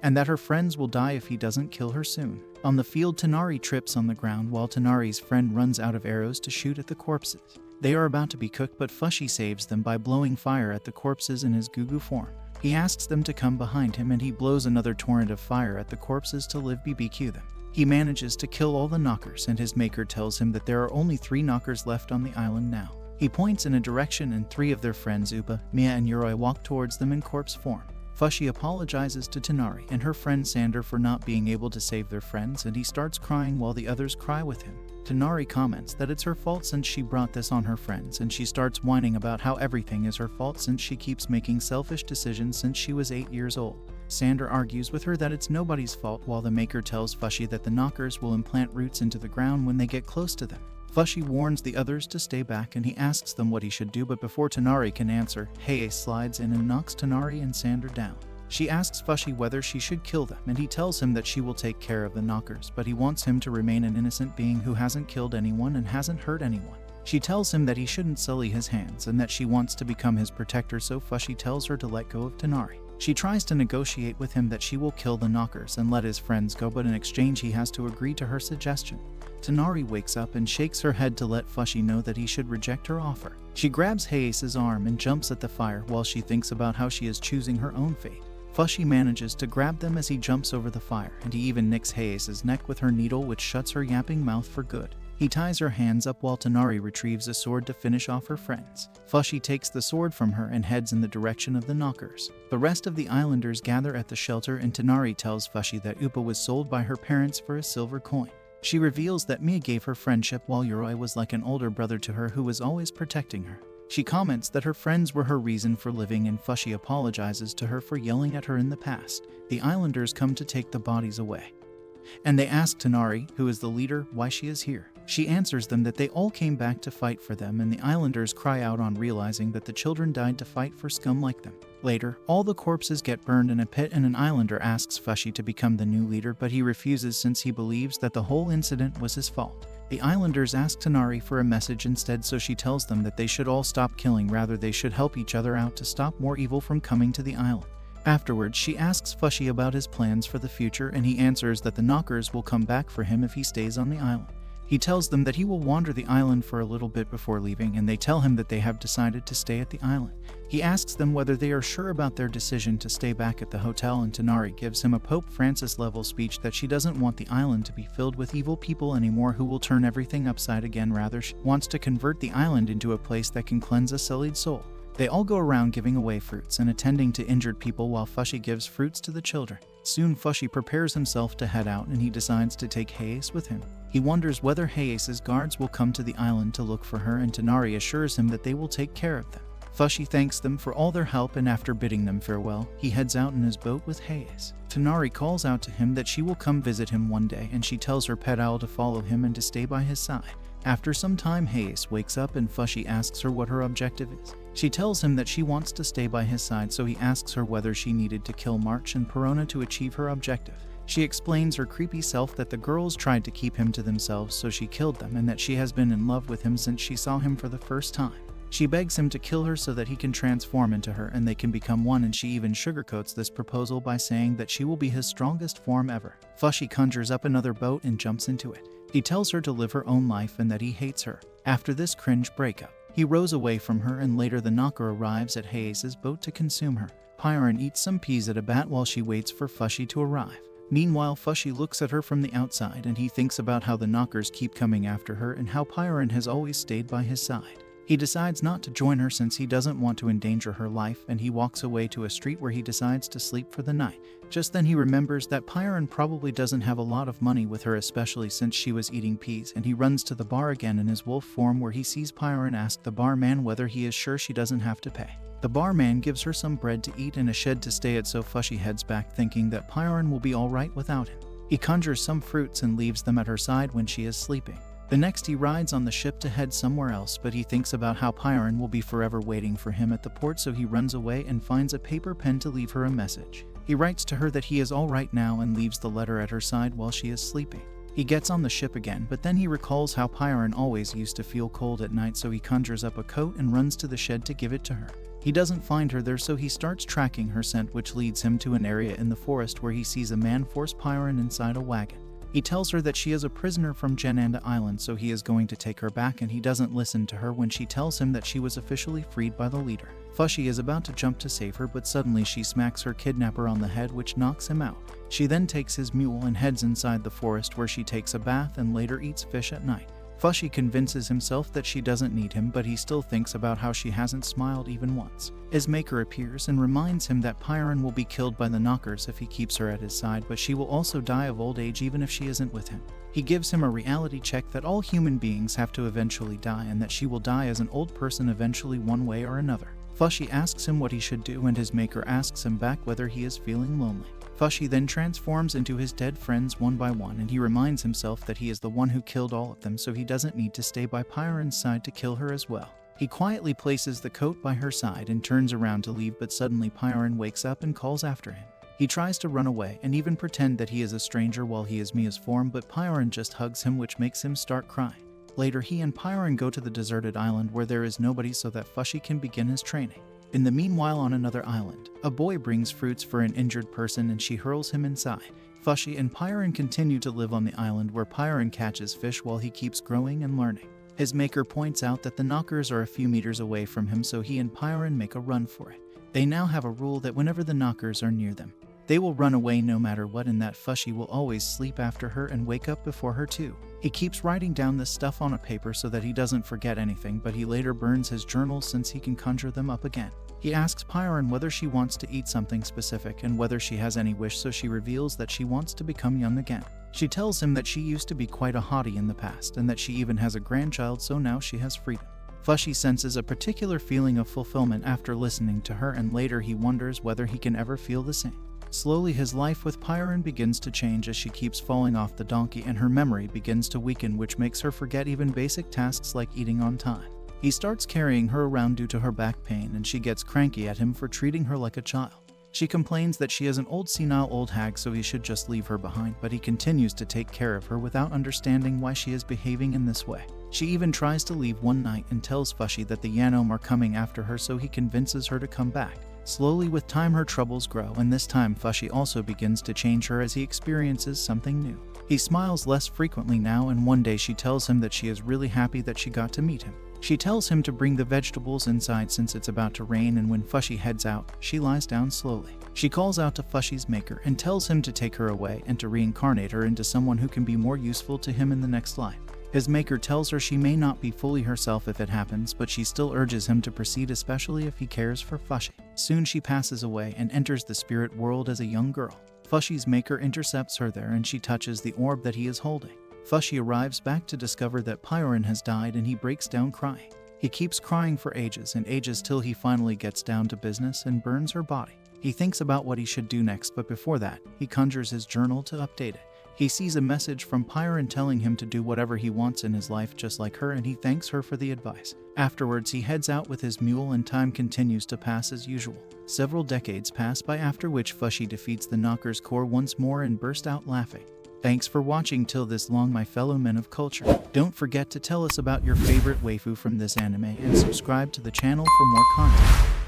and that her friends will die if he doesn't kill her soon. On the field, Tonari trips on the ground while Tonari's friend runs out of arrows to shoot at the corpses. They are about to be cooked, but Fushi saves them by blowing fire at the corpses in his Gugu form. He asks them to come behind him and he blows another torrent of fire at the corpses to live BBQ them. He manages to kill all the knockers, and his maker tells him that there are only 3 knockers left on the island now. He points in a direction and 3 of their friends, Upa, Mia and Yoroi, walk towards them in corpse form. Fushi apologizes to Tonari and her friend Sander for not being able to save their friends, and he starts crying while the others cry with him. Tonari comments that it's her fault since she brought this on her friends, and she starts whining about how everything is her fault since she keeps making selfish decisions since she was 8 years old. Sander argues with her that it's nobody's fault, while the maker tells Fushi that the knockers will implant roots into the ground when they get close to them. Fushi warns the others to stay back and he asks them what he should do, but before Tonari can answer, Hei slides in and knocks Tonari and Sander down. She asks Fushi whether she should kill them, and he tells him that she will take care of the knockers, but he wants him to remain an innocent being who hasn't killed anyone and hasn't hurt anyone. She tells him that he shouldn't sully his hands and that she wants to become his protector, so Fushi tells her to let go of Tonari. She tries to negotiate with him that she will kill the knockers and let his friends go, but in exchange he has to agree to her suggestion. Tonari wakes up and shakes her head to let Fushi know that he should reject her offer. She grabs Hayes' arm and jumps at the fire while she thinks about how she is choosing her own fate. Fushi manages to grab them as he jumps over the fire, and he even nicks Hayes' neck with her needle, which shuts her yapping mouth for good. He ties her hands up while Tonari retrieves a sword to finish off her friends. Fushi takes the sword from her and heads in the direction of the knockers. The rest of the islanders gather at the shelter, and Tonari tells Fushi that Upa was sold by her parents for a silver coin. She reveals that Mia gave her friendship while Yoroi was like an older brother to her who was always protecting her. She comments that her friends were her reason for living, and Fushi apologizes to her for yelling at her in the past. The islanders come to take the bodies away, and they ask Tonari, who is the leader, why she is here. She answers them that they all came back to fight for them, and the islanders cry out on realizing that the children died to fight for scum like them. Later, all the corpses get burned in a pit, and an islander asks Fushi to become the new leader, but he refuses since he believes that the whole incident was his fault. The islanders ask Tonari for a message instead, so she tells them that they should all stop killing, rather they should help each other out to stop more evil from coming to the island. Afterwards, she asks Fushi about his plans for the future, and he answers that the knockers will come back for him if he stays on the island. He tells them that he will wander the island for a little bit before leaving, and they tell him that they have decided to stay at the island. He asks them whether they are sure about their decision to stay back at the hotel, and Tonari gives him a Pope Francis level speech that she doesn't want the island to be filled with evil people anymore who will turn everything upside again. Rather, she wants to convert the island into a place that can cleanse a sullied soul. They all go around giving away fruits and attending to injured people while Fushi gives fruits to the children. Soon Fushi prepares himself to head out, and he decides to take Hayes with him. He wonders whether Hayes' guards will come to the island to look for her, and Tonari assures him that they will take care of them. Fushi thanks them for all their help, and after bidding them farewell, he heads out in his boat with Hayes. Tonari calls out to him that she will come visit him one day, and she tells her pet owl to follow him and to stay by his side. After some time, Hayes wakes up and Fushi asks her what her objective is. She tells him that she wants to stay by his side, so he asks her whether she needed to kill March and Perona to achieve her objective. She explains her creepy self that the girls tried to keep him to themselves, so she killed them, and that she has been in love with him since she saw him for the first time. She begs him to kill her so that he can transform into her and they can become one, and she even sugarcoats this proposal by saying that she will be his strongest form ever. Fushi conjures up another boat and jumps into it. He tells her to live her own life and that he hates her. After this cringe breakup, he rows away from her, and later the knocker arrives at Hayes' boat to consume her. Pyron eats some peas at a bat while she waits for Fushi to arrive. Meanwhile, Fushi looks at her from the outside, and he thinks about how the knockers keep coming after her and how Pyron has always stayed by his side. He decides not to join her since he doesn't want to endanger her life, and he walks away to a street where he decides to sleep for the night. Just then he remembers that Pyron probably doesn't have a lot of money with her, especially since she was eating peas, and he runs to the bar again in his wolf form, where he sees Pyron ask the barman whether he is sure she doesn't have to pay. The barman gives her some bread to eat and a shed to stay at, so Fushi heads back thinking that Pyron will be alright without him. He conjures some fruits and leaves them at her side when she is sleeping. The next he rides on the ship to head somewhere else, but he thinks about how Pyron will be forever waiting for him at the port, so he runs away and finds a paper pen to leave her a message. He writes to her that he is all right now and leaves the letter at her side while she is sleeping. He gets on the ship again, but then he recalls how Pyron always used to feel cold at night, so he conjures up a coat and runs to the shed to give it to her. He doesn't find her there, so he starts tracking her scent, which leads him to an area in the forest where he sees a man force Pyron inside a wagon. He tells her that she is a prisoner from Genanda Island, so he is going to take her back, and he doesn't listen to her when she tells him that she was officially freed by the leader. Fushi is about to jump to save her, but suddenly she smacks her kidnapper on the head, which knocks him out. She then takes his mule and heads inside the forest, where she takes a bath and later eats fish at night. Fushi convinces himself that she doesn't need him, but he still thinks about how she hasn't smiled even once. His maker appears and reminds him that Pyron will be killed by the knockers if he keeps her at his side, but she will also die of old age even if she isn't with him. He gives him a reality check that all human beings have to eventually die, and that she will die as an old person eventually one way or another. Fushi asks him what he should do, and his maker asks him back whether he is feeling lonely. Fushi then transforms into his dead friends one by one, and he reminds himself that he is the one who killed all of them, so he doesn't need to stay by Pyron's side to kill her as well. He quietly places the coat by her side and turns around to leave, but suddenly Pyron wakes up and calls after him. He tries to run away and even pretend that he is a stranger while he is Mia's form, but Pyron just hugs him, which makes him start crying. Later, he and Pyron go to the deserted island where there is nobody so that Fushi can begin his training. In the meanwhile, on another island, a boy brings fruits for an injured person and she hurls him inside. Fushi and Pyron continue to live on the island, where Pyron catches fish while he keeps growing and learning. His maker points out that the knockers are a few meters away from him, so he and Pyron make a run for it. They now have a rule that whenever the knockers are near them, they will run away no matter what, and that Fushi will always sleep after her and wake up before her too. He keeps writing down this stuff on a paper so that he doesn't forget anything, but he later burns his journals since he can conjure them up again. He asks Pyron whether she wants to eat something specific and whether she has any wish, so she reveals that she wants to become young again. She tells him that she used to be quite a hottie in the past and that she even has a grandchild, so now she has freedom. Fushi senses a particular feeling of fulfillment after listening to her, and later he wonders whether he can ever feel the same. Slowly, his life with Pyron begins to change as she keeps falling off the donkey and her memory begins to weaken, which makes her forget even basic tasks like eating on time. He starts carrying her around due to her back pain, and she gets cranky at him for treating her like a child. She complains that she is an old senile old hag, so he should just leave her behind, but he continues to take care of her without understanding why she is behaving in this way. She even tries to leave one night and tells Fushi that the Yanom are coming after her, so he convinces her to come back. Slowly, with time, her troubles grow, and this time Fushi also begins to change her as he experiences something new. He smiles less frequently now, and one day she tells him that she is really happy that she got to meet him. She tells him to bring the vegetables inside since it's about to rain, and when Fushi heads out, she lies down slowly. She calls out to Fushi's maker and tells him to take her away and to reincarnate her into someone who can be more useful to him in the next life. His maker tells her she may not be fully herself if it happens, but she still urges him to proceed, especially if he cares for Fushi. Soon she passes away and enters the spirit world as a young girl. Fushi's maker intercepts her there, and she touches the orb that he is holding. Fushi arrives back to discover that Pyron has died, and he breaks down crying. He keeps crying for ages and ages till he finally gets down to business and burns her body. He thinks about what he should do next, but before that, he conjures his journal to update it. He sees a message from Pyron telling him to do whatever he wants in his life just like her, and he thanks her for the advice. Afterwards, he heads out with his mule, and time continues to pass as usual. Several decades pass by, after which Fushi defeats the Knocker's core once more and burst out laughing. Thanks for watching till this long, my fellow men of culture. Don't forget to tell us about your favorite waifu from this anime and subscribe to the channel for more content.